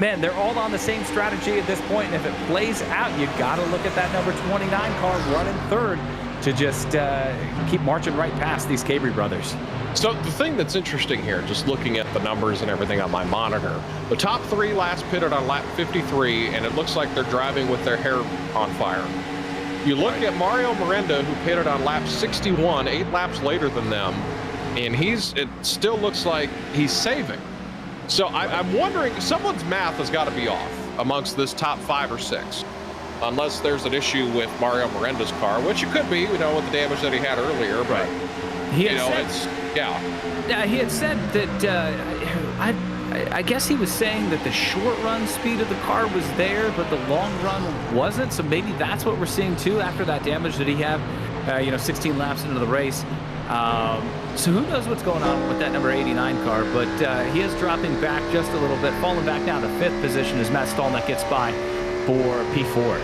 man, they're all on the same strategy at this point, and if it plays out, you got to look at that number 29 car running third to just keep marching right past these Cabry brothers. So the thing that's interesting here, just looking at the numbers and everything on my monitor, the top 3 last pitted on lap 53, and it looks like they're driving with their hair on fire. You look at Mario Miranda, who pitted on lap 61, 8 laps later than them, and it still looks like he's saving. So I'm wondering, someone's math has got to be off amongst this top 5 or 6. Unless there's an issue with Mario Miranda's car, which it could be, with the damage that he had earlier, but, he had he had said that, I guess he was saying that the short run speed of the car was there, but the long run wasn't, so maybe that's what we're seeing too after that damage that he had, 16 laps into the race. So who knows what's going on with that number 89 car, but he is dropping back just a little bit, falling back down to 5th position as Matt Stallneck gets by for P4.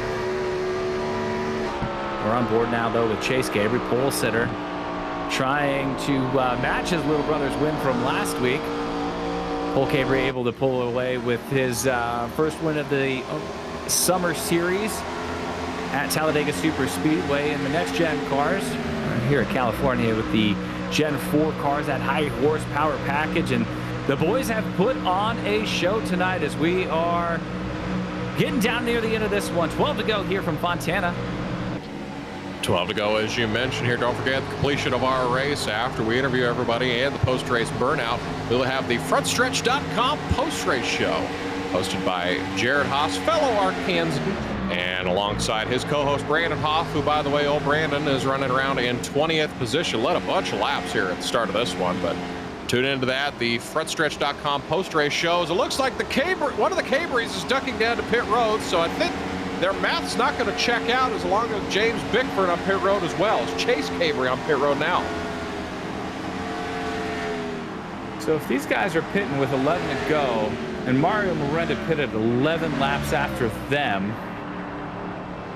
We're on board now, though, with Chase Cabry, pole sitter, trying to match his little brother's win from last week. Cole Cabry able to pull away with his first win of the Summer Series at Talladega Super Speedway in the next-gen cars. Here at California with the Gen 4 cars, that high horsepower package, and the boys have put on a show tonight as we are getting down near the end of this one. 12 to go here from Fontana. 12 to go, as you mentioned here. Don't forget the completion of our race. After we interview everybody and the post-race burnout, we'll have the frontstretch.com post-race show hosted by Jared Haas, fellow Arkansan, and alongside his co-host Brandon Hoff, who, by the way, old Brandon is running around in 20th position. Led a bunch of laps here at the start of this one, but tune into that, the frontstretch.com post-race shows. It looks like one of the Cabrys is ducking down to pit road, so I think their math's not going to check out as long as James Bickford on pit road as well. It's Chase Cabry on pit road now. So if these guys are pitting with 11 to go, and Mario Miranda pitted 11 laps after them,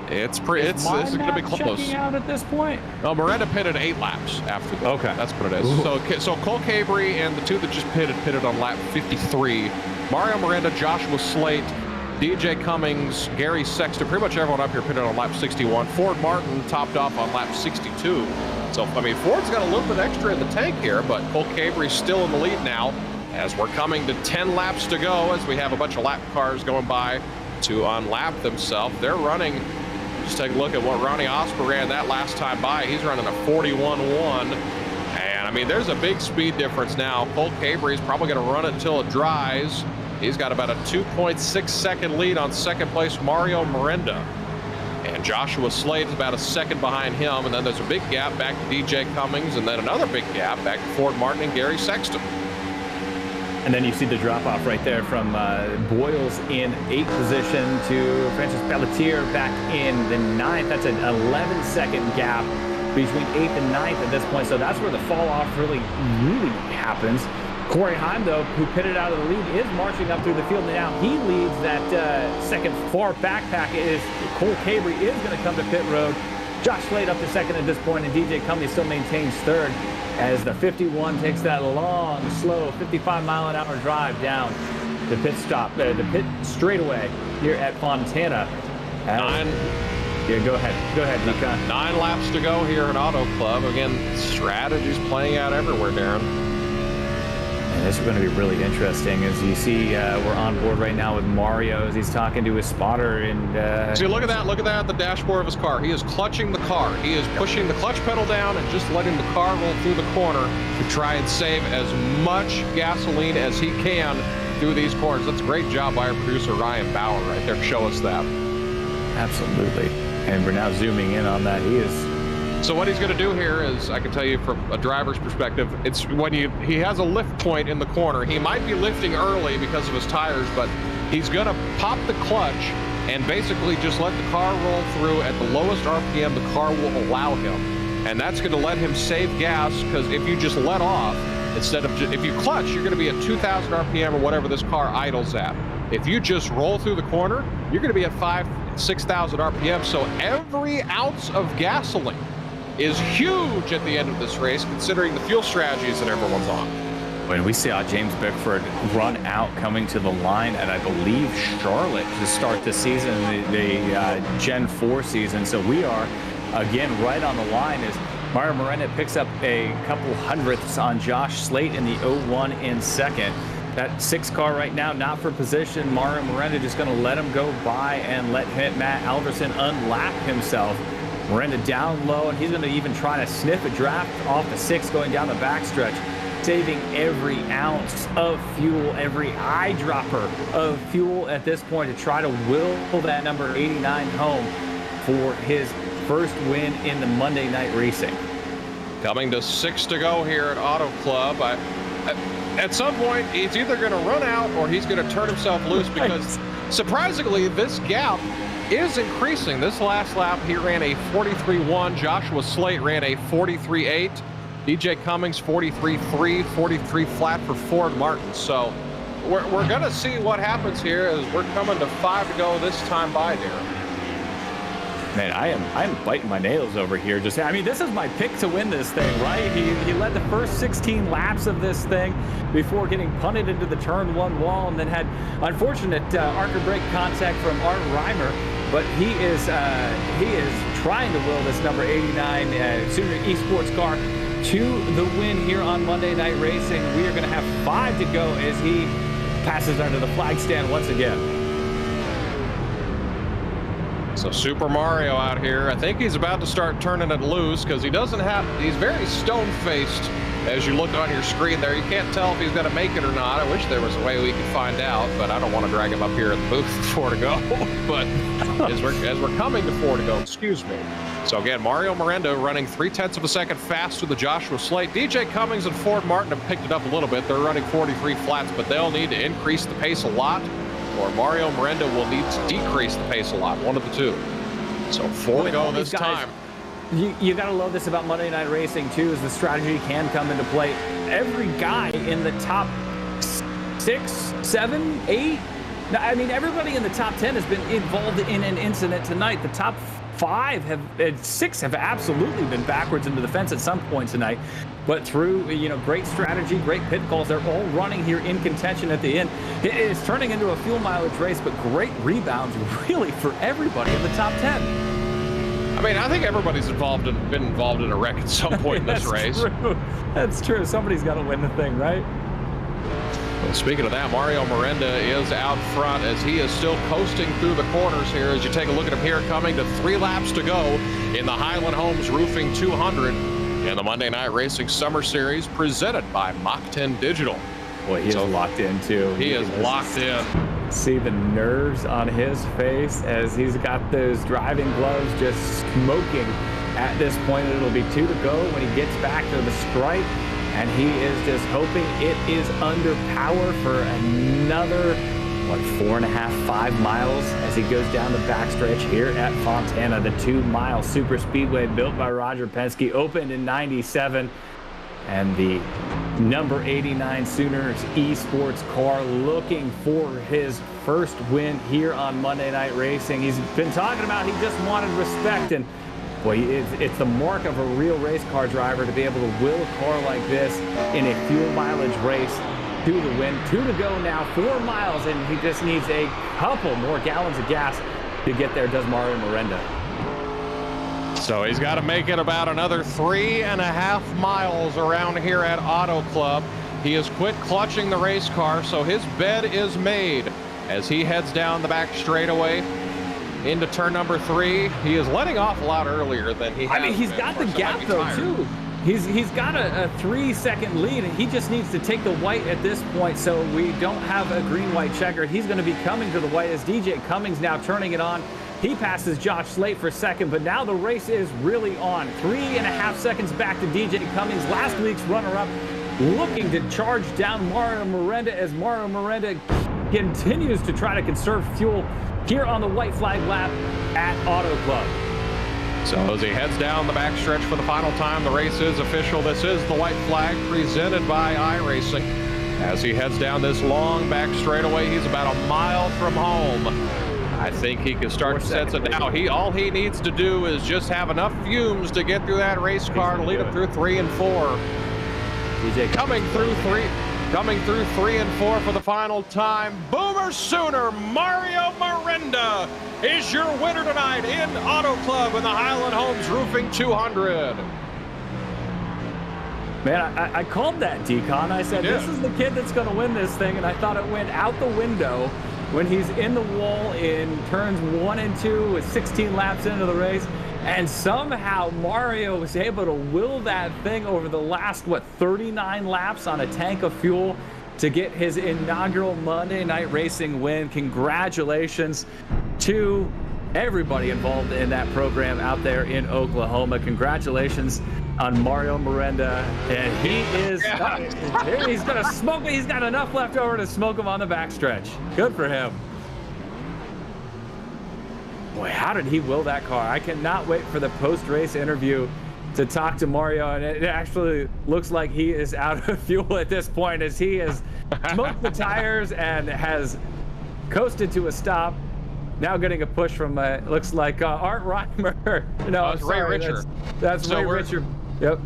it's going to be close. Checking out at this point? No, Miranda pitted 8 laps after them. Okay. That's what it is. So Cole Cabry and the 2 that just pitted on lap 53. Mario Miranda, Joshua Slate, DJ Cummings, Gary Sexton, pretty much everyone up here pitted on lap 61. Ford Martin topped off on lap 62. So, Ford's got a little bit extra in the tank here, but Cole Cabry's still in the lead now as we're coming to 10 laps to go as we have a bunch of lap cars going by to unlap themselves. They're running, just take a look at what Ronnie Osper ran that last time by. He's running a 41.1. And, there's a big speed difference now. Cole Cabry's probably going to run it until it dries. He's got about a 2.6 second lead on second place Mario Miranda. And Joshua Slade is about a second behind him. And then there's a big gap back to DJ Cummings. And then another big gap back to Ford Martin and Gary Sexton. And then you see the drop-off right there from Boyles in 8th position to Francis Pelletier back in the 9th. That's an 11-second gap between 8th and 9th at this point. So that's where the fall-off really happens. Corey Heim, though, who pitted out of the lead, is marching up through the field now. He leads that second far backpack. Cole Cabry is going to come to pit road. Josh Slade up to second at this point, and DJ Cummings still maintains third as the 51 takes that long, slow 55-mile-an-hour drive down the pit stop, the pit straightaway here at Fontana. Go ahead, Deacon. 9 laps to go here at Auto Club. Again, strategies playing out everywhere, Darren. this is going to be really interesting. As you see, we're on board right now with Mario as he's talking to his spotter. And see, look at that, the dashboard of his car. He is clutching the car. He is pushing the clutch pedal down and just letting the car roll through the corner to try and save as much gasoline as he can through these corners. That's a great job by our producer, Ryan Bauer, right there to show us that. Absolutely. And we're now zooming in on that. He is... So what he's going to do here is, I can tell you from a driver's perspective, it's when he has a lift point in the corner. He might be lifting early because of his tires, but he's going to pop the clutch and basically just let the car roll through at the lowest RPM the car will allow him. And that's going to let him save gas, because if you just let off, instead of if you clutch, you're going to be at 2,000 RPM or whatever this car idles at. If you just roll through the corner, you're going to be at 6,000 RPM. So every ounce of gasoline is huge at the end of this race, considering the fuel strategies that everyone's on. When we saw James Bickford run out coming to the line at, I believe, Charlotte to start the season, the Gen 4 season. So we are, again, right on the line as Mario Miranda picks up a couple hundredths on Josh Slate in the 01 in second. That 6 car right now, not for position. Mario Miranda just going to let him go by and let Matt Alderson unlap himself. Miranda down low, and he's going to even try to sniff a draft off the 6 going down the backstretch, saving every ounce of fuel, every eyedropper of fuel at this point to try to will that number 89 home for his first win in the Monday night racing. Coming to 6 to go here at Auto Club. At some point, he's either going to run out or he's going to turn himself loose, because surprisingly, this gap is increasing. This last lap, he ran a 43.1. Joshua Slate ran a 43.8. DJ Cummings 43.3, 43 flat for Ford Martin. So we're going to see what happens here as we're coming to 5 to go this time by, Darren. Man, I am biting my nails over here. Just, I mean, this is my pick to win this thing, right? He led the first 16 laps of this thing before getting punted into the turn 1 wall, and then had unfortunate arc brake contact from Art Reimer. But he is trying to will this number 89 Sooner Esports car to the win here on Monday Night Racing. We are going to have 5 to go as he passes under the flag stand once again. So Super Mario out here, I think he's about to start turning it loose, because he's very stone-faced as you look on your screen there. You can't tell if he's going to make it or not. I wish there was a way we could find out, but I don't want to drag him up here at the booth at 4 to go. But as we're coming to 4 to go, excuse me. So again, Mario Miranda running 0.3 of a second faster than Joshua Slate. DJ Cummings and Ford Martin have picked it up a little bit. They're running 43 flats, but they'll need to increase the pace a lot, or Mario Miranda will need to decrease the pace a lot, one of the two. So 4 to go this time. You got to love this about Monday Night Racing, too, is the strategy can come into play. Every guy in the top 6, 7, 8, I mean, everybody in the top 10 has been involved in an incident tonight. The top 6 have absolutely been backwards into the fence at some point tonight. But through, great strategy, great pit calls, they're all running here in contention at the end. It is turning into a fuel mileage race, but great rebounds really for everybody in the top 10. I mean, I think everybody's been involved in a wreck at some point in this race. True. That's true. Somebody's got to win the thing, right? Well, speaking of that, Mario Miranda is out front as he is still coasting through the corners here. As you take a look at him here, coming to 3 laps to go in the Highland Homes Roofing 200 in the Monday Night Racing Summer Series, presented by Mach10 Digital. Boy, he's locked in too. He is locked in. See the nerves on his face as he's got those driving gloves just smoking at this point. It'll be 2 to go when he gets back to the stripe, and he is just hoping it is under power for another 4.5, 5 miles as he goes down the backstretch here at Fontana. The 2-mile super speedway built by Roger Penske opened in '97. And the number 89 Sooners Esports car looking for his first win here on Monday Night Racing. He's been talking about he just wanted respect, and boy, it's the mark of a real race car driver to be able to will a car like this in a fuel mileage race to the win. 2 to go now, 4 miles, and he just needs a couple more gallons of gas to get there, does Mario Miranda. So he's got to make it about another 3.5 miles around here at Auto Club. He has quit clutching the race car, so his bed is made as he heads down the back straightaway into turn number 3. He is letting off a lot earlier than he has. I mean, he's been, got the so gap, might be though, tired. too. He's got a 3-second lead, and he just needs to take the white at this point so we don't have a green-white checker. He's going to be coming to the white as DJ Cummings now turning it on. He passes Josh Slate for second, but now the race is really on. 3.5 seconds back to DJ Cummings, last week's runner-up, looking to charge down Mario Miranda as Mario Miranda continues to try to conserve fuel here on the white flag lap at Auto Club. So as he heads down the backstretch for the final time, the race is official. This is the white flag presented by iRacing. As he heads down this long back straightaway, he's about a mile from home. I think he can start to sense it now. All he needs to do is just have enough fumes to get through that race car to lead him through 3 and 4. DJ Coming through 3 and 4 for the final time. Boomer Sooner Mario Miranda is your winner tonight in Auto Club in the Highland Homes Roofing 200. Man, I called that, Decon. I said, this is the kid that's going to win this thing, and I thought it went out the window when he's in the wall in turns 1 and 2 with 16 laps into the race. And somehow Mario was able to will that thing over the last, 39 laps on a tank of fuel to get his inaugural Monday Night Racing win. Congratulations to everybody involved in that program out there in Oklahoma. Congratulations on Mario Miranda. And he is, he's going to smoke it. He's got enough left over to smoke him on the backstretch. Good for him. Boy, how did he will that car? I cannot wait for the post-race interview to talk to Mario, and it actually looks like he is out of fuel at this point as he has smoked the tires and has coasted to a stop. Now getting a push from, looks like Art Reimer. No, it's Ray Richard. That's Ray Richard. Yep.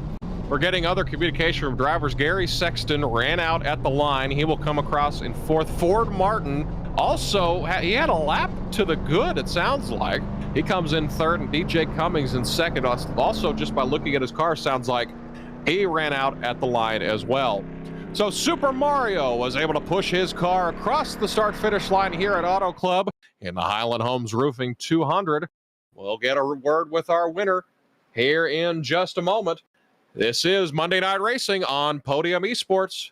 We're getting other communication from drivers. Gary Sexton ran out at the line. He will come across in 4th. Ford Martin also, he had a lap to the good, it sounds like. He comes in 3rd, and DJ Cummings in 2nd. Also, just by looking at his car, sounds like he ran out at the line as well. So Super Mario was able to push his car across the start-finish line here at Auto Club in the Highland Homes Roofing 200. We'll get a word with our winner here in just a moment. This is Monday Night Racing on Podium Esports.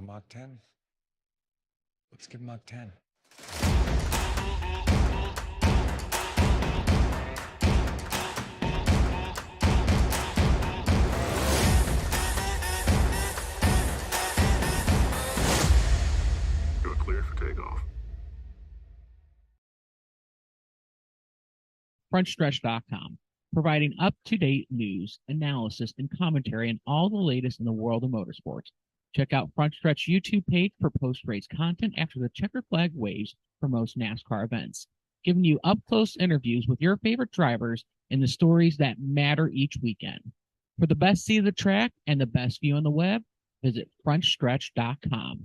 Mach 10. Let's give Mach 10. You're cleared for takeoff. FrontStretch.com, providing up-to-date news, analysis, and commentary on all the latest in the world of motorsports. Check out Front Stretch YouTube page for post-race content after the checker flag waves for most NASCAR events, giving you up-close interviews with your favorite drivers and the stories that matter each weekend. For the best seat of the track and the best view on the web, visit FrontStretch.com.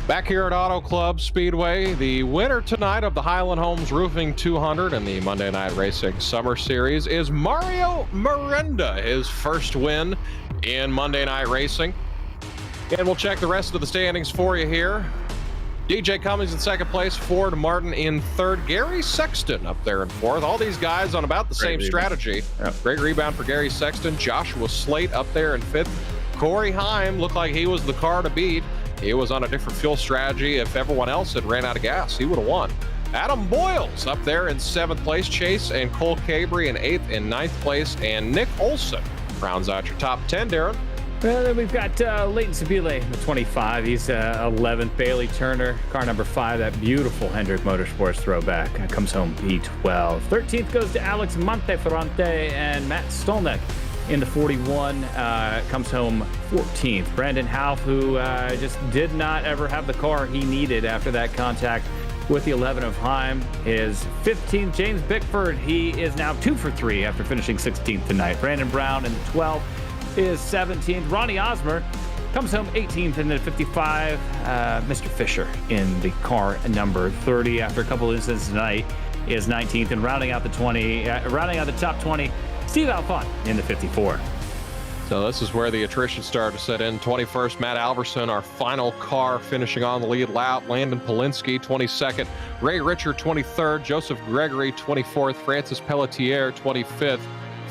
Back here at Auto Club Speedway, the winner tonight of the Highland Homes Roofing 200 and the Monday Night Racing Summer Series is Mario Miranda, his first win in Monday Night Racing. And we'll check the rest of the standings for you here. DJ Cummings in second place, Ford Martin in third, Gary Sexton up there in fourth. All these guys on about the same strategy. Great rebound for Gary Sexton. Joshua Slate up there in fifth. Corey Heim looked like he was the car to beat. He was on a different fuel strategy. If everyone else had ran out of gas, he would have won. Adam Boyles up there in seventh place. Chase and Cole Cabry in eighth and ninth place. And Nick Olson rounds out your top 10, Darren. Well, then we've got Leighton Sabile, the 25. He's 11th. Bailey Turner, car number 5, that beautiful Hendrick Motorsports throwback. Comes home P12. 13th goes to Alex Monteferrante, and Matt Stolnick in the 41 comes home 14th. Brandon Houff, who just did not ever have the car he needed after that contact with the 11 of Heim, is 15th. James Bickford, he is now 2 for 3 after finishing 16th tonight. Brandon Brown in the 12 is 17th. Ronnie Osmer comes home 18th in the 55. Mr. Fisher in the car number 30 after a couple incidents tonight is 19th, and rounding out the top 20, Steve Alfont in the 54. So this is where the attrition started to set in. 21st, Matt Alverson, our final car, finishing on the lead lap. Landon Polinsky, 22nd. Ray Richard, 23rd. Joseph Gregory, 24th. Francis Pelletier, 25th.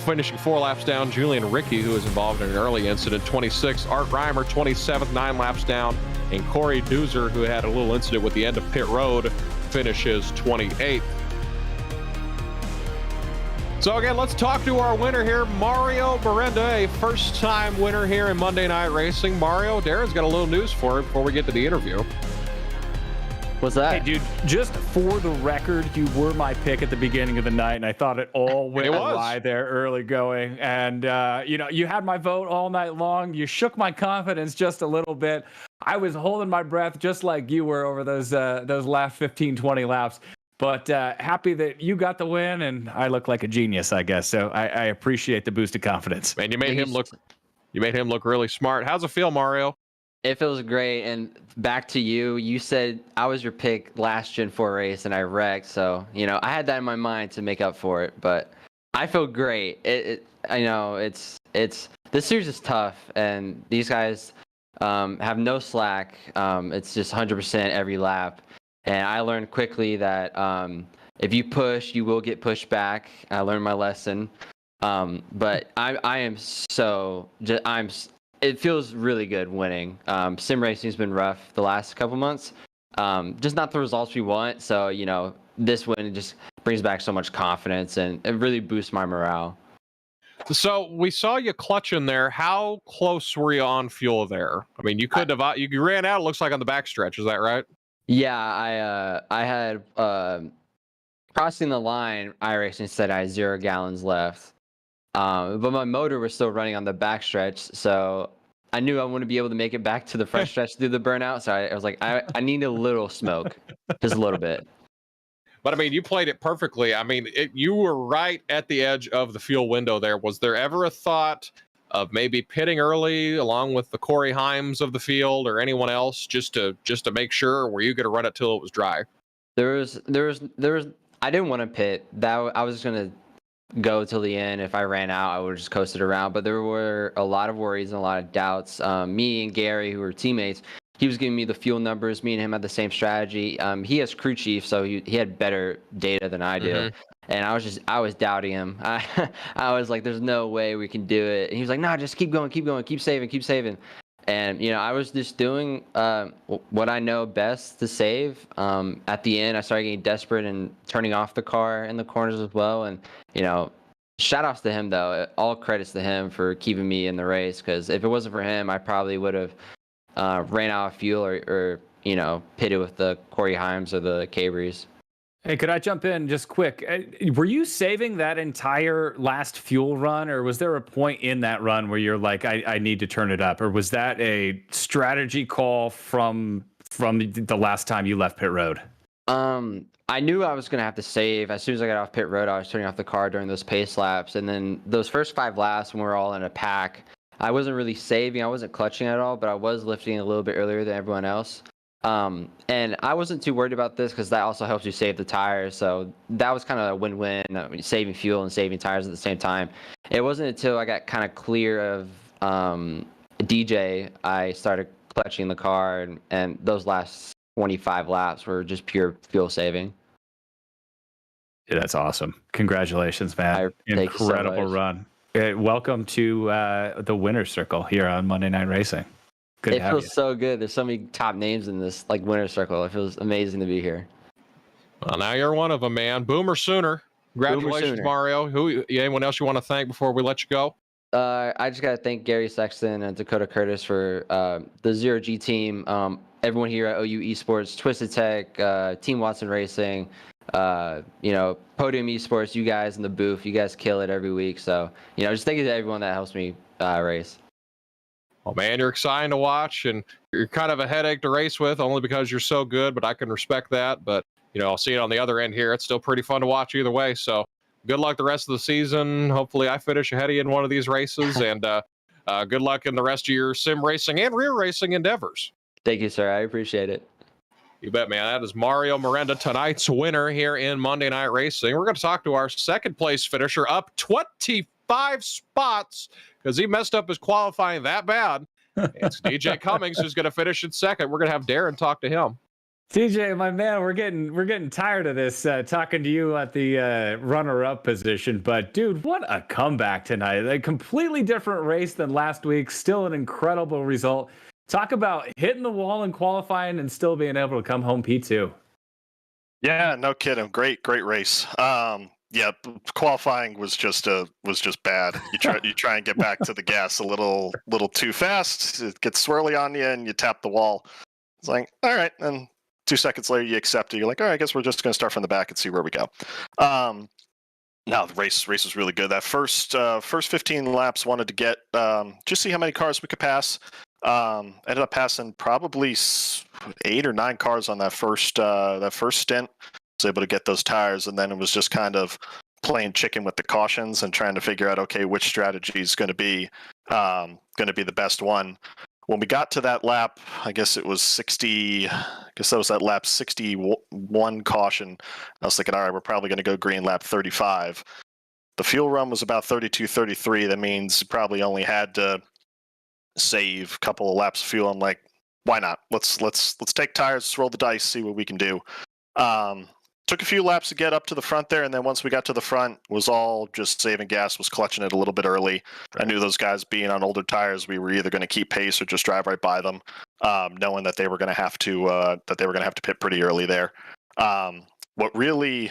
Finishing 4 laps down, Julian Rickey, who was involved in an early incident, 26th. Art Reimer, 27th, 9 laps down. And Corey Doozer, who had a little incident with the end of pit road, finishes 28th. So again, let's talk to our winner here, Mario Miranda, a first-time winner here in Monday Night Racing. Mario, Darren's got a little news for you before we get to the interview. What's that? Hey, dude, just for the record, you were my pick at the beginning of the night, and I thought it all went awry there early going. And, you had my vote all night long. You shook my confidence just a little bit. I was holding my breath just like you were over those last 15, 20 laps. But happy that you got the win, and I look like a genius, I guess. So I appreciate the boost of confidence. Man, you made him look really smart. How's it feel, Mario? It feels great. And back to you. You said I was your pick last Gen 4 race, and I wrecked. So I had that in my mind to make up for it. But I feel great. I know it's this series is tough, and these guys have no slack. It's just 100% every lap. And I learned quickly that if you push, you will get pushed back. I learned my lesson. But it feels really good winning. Sim racing's been rough the last couple months. Just not the results we want. So, this win just brings back so much confidence, and it really boosts my morale. So we saw you clutching there. How close were you on fuel there? I mean, you ran out, it looks like, on the backstretch. Is that right? Yeah, I had crossing the line. iRacing said I had 0 gallons left, but my motor was still running on the backstretch, so I knew I wouldn't be able to make it back to the front stretch through the burnout. So I was like, I need a little smoke, just a little bit. But I mean, you played it perfectly. I mean, you were right at the edge of the fuel window there. Was there ever a thought of maybe pitting early along with the Corey Heims of the field or anyone else just to make sure, or were you going to run it till it was dry? There was I didn't want to pit. I was going to go till the end. If I ran out, I would just coast it around. But there were a lot of worries and a lot of doubts. Me and Gary, who were teammates, he was giving me the fuel numbers. Me and him had the same strategy. He has crew chief, so he had better data than I do. Mm-hmm. And I was doubting him. I was like, there's no way we can do it. And he was like, no, just keep going, keep saving. And, I was just doing what I know best to save. At the end, I started getting desperate and turning off the car in the corners as well. And, shout outs to him, though. All credits to him for keeping me in the race, because if it wasn't for him, I probably would have ran out of fuel or pitted with the Corey Heims or the Cabrys. Hey, could I jump in just quick? Were you saving that entire last fuel run, or was there a point in that run where you're like, I need to turn it up? Or was that a strategy call from the last time you left pit road? I knew I was going to have to save. As soon as I got off pit road, I was turning off the car during those pace laps. And then those first 5 laps when we were all in a pack, I wasn't really saving. I wasn't clutching at all, but I was lifting a little bit earlier than everyone else. And I wasn't too worried about this because that also helps you save the tires. So that was kind of a win-win, saving fuel and saving tires at the same time. It wasn't until I got kind of clear of DJ, I started clutching the car, and those last 25 laps were just pure fuel saving. Yeah, that's awesome. Congratulations, man. Incredible run. Welcome to the winner's circle here on Monday Night Racing. Good It feels so good. There's so many top names in this winner's circle. It feels amazing to be here. Well, now you're one of them, man. Boomer Sooner. Congratulations, Sooner. Mario. Anyone else you want to thank before we let you go? I just got to thank Gary Sexton and Dakota Curtis for the Zero G team. Everyone here at OU Esports, Twisted Tech, Team Watson Racing, Podium Esports, you guys in the booth, you guys kill it every week. So, just thank you to everyone that helps me race. Oh, man, you're exciting to watch, and you're kind of a headache to race with only because you're so good, but I can respect that. But, I'll see it on the other end here. It's still pretty fun to watch either way. So good luck the rest of the season. Hopefully I finish ahead of you in one of these races, and good luck in the rest of your sim racing and rear racing endeavors. Thank you, sir. I appreciate it. You bet, man. That is Mario Miranda, tonight's winner here in Monday Night Racing. We're going to talk to our second place finisher, up 25 spots because he messed up his qualifying that bad. It's DJ Cummings who's going to finish in second. We're going to have Darren talk to him. DJ, my man, we're getting tired of this talking to you at the runner-up position. But dude, what a comeback tonight! A completely different race than last week. Still an incredible result. Talk about hitting the wall and qualifying and still being able to come home P2. Yeah, no kidding. Great race. Yeah, qualifying was just bad. You try and get back to the gas a little too fast. It gets swirly on you, and you tap the wall. It's like, all right, and 2 seconds later you accept it. You're like, all right, I guess we're just going to start from the back and see where we go. No, the race was really good. That first 15 laps, wanted to get just see how many cars we could pass. Ended up passing probably 8 or 9 cars on that first stint. Was able to get those tires, and then it was just kind of playing chicken with the cautions and trying to figure out, okay, which strategy is going to be the best one. When we got to that lap, I guess it was 60. I guess that was that lap 61 caution. I was thinking, all right, we're probably going to go green lap 35. The fuel run was about 32, 33. That means you probably only had to save a couple of laps of fuel. I'm like, why not? Let's take tires, let's roll the dice, see what we can do. Took a few laps to get up to the front there, and then once we got to the front, was all just saving gas, was clutching it a little bit early. Right. I knew those guys being on older tires, we were either going to keep pace or just drive right by them, knowing that they were going to have to pit pretty early there. What really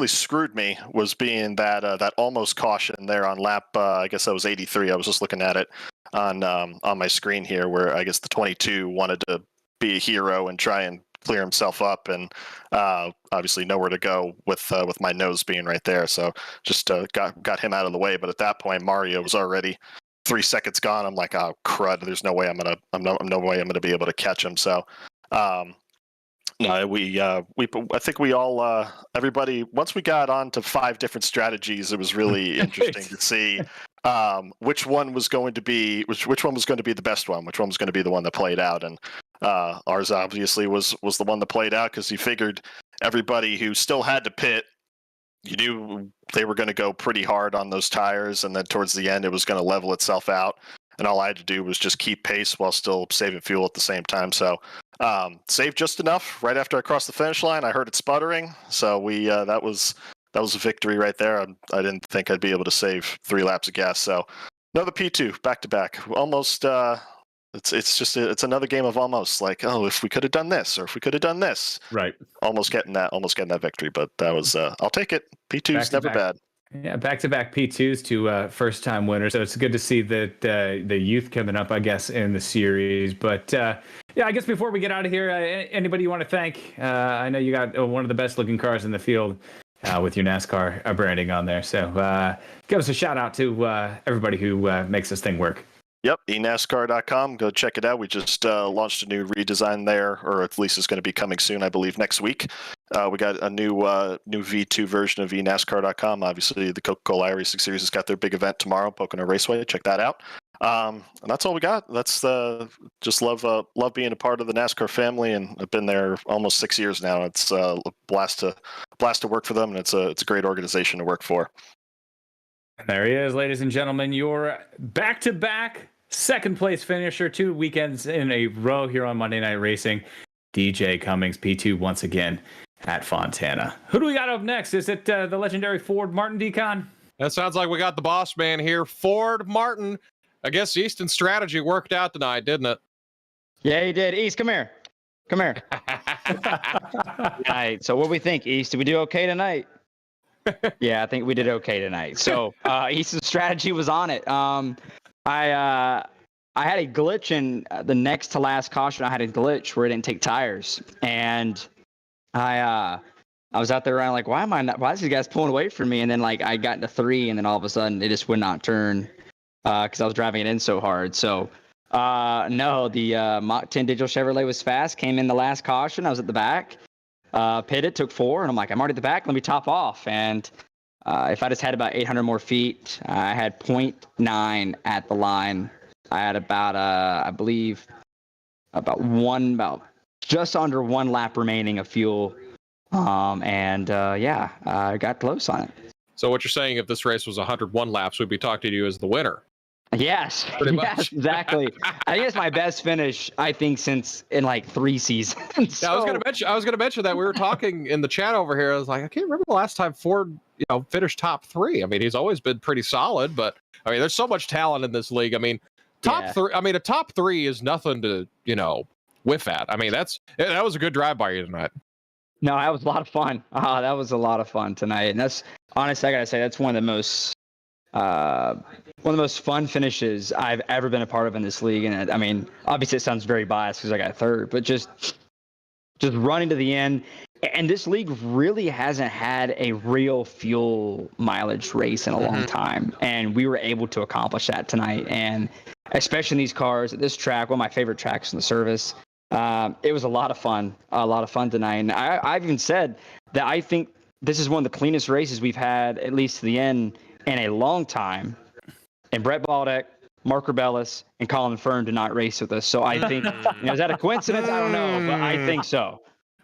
screwed me was being that almost caution there on lap, I guess that was 83. I was just looking at it on my screen here, where I guess the 22 wanted to be a hero and try and clear himself up, and obviously nowhere to go with my nose being right there. So just got him out of the way. But at that point, Mario was already 3 seconds gone. I'm like, oh crud! There's no way I'm gonna be able to catch him. So no, I think we all everybody, once we got on to 5 different strategies, it was really interesting to see which one was going to be the best one, which one was going to be the one that played out. And ours obviously was the one that played out, because he figured everybody who still had to pit, you knew they were going to go pretty hard on those tires, and then towards the end it was going to level itself out, and all I had to do was just keep pace while still saving fuel at the same time. So saved just enough. Right after I crossed the finish line, I heard it sputtering, so we that was a victory right there. I didn't think I'd be able to save 3 laps of gas. So another P2 back to back. Almost it's another game of almost, like, oh, if we could have done this, or if we could have done this. Right. Almost getting that victory, but that was I'll take it. P2's never bad. Yeah, back-to-back P2s to first-time winners. So it's good to see that the youth coming up, I guess, in the series. But yeah, I guess before we get out of here, anybody you want to thank? I know you got one of the best-looking cars in the field with your NASCAR branding on there. So give us a shout-out to everybody who makes this thing work. Yep, enascar.com. Go check it out. We just launched a new redesign there, or at least it's going to be coming soon, I believe, next week. We got a new V2 version of enascar.com. Obviously, the Coca-Cola iRacing Series has got their big event tomorrow, Pocono Raceway. Check that out. And that's all we got. That's just love being a part of the NASCAR family, and I've been there almost 6 years now. It's a blast to work for them, and it's a great organization to work for. And there he is, ladies and gentlemen, your back-to-back second place finisher, 2 weekends in a row here on Monday Night Racing. DJ Cummings, P2 once again at Fontana. Who do we got up next? Is it the legendary Ford Martin, Decon? That sounds like we got the boss man here, Ford Martin. I guess Easton's strategy worked out tonight, didn't it? Yeah, he did. East, come here. Come here. Right. So what do we think, East? Did we do okay tonight? Yeah, I think we did okay tonight. So Easton's strategy was on it. I had a glitch in the next to last caution. I had a glitch where it didn't take tires, and I was out there around like, why is these guys pulling away from me? And then like I got into 3, and then all of a sudden it just would not turn because I was driving it in so hard. So no, the Mach 10 digital Chevrolet was fast. Came in the last caution. I was at the back, pitted, took 4, and I'm like, I'm already at the back. Let me top off. And if I just had about 800 more feet, I had 0.9 at the line. I had about, I believe, about just under 1 lap remaining of fuel. Yeah, I got close on it. So what you're saying, if this race was 101 laps, we'd be talking to you as the winner. Yes, Pretty much. yes, exactly. I think it's my best finish, I think, since in like 3 seasons. Yeah, I was gonna mention that. We were talking in the chat over here. I was like, I can't remember the last time Ford, finished top 3. I mean, he's always been pretty solid, but I mean, there's so much talent in this league. I mean, top 3. I mean, a top 3 is nothing to whiff at. I mean, that was a good drive by you tonight. No, that was a lot of fun. That was a lot of fun tonight, and that's honestly, I gotta say, that's one of the most fun finishes I've ever been a part of in this league. And I mean, obviously, it sounds very biased because I got 3rd, but just running to the end. And this league really hasn't had a real fuel mileage race in a long time, and we were able to accomplish that tonight. And especially in these cars at this track, one of my favorite tracks in the service. It was a lot of fun tonight. And I've even said that I think this is one of the cleanest races we've had, at least to the end, in a long time. And Brett Baldock, Mark Rebellis, and Colin Fern did not race with us. So I think, is that a coincidence? I don't know, but I think so.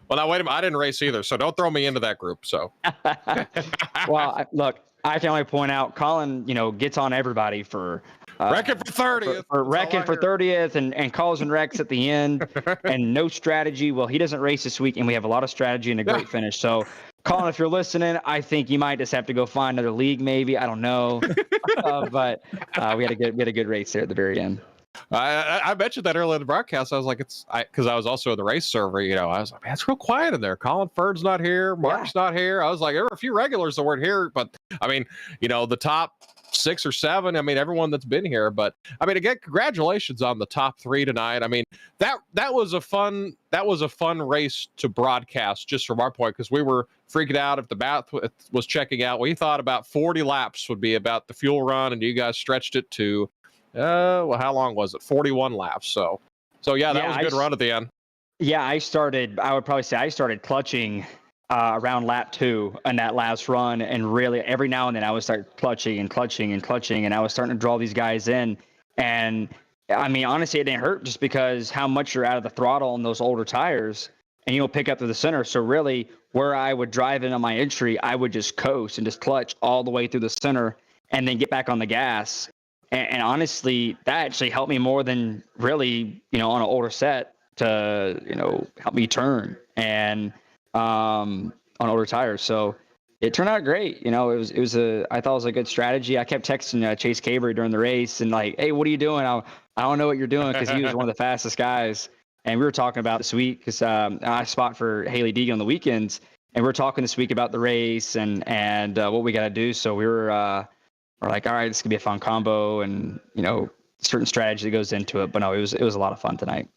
Well, now wait a minute. I didn't race either, so don't throw me into that group. So, well, look, I can only point out Colin, gets on everybody for wrecking for 30th, for wrecking for 30th, and causing wrecks at the end, and no strategy. Well, he doesn't race this week, and we have a lot of strategy and a great finish. So, Colin, if you're listening, I think you might just have to go find another league, maybe. I don't know, but we had a good race there at the very end. I mentioned that earlier in the broadcast. I was like, because I was also in the race server. I was like, man, it's real quiet in there. Colin Fern's not here. Mark's not here. I was like, there were a few regulars that weren't here, but I mean, the top 6 or 7. I mean, everyone that's been here. But I mean, again, congratulations on the top 3 tonight. I mean, that was a fun race to broadcast, just from our point, because we were freaking out if the math was checking out. We thought about 40 laps would be about the fuel run, and you guys stretched it to how long was it? 41 laps. So yeah, that was a good run at the end. Yeah, I would probably say I started clutching around lap 2 in that last run, and really every now and then I would start clutching, and I was starting to draw these guys in. And I mean, honestly, it didn't hurt just because how much you're out of the throttle on those older tires, and you'll pick up to the center. So really, where I would drive in on my entry, I would just coast and just clutch all the way through the center and then get back on the gas. And honestly, that actually helped me more than really, on an older set to, help me turn and on older tires. So it turned out great. I thought it was a good strategy. I kept texting Chase Cabre during the race and like, hey, what are you doing? I don't know what you're doing, because he was one of the fastest guys. And we were talking about this week because I spot for Haley Deegan on the weekends, and we're talking this week about the race and what we got to do. So we're like, all right, this could be a fun combo, and certain strategy that goes into it. But no, it was a lot of fun tonight.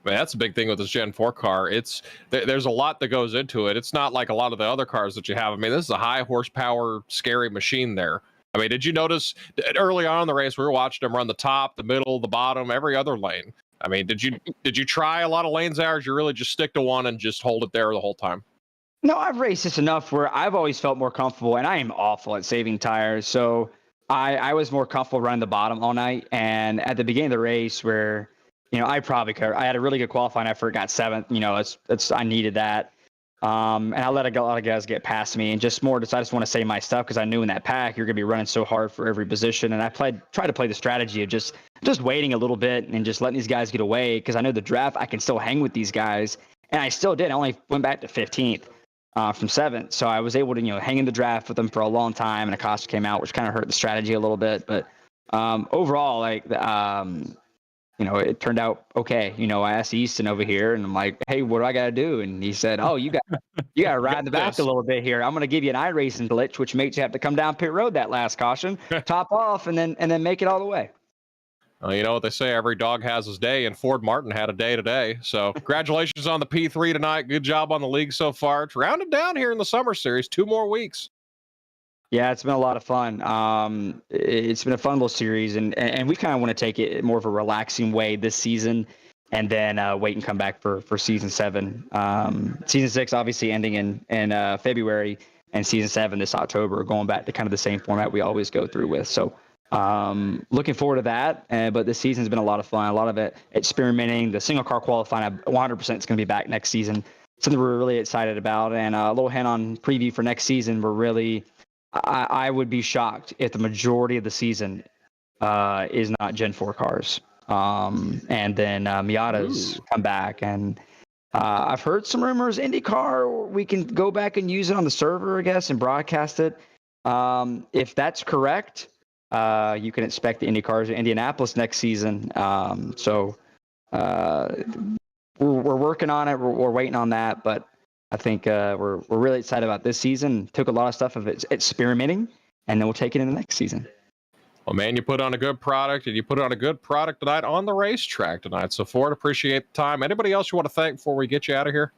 Man, that's a big thing with this Gen 4 car. There's a lot that goes into it. It's not like a lot of the other cars that you have. I mean, this is a high horsepower, scary machine there. I mean, did you notice early on in the race we were watching them run the top, the middle, the bottom, every other lane? I mean, did you try a lot of lanes there, or did you really just stick to one and just hold it there the whole time? No, I've raced this enough where I've always felt more comfortable, and I am awful at saving tires. So I was more comfortable running the bottom all night. And at the beginning of the race where, I probably could, I had a really good qualifying effort, got 7th, I needed that. And I let a lot of guys get past me and just I just want to save my stuff because I knew in that pack, you're going to be running so hard for every position. And I tried to play the strategy of just waiting a little bit and just letting these guys get away. Cause I know the draft, I can still hang with these guys. And I still did. I only went back to 15th. From 7th. So I was able to, hang in the draft with them for a long time, and Acosta came out, which kind of hurt the strategy a little bit. But overall, it turned out okay. I asked Easton over here, and I'm like, hey, what do I got to do? And he said, oh, you got to ride in the back a little bit here. I'm going to give you an iRacing glitch, which makes you have to come down pit road that last caution, top off, and then make it all the way. Well, you know what they say, every dog has his day, and Ford Martin had a day today. So congratulations on the P3 tonight. Good job on the league so far. It's rounded down here in the summer series, 2 more weeks. Yeah, it's been a lot of fun. It's been a fun little series, and we kind of want to take it more of a relaxing way this season, and then wait and come back for season 7. Season 6 obviously ending in February, and season 7 this October, going back to kind of the same format we always go through with. So looking forward to that. But this season's been a lot of fun. A lot of it experimenting. The single car qualifying, 100% is going to be back next season. Something we're really excited about. And a little hint on preview for next season. I would be shocked if the majority of the season is not Gen 4 cars. And then Miata's come back. And I've heard some rumors, IndyCar, we can go back and use it on the server, I guess, and broadcast it. If that's correct, you can expect the Indy cars in Indianapolis next season. So we're working on it. We're waiting on that. But I think we're really excited about this season. Took a lot of stuff of experimenting, and then we'll take it in the next season. Well, man, you put on a good product, and you put on a good product tonight on the racetrack tonight. So Ford, appreciate the time. Anybody else you want to thank before we get you out of here?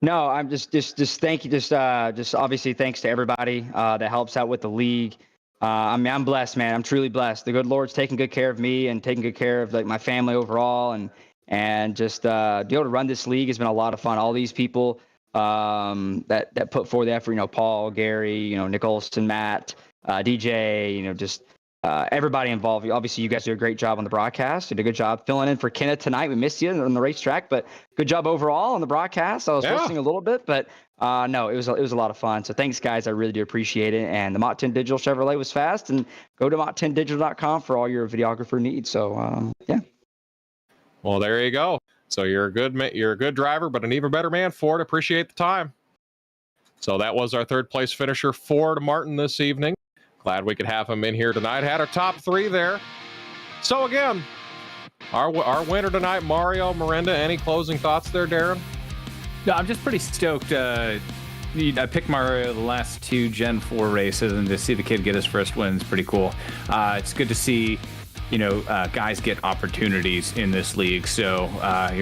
No, I'm just thank you. Just obviously thanks to everybody that helps out with the league. I'm blessed, man. I'm truly blessed. The good Lord's taking good care of me and taking good care of my family overall, and just to be able to run this league has been a lot of fun. All these people that put forward the effort, Paul, Gary, Nick Olson, Matt, DJ, everybody involved. Obviously, you guys do a great job on the broadcast. You did a good job filling in for Kenneth tonight. We missed you on the racetrack, but good job overall on the broadcast. I was listening a little bit, but no, it was a lot of fun. So thanks, guys. I really do appreciate it. And the Mach10 Digital Chevrolet was fast. And go to Mach10digital.com for all your videographer needs. So yeah. Well, there you go. So you're a good driver, but an even better man, Ford. Appreciate the time. So that was our 3rd place finisher, Ford Martin, this evening. Glad we could have him in here tonight. Had our top 3 there. So again, our winner tonight, Mario Miranda. Any closing thoughts there, Darren? No, I'm just pretty stoked. I picked Mario the last 2 Gen 4 races, and to see the kid get his first win is pretty cool. It's good to see, guys get opportunities in this league. So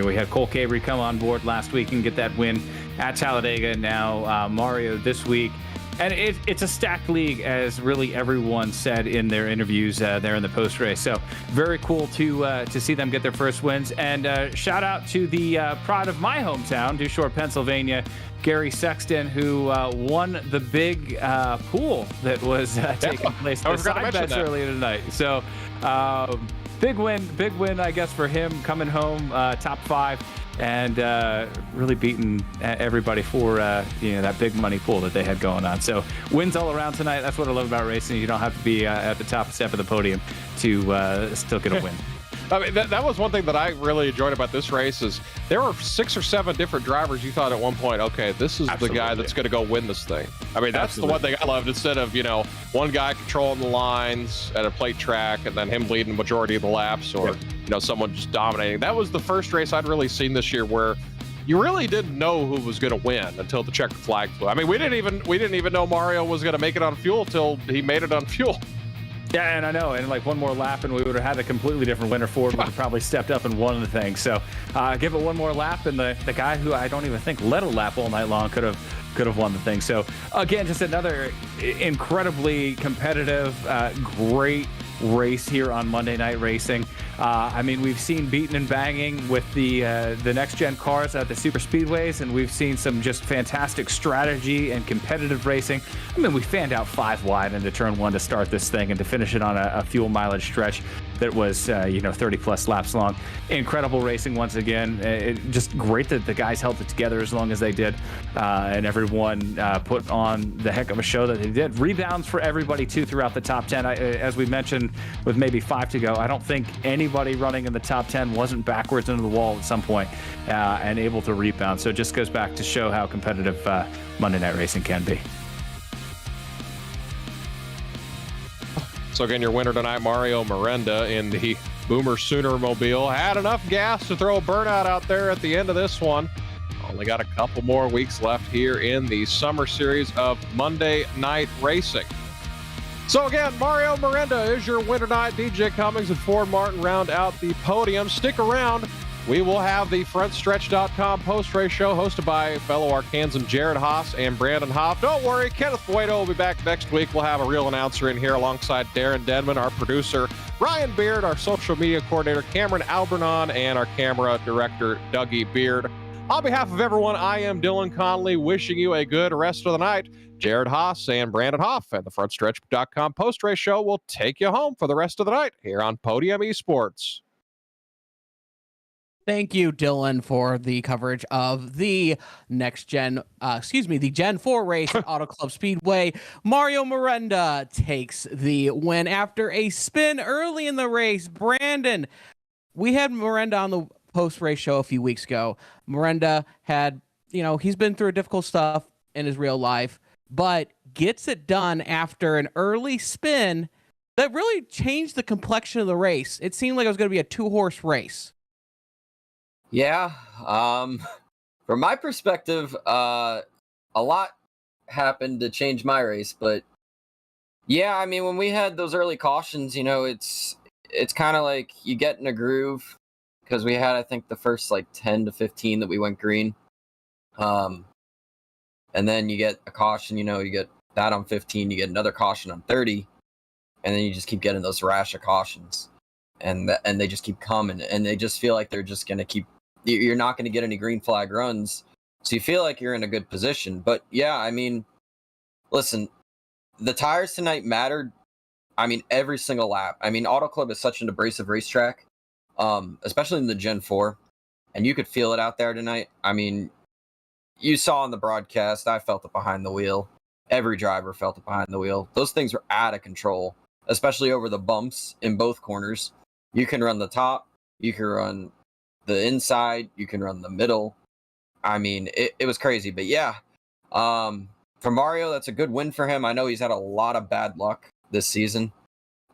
we had Cole Cabrey come on board last week and get that win at Talladega. Now Mario this week. And it's a stacked league, as really everyone said in their interviews there in the post race. So very cool to see them get their first wins. And shout out to the pride of my hometown, Deshore, Pennsylvania, Gary Sexton, who won the big pool that was taking place at the side bets earlier tonight. So big win, I guess, for him coming home top 5. And really beating everybody for that big money pool that they had going on. So wins all around tonight. That's what I love about racing. You don't have to be at the top step of the podium to still get a win. I mean, that was one thing that I really enjoyed about this race is there were 6 or 7 different drivers you thought at one point, okay, this is the guy that's going to go win this thing. I mean, that's the one thing I loved, instead of, one guy controlling the lines at a plate track and then him leading the majority of the laps, or, someone just dominating. That was the first race I'd really seen this year where you really didn't know who was going to win until the checkered flag flew. I mean, we didn't even know Mario was going to make it on fuel till he made it on fuel. Yeah, and I know, and one more lap, and we would have had a completely different winner. Ford would have probably stepped up and won the thing. So give it one more lap, and the guy who I don't even think led a lap all night long could have won the thing. So again, just another incredibly competitive, great race here on Monday Night Racing. I mean, we've seen beating and banging with the next-gen cars at the super speedways, and we've seen some just fantastic strategy and competitive racing. I mean, we fanned out 5 wide into turn 1 to start this thing and to finish it on a fuel mileage stretch that was 30-plus laps long. Incredible racing once again. Just great that the guys held it together as long as they did, and everyone put on the heck of a show that they did. Rebounds for everybody, too, throughout the top 10. As we mentioned, with maybe 5 to go, I don't think anybody running in the top 10 wasn't backwards into the wall at some point and able to rebound. So it just goes back to show how competitive Monday Night Racing can be. So again, your winner tonight, Mario Miranda in the Boomer Sooner Mobile. Had enough gas to throw a burnout out there at the end of this one. Only got a couple more weeks left here in the summer series of Monday Night Racing. So again, Mario Miranda is your winner tonight. DJ Cummings and Ford Martin round out the podium. Stick around. We will have the frontstretch.com post-race show hosted by fellow Arkansan Jared Haas and Brandon Hoff. Don't worry, Kenneth Boito will be back next week. We'll have a real announcer in here alongside Darren Denman, our producer, Ryan Beard, our social media coordinator, Cameron Albernon, and our camera director, Dougie Beard. On behalf of everyone, I am Dylan Connolly, wishing you a good rest of the night. Jared Haas and Brandon Hoff and the frontstretch.com post-race show will take you home for the rest of the night here on Podium Esports. Thank you, Dylan, for the coverage of the the Gen 4 race at Auto Club Speedway. Mario Miranda takes the win after a spin early in the race. Brandon, we had Miranda on the post-race show a few weeks ago. Miranda had, he's been through difficult stuff in his real life, but gets it done after an early spin that really changed the complexion of the race. It seemed like it was going to be a 2-horse race. Yeah, from my perspective, a lot happened to change my race, but yeah, I mean, when we had those early cautions, it's kind of like you get in a groove, because we had, I think, the first 10 to 15 that we went green, and then you get a caution, you get that on 15, you get another caution on 30, and then you just keep getting those rash of cautions, and they just keep coming, and they just feel like they're just going to keep. You're not going to get any green flag runs, so you feel like you're in a good position. But yeah, I mean, listen, the tires tonight mattered. I mean, every single lap. I mean, Auto Club is such an abrasive racetrack, especially in the Gen 4, and you could feel it out there tonight. I mean, you saw on the broadcast, I felt it behind the wheel. Every driver felt it behind the wheel. Those things were out of control, especially over the bumps in both corners. You can run the top, you can run the inside, you can run the middle. I mean, it was crazy. But yeah, for Mario, that's a good win for him. I know he's had a lot of bad luck this season.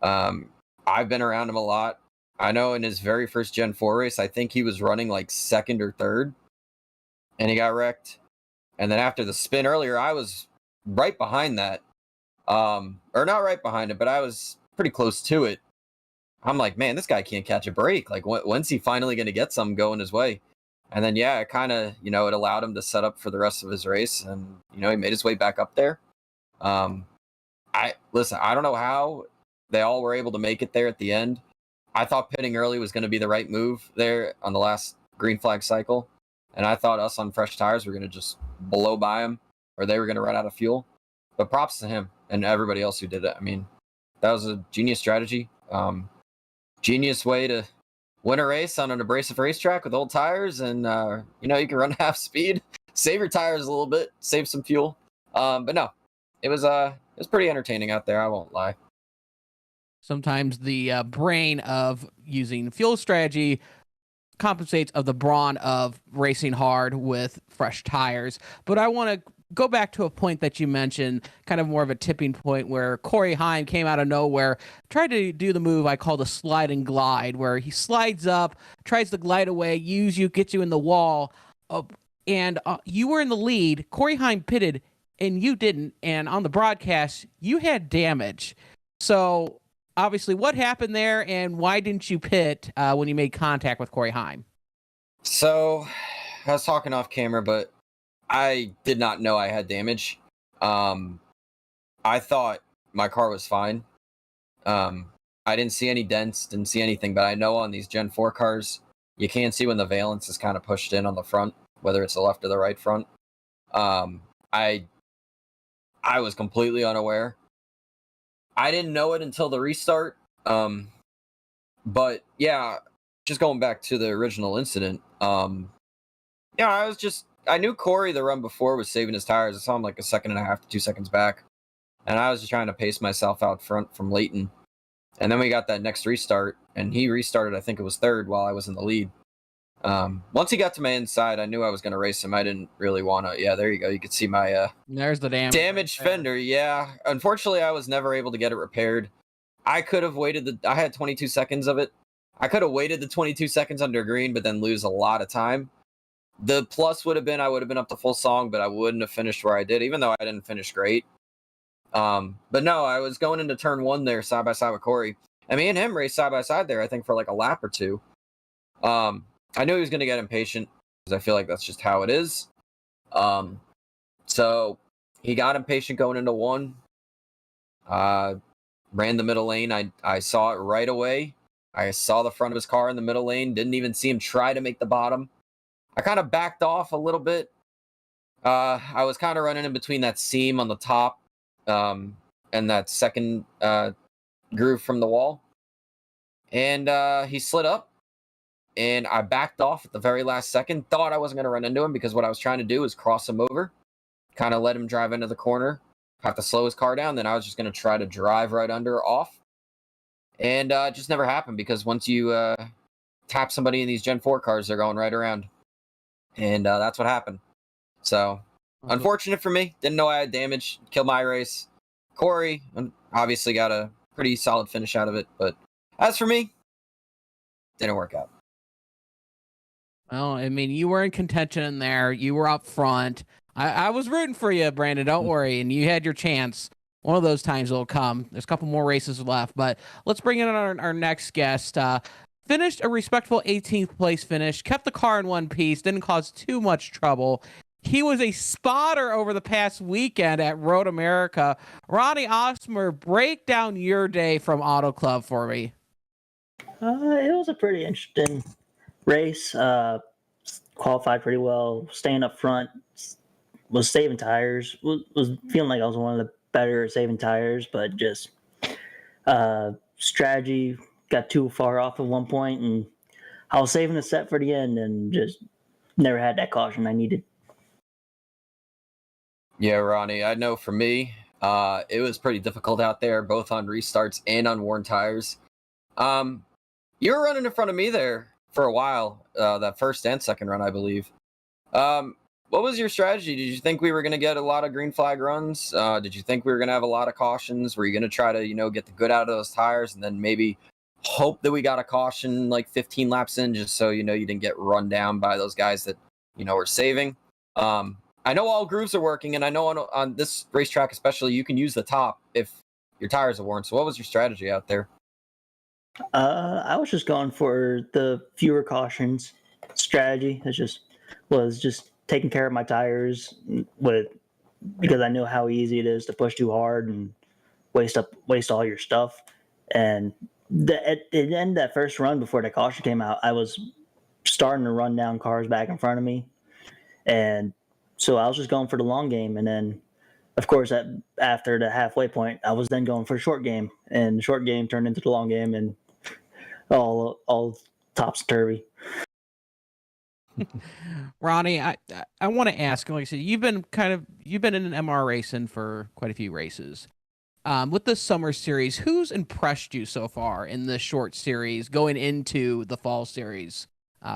I've been around him a lot. I know in his very first Gen 4 race, I think he was running second or third, and he got wrecked. And then after the spin earlier, I was right behind that. Or not right behind it, but I was pretty close to it. I'm like, man, this guy can't catch a break. When's he finally going to get something going his way? And then, yeah, it kind of, it allowed him to set up for the rest of his race. And, he made his way back up there. I don't know how they all were able to make it there at the end. I thought pitting early was going to be the right move there on the last green flag cycle. And I thought us on fresh tires were going to just blow by him, or they were going to run out of fuel. But props to him and everybody else who did it. I mean, that was a genius strategy. Genius way to win a race on an abrasive racetrack with old tires, and you can run half speed, save your tires a little bit, save some fuel. But no, it was pretty entertaining out there, I won't lie. Sometimes the brain of using fuel strategy compensates of the brawn of racing hard with fresh tires. But I want to go back to a point that you mentioned, kind of more of a tipping point, where Corey Heim came out of nowhere, tried to do the move I call the slide and glide, where he slides up, tries to glide away, gets you in the wall, and you were in the lead. Corey Heim pitted, and you didn't. And on the broadcast, you had damage. So obviously, what happened there, and why didn't you pit when you made contact with Corey Heim? So I was talking off camera, but I did not know I had damage. I thought my car was fine. I I didn't see any dents, didn't see anything, but I know on these Gen 4 cars, you can see when the valence is kind of pushed in on the front, whether it's the left or the right front. I was completely unaware. I didn't know it until the restart. But yeah, just going back to the original incident. Yeah, I knew Corey the run before was saving his tires. I saw him like a second and a half to 2 seconds back. And I was just trying to pace myself out front from Leighton. And then we got that next restart, and he restarted, I think it was third while I was in the lead. Once he got to my inside, I knew I was going to race him. I didn't really want to. Yeah, there you go. You could see my there's the damaged fender. Yeah. Unfortunately, I was never able to get it repaired. I could have waited. I had 22 seconds of it. I could have waited the 22 seconds under green, but then lose a lot of time. The plus would have been I would have been up to full song, but I wouldn't have finished where I did, even though I didn't finish great. But no, I was going into turn one there side by side with Corey. And me and him raced side by side there, I think, for like a lap or two. I knew he was going to get impatient because I feel like that's just how it is. So he got impatient going into one. Ran the middle lane. I saw it right away. I saw the front of his car in the middle lane. Didn't even see him try to make the bottom. I kind of backed off a little bit. I was kind of running in between that seam on the top and that second groove from the wall. And he slid up. And I backed off at the very last second. Thought I wasn't going to run into him because what I was trying to do was cross him over. Kind of let him drive into the corner. Have to slow his car down. Then I was just going to try to drive right under off. And it just never happened because once you tap somebody in these Gen 4 cars, they're going right around. And that's what happened. So, unfortunate for me. Didn't know I had damage. Killed my race. Corey obviously got a pretty solid finish out of it. But as for me, didn't work out. Well, I mean, you were in contention in there. You were up front. I was rooting for you, Brandon. Don't worry. And you had your chance. One of those times will come. There's a couple more races left. But let's bring in our next guest. Finished a respectable 18th place finish. Kept the car in one piece. Didn't cause too much trouble. He was a spotter over the past weekend at Road America. Ronnie Osmer, break down your day from Auto Club for me. It was a pretty interesting race. Qualified pretty well. Staying up front. Was saving tires. Was feeling like I was one of the better saving tires, but just strategy got too far off at one point, and I was saving the set for the end and just never had that caution I needed. Yeah, Ronnie, I know for me, it was pretty difficult out there, both on restarts and on worn tires. You were running in front of me there for a while, that first and second run, I believe. What was your strategy? Did you think we were going to get a lot of green flag runs? Did you think we were going to have a lot of cautions? Were you going to try to, get the good out of those tires and then maybe hope that we got a caution like 15 laps in just so, you didn't get run down by those guys that, were saving? I know all grooves are working, and I know on this racetrack especially, you can use the top if your tires are worn. So what was your strategy out there? I was just going for the fewer cautions strategy. It was just taking care of my tires because I knew how easy it is to push too hard and waste all your stuff. And at the end of that first run before the caution came out, I was starting to run down cars back in front of me. And so I was just going for the long game. And then, of course, after the halfway point, I was then going for a short game. And the short game turned into the long game, and all topsy-turvy. Ronnie, I want to ask, like I said, you've been in an MR racing for quite a few races. With the summer series, who's impressed you so far in the short series going into the fall series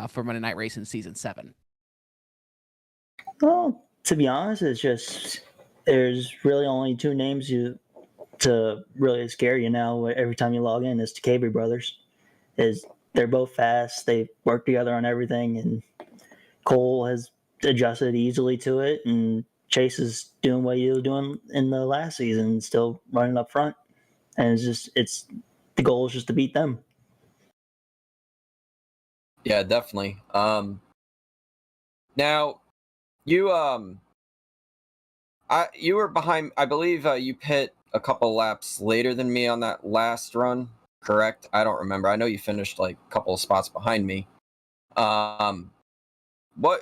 for Monday Night Racing Season 7? Well, to be honest, it's just there's really only two names to really scare you now every time you log in. It's the Cabry brothers. They're both fast. They work together on everything, and Cole has adjusted easily to it, and Chase is doing what he was doing in the last season, still running up front. And the goal is just to beat them. Yeah, definitely. Now, you were behind. I believe you pit a couple laps later than me on that last run. correct? I don't remember. I know you finished like a couple of spots behind me. What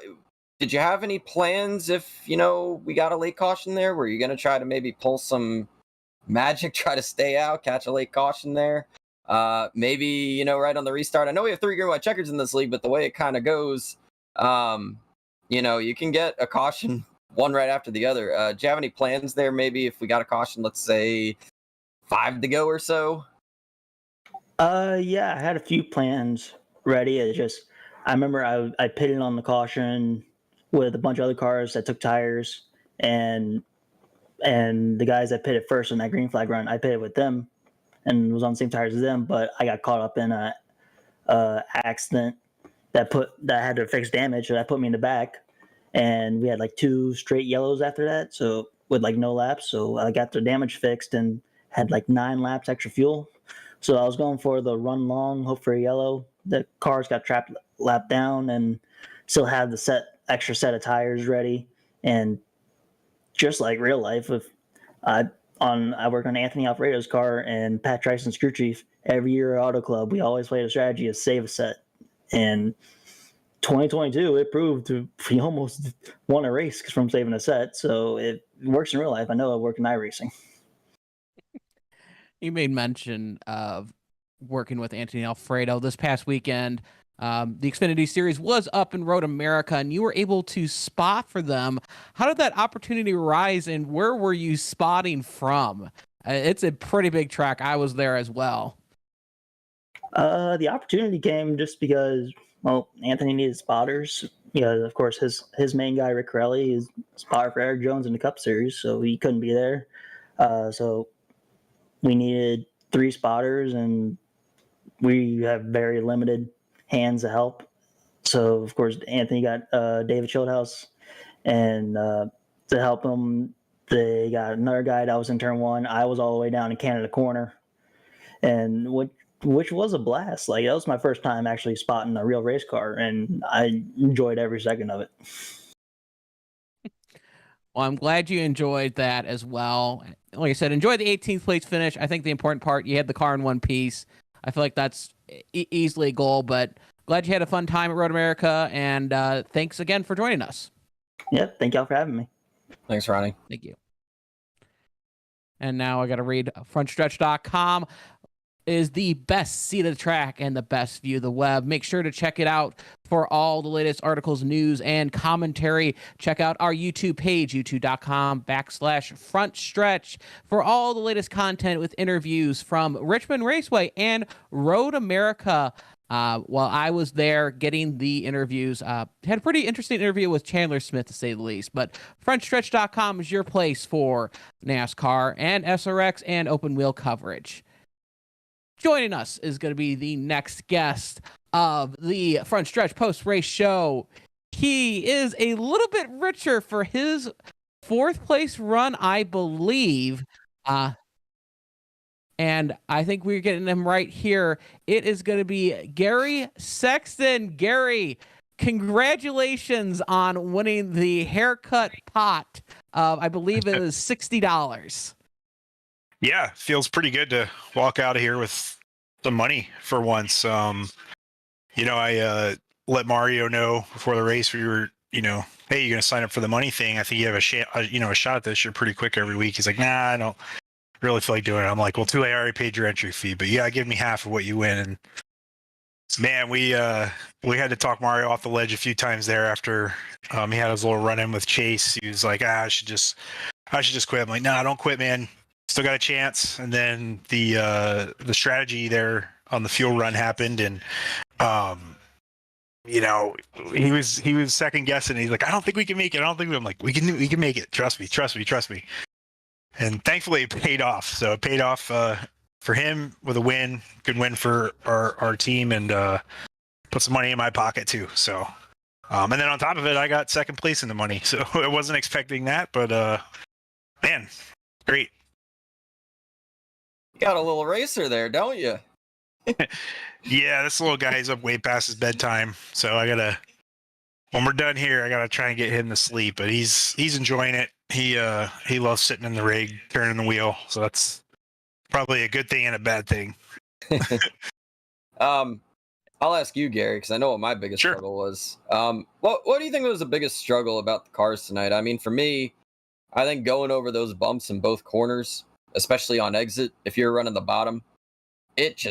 did you have any plans if we got a late caution there? Were you gonna try to maybe pull some magic, try to stay out, catch a late caution there? Maybe right on the restart. I know we have 3 green white checkers in this league, but the way it kind of goes, you can get a caution one right after the other. Do you have any plans there? Maybe if we got a caution, let's say 5 to go or so. Yeah, I had a few plans ready. I remember I pitted on the caution with a bunch of other cars that took tires, and the guys that pitted first in that green flag run, I pitted with them and was on the same tires as them, but I got caught up in a accident that had to fix damage, so that put me in the back, and we had like 2 straight yellows after that, so with like no laps. So I got the damage fixed and had like 9 laps extra fuel. So I was going for the run long, hope for a yellow. The cars got trapped lap down and still had the extra set of tires ready. And just like real life, if I work on Anthony Alfredo's car and Pat Trison's crew chief, every year at Auto Club, we always play the strategy of save a set. And 2022, it proved we almost won a race from saving a set. So it works in real life. I know it worked in iRacing. You made mention of working with Anthony Alfredo this past weekend. The Xfinity Series was up in Road America, and you were able to spot for them. How did that opportunity arise, and where were you spotting from? It's a pretty big track. I was there as well. The opportunity came just because, Anthony needed spotters. Of course, his main guy, Rick Corelli, is spotter for Eric Jones in the Cup Series, so he couldn't be there. So we needed 3 spotters, and we have very limited hands to help. So, of course, Anthony got David Schildhouse, and to help him, they got another guy that was in turn 1. I was all the way down in Canada Corner, and which was a blast. Like, that was my first time actually spotting a real race car, and I enjoyed every second of it. Well, I'm glad you enjoyed that as well. Like I said, enjoy the 18th place finish. I think the important part, you had the car in one piece. I feel like that's easily a goal, but glad you had a fun time at Road America, and thanks again for joining us. Yep, thank y'all for having me. Thanks, Ronnie. Thank you. And now I got to read frontstretch.com is the best seat of the track and the best view of the web. Make sure to check it out for all the latest articles, news, and commentary. Check out our YouTube page, youtube.com/frontstretch for all the latest content with interviews from Richmond Raceway and Road America. While I was there getting the interviews, had a pretty interesting interview with Chandler Smith, to say the least. But frontstretch.com is your place for NASCAR and SRX and open wheel coverage. Joining us is going to be the next guest of the Front Stretch post-race show. He is a little bit richer for his 4th place run, I believe. And I think we're getting him right here. It is going to be Gary Sexton. Gary, congratulations on winning the haircut pot. I believe it was $60. Yeah, feels pretty good to walk out of here with some money for once. I let Mario know before the race. We were, hey, you're going to sign up for the money thing. I think you have a shot at this. You're pretty quick every week. He's like, nah, I don't really feel like doing it. I'm like, well, too late. I already paid your entry fee, but yeah, give me half of what you win. And man, we had to talk Mario off the ledge a few times there after he had his little run in with Chase. He was like, I should just quit. I'm like, no, don't quit, man. Still got a chance. And then the strategy there on the fuel run happened, and he was second guessing. He's like, I don't think we can make it. I'm like, we can make it. Trust me. And thankfully it paid off. So it paid off for him with a win. Good win for our team, and put some money in my pocket too. So and then on top of it, I got second place in the money. So I wasn't expecting that, but man, great. You got a little racer there, don't you? Yeah, this little guy's up way past his bedtime. So when we're done here, I gotta try and get him to sleep. But he's enjoying it. He loves sitting in the rig, turning the wheel. So that's probably a good thing and a bad thing. I'll ask you, Gary, because I know what my biggest struggle was. What do you think was the biggest struggle about the cars tonight? I mean, for me, I think going over those bumps in both corners, especially on exit, if you're running the bottom, it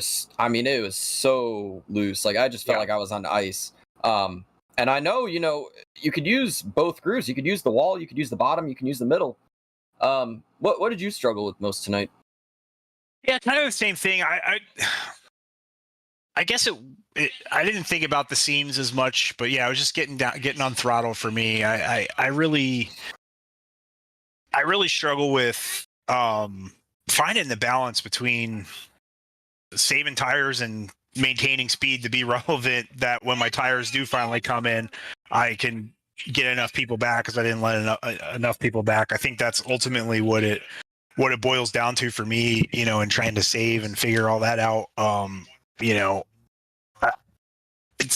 was so loose. Like, I just felt like I was on ice. And I know, you could use both grooves. You could use the wall, you could use the bottom, you can use the middle. What did you struggle with most tonight? Yeah, kind of the same thing. I guess I didn't think about the seams as much, but yeah, I was just getting on throttle for me. I really struggle with finding the balance between saving tires and maintaining speed to be relevant, that when my tires do finally come in, I can get enough people back, because I didn't let enough people back. I think that's ultimately what it boils down to for me, in trying to save and figure all that out. It was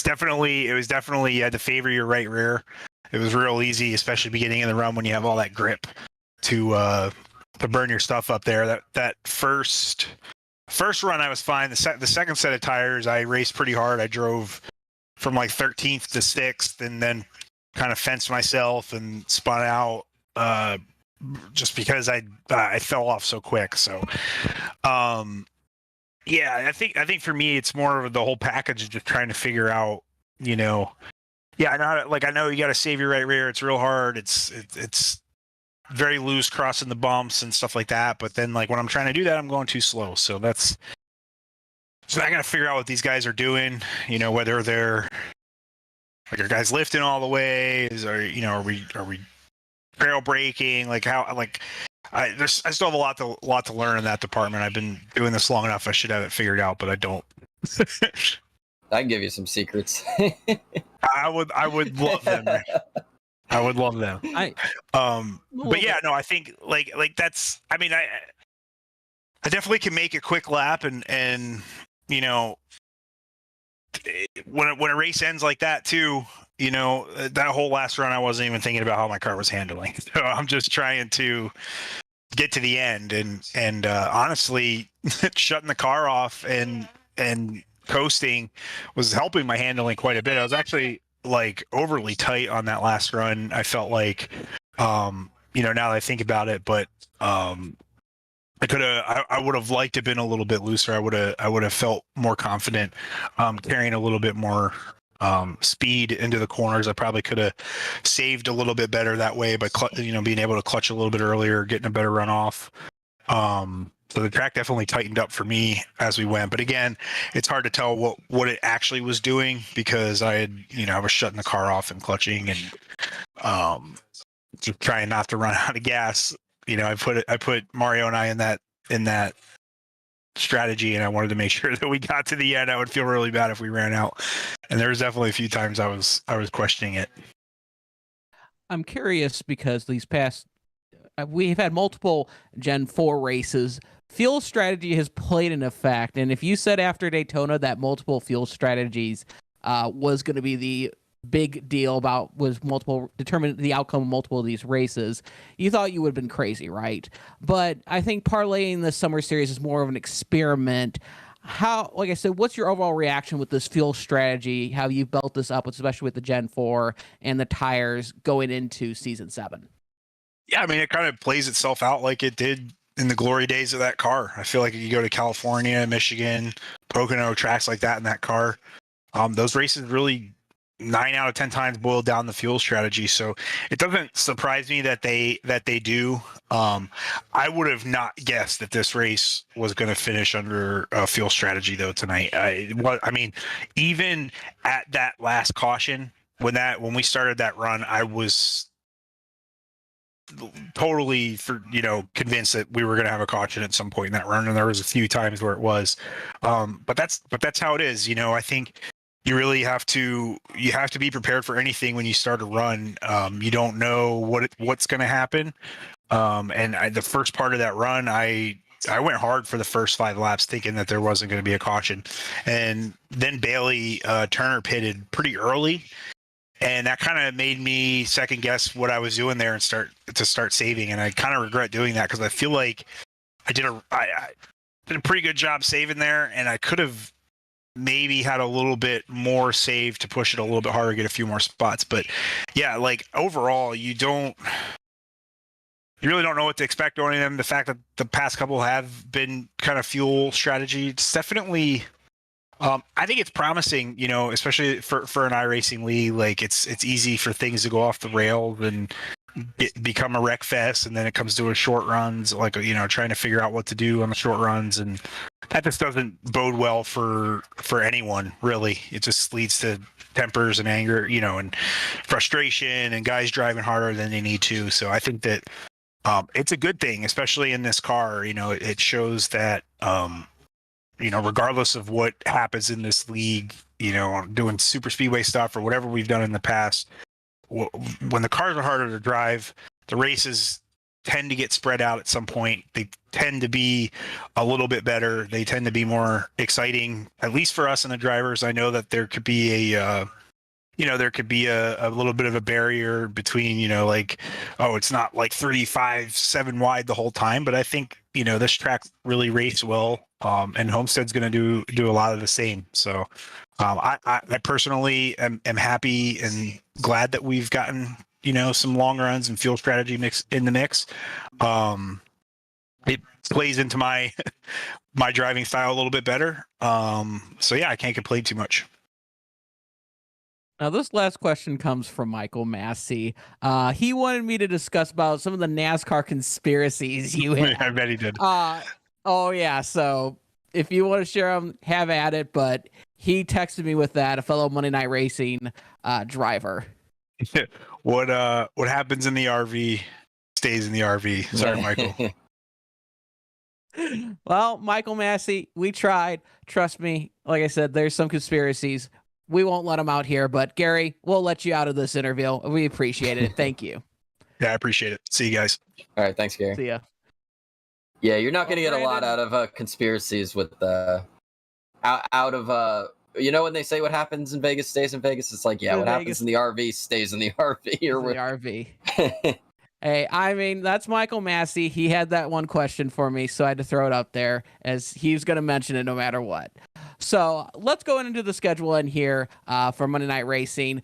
definitely you had to favor your right rear. It was real easy, especially beginning in the run when you have all that grip to burn your stuff up there. That first run I was fine. The second set of tires I raced pretty hard. I drove from like 13th to 6th, and then kind of fenced myself and spun out just because I fell off so quick. So yeah, I think for me it's more of the whole package of just trying to figure out, I know you got to save your right rear. It's real hard. It's very loose crossing the bumps and stuff like that. But then, like, when I'm trying to do that, I'm going too slow. So I got to figure out what these guys are doing. Whether they're like, are guys lifting all the way? Are we trail braking? Like, how, like. I still have a lot to learn in that department. I've been doing this long enough. I should have it figured out, but I don't. I can give you some secrets. I would love them. I would love them. But yeah, no, I think like that's. I mean, I definitely can make a quick lap, and when a race ends like that too, that whole last run, I wasn't even thinking about how my car was handling. So I'm just trying to get to the end, and honestly, shutting the car off and coasting was helping my handling quite a bit. I was actually like overly tight on that last run. I felt like, now that I think about it, but I would have liked to have been a little bit looser. I would have felt more confident carrying a little bit more speed into the corners. I probably could have saved a little bit better that way by being able to clutch a little bit earlier, getting a better runoff. So the track definitely tightened up for me as we went. But again, it's hard to tell what it actually was doing, because I was shutting the car off and clutching and just trying not to run out of gas. I put Mario and I in that strategy, and I wanted to make sure that we got to the end. I would feel really bad if we ran out, and there was definitely a few times I was questioning it. I'm curious because these past we've had multiple Gen 4 races. Fuel strategy has played an effect, and if you said after Daytona that multiple fuel strategies was going to be the big deal determine the outcome of multiple of these races, you thought you would have been crazy, right? But I think parlaying the summer series is more of an experiment. How, like I said, what's your overall reaction with this fuel strategy? How you built this up, especially with the Gen 4 and the tires going into season 7? Yeah, I mean, it kind of plays itself out like it did in the glory days of that car. I feel like if you go to California, Michigan, Pocono, tracks like that in that car, those races really 9 out of 10 times boiled down the fuel strategy. So it doesn't surprise me that they do. I would have not guessed that this race was going to finish under a fuel strategy though tonight. I mean, even at that last caution, when we started that run, I was totally convinced that we were going to have a caution at some point in that run, and there was a few times where it was. But that's how it is. I think you really have to be prepared for anything when you start a run. You don't know what's going to happen. The first part of that run, I went hard for the first 5 laps thinking that there wasn't going to be a caution. And then Bailey Turner pitted pretty early. And that kind of made me second guess what I was doing there and start saving. And I kind of regret doing that, because I feel like did a pretty good job saving there, and I could have maybe had a little bit more save to push it a little bit harder, get a few more spots. But yeah, like overall, you really don't know what to expect owning them. The fact that the past couple have been kind of fuel strategy, it's definitely, I think it's promising, you know, especially for an iRacing league. Like it's easy for things to go off the rails and become a wreck fest, and then it comes to a short runs, like, you know, trying to figure out what to do on the short runs, and that just doesn't bode well for anyone, really. It just leads to tempers and anger, you know, and frustration, and guys driving harder than they need to. So I think that it's a good thing, especially in this car. You know, it shows that, you know, regardless of what happens in this league, you know, doing super speedway stuff or whatever we've done in the past, when the cars are harder to drive, the races tend to get spread out at some point. They tend to be a little bit better. They tend to be more exciting, at least for us and the drivers. I know that there could be a little bit of a barrier between, you know, like, oh, it's not like 7 wide the whole time. But I think, you know, this track really raced well, and Homestead's going to do a lot of the same. So I personally am happy and glad that we've gotten, you know, some long runs and fuel strategy mix in the mix. It plays into my driving style a little bit better. So yeah, I can't complain too much. Now, this last question comes from Michael Massey. He wanted me to discuss about some of the NASCAR conspiracies you had. I bet he did. Oh, yeah. So if you want to share them, have at it. But he texted me with that, a fellow Monday Night Racing driver. What happens in the RV stays in the RV. Sorry, Michael. Well, Michael Massey, we tried. Trust me. Like I said, there's some conspiracies. We won't let them out here, but Gary, we'll let you out of this interview. We appreciate it. Thank you. Yeah, I appreciate it. See you guys. All right, thanks, Gary. See ya. Yeah, you're not going to get a lot out of conspiracies with out of you know, when they say what happens in Vegas stays in Vegas, it's like, yeah, what happens in the RV stays in the RV. Or the RV. Hey, I mean, that's Michael Massey. He had that one question for me, so I had to throw it up there, as he's going to mention it no matter what. So let's go into the schedule in here for Monday Night Racing.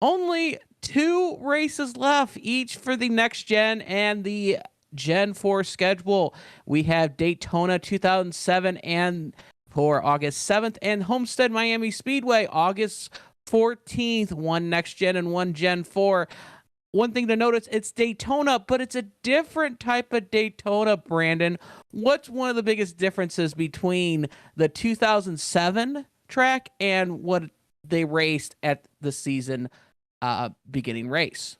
Only 2 races left, each for the Next Gen and the Gen 4 schedule. We have Daytona 2007 and for August 7th, and Homestead Miami Speedway August 14th. 1 Next Gen and 1 Gen 4. One thing to notice, it's Daytona, but it's a different type of Daytona, Brandon. What's one of the biggest differences between the 2007 track and what they raced at the season beginning race?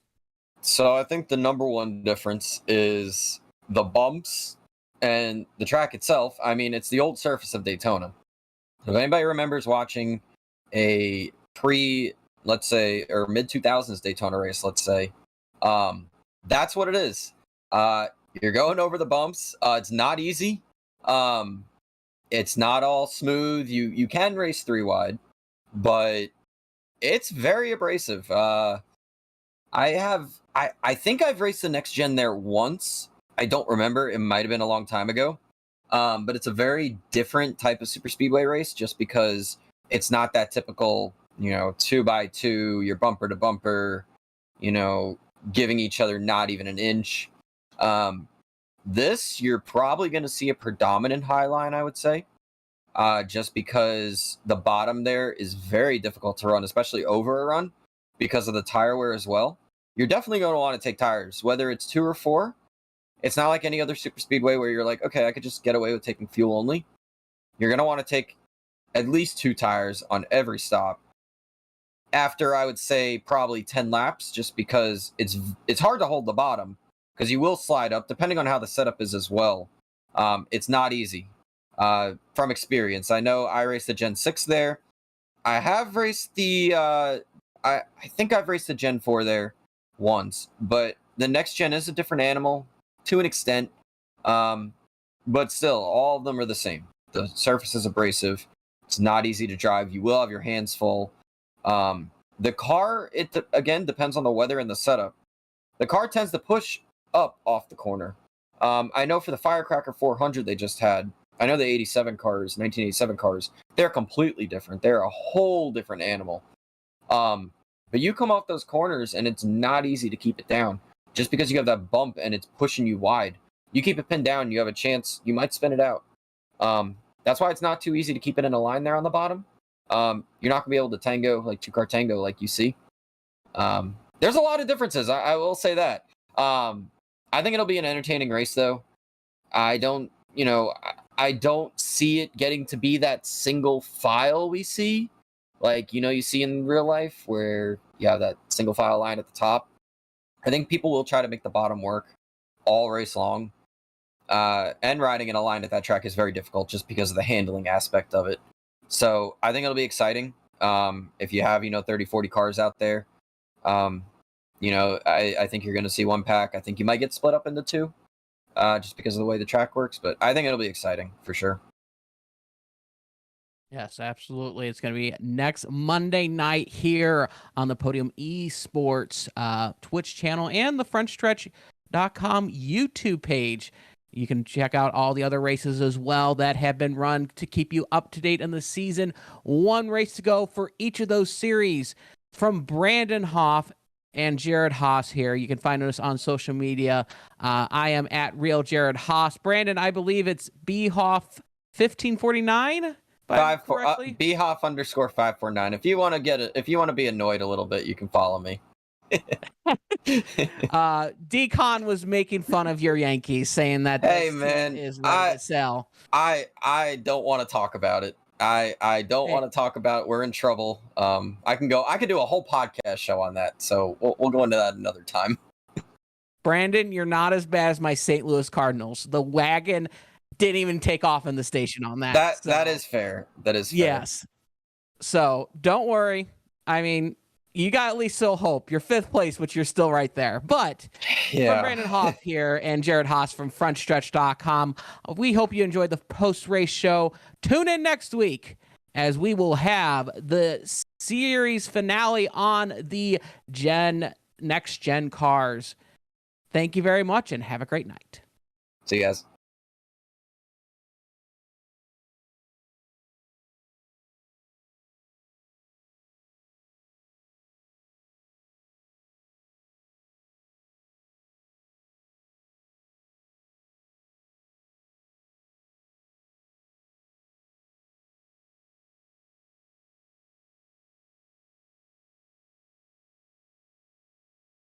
So I think the number one difference is the bumps and the track itself. I mean, it's the old surface of Daytona. If anybody remembers watching a let's say, or mid-2000s Daytona race, let's say, that's what it is. You're going over the bumps. It's not easy. It's not all smooth. You can race 3 wide, but it's very abrasive. I think I've raced the Next Gen there once. I don't remember. It might have been a long time ago. But it's a very different type of super speedway race, just because it's not that typical, you know, 2x2, you're bumper to bumper, you know, giving each other not even an inch. This, you're probably going to see a predominant high line, I would say, just because the bottom there is very difficult to run, especially over a run, because of the tire wear as well. You're definitely going to want to take tires, whether it's 2 or 4. It's not like any other super speedway where you're like, okay, I could just get away with taking fuel only. You're going to want to take at least 2 tires on every stop. After, I would say, probably 10 laps, just because it's hard to hold the bottom, because you will slide up, depending on how the setup is as well. It's not easy. From experience, I know I raced the Gen 6 there. I have raced the, I think I've raced the Gen 4 there once, but the Next Gen is a different animal to an extent. But still, all of them are the same. The surface is abrasive. It's not easy to drive. You will have your hands full. The car, again, depends on the weather and the setup. The car tends to push up off the corner. I know for the Firecracker 400 they just had, I know the 1987 cars, they're completely different. They're a whole different animal. But you come off those corners and it's not easy to keep it down. Just because you have that bump and it's pushing you wide. You keep it pinned down, you have a chance, you might spin it out. That's why it's not too easy to keep it in a line there on the bottom. You're not going to be able to tango, like two-car tango like you see. There's a lot of differences, I will say that. I think it'll be an entertaining race, though. I don't see it getting to be that single file we see. Like, you see in real life where you have that single file line at the top. I think people will try to make the bottom work all race long. And riding in a line at that track is very difficult just because of the handling aspect of it. So I think it'll be exciting. If you have, 30, 40 cars out there, I think you're going to see one pack. I think you might get split up into two just because of the way the track works. But I think it'll be exciting for sure. Yes, absolutely. It's going to be next Monday night here on the Podium Esports Twitch channel and the FrontStretch.com YouTube page. You can check out all the other races as well that have been run to keep you up to date in the season. One race to go for each of those series. From Brandon Hoff and Jared Haas here. You can find us on social media. I am at Real Jared Haas. Brandon, I believe it's bhoff1549. bhoff_549. If you want to be annoyed a little bit, you can follow me. Decon was making fun of your Yankees, saying that hey man, is ready to sell. I don't want to talk about it. I don't want to talk about it. We're in trouble. I could do a whole podcast show on that. So we'll go into that another time. Brandon, you're not as bad as my St. Louis Cardinals. The wagon didn't even take off in the station on that. That is fair. That is fair. Yes. So don't worry. I mean, you got at least still hope. You're 5th place, which you're still right there. But from Brandon Hoff here and Jared Haas from FrontStretch.com, we hope you enjoyed the post-race show. Tune in next week as we will have the series finale on the next-gen cars. Thank you very much and have a great night. See you guys.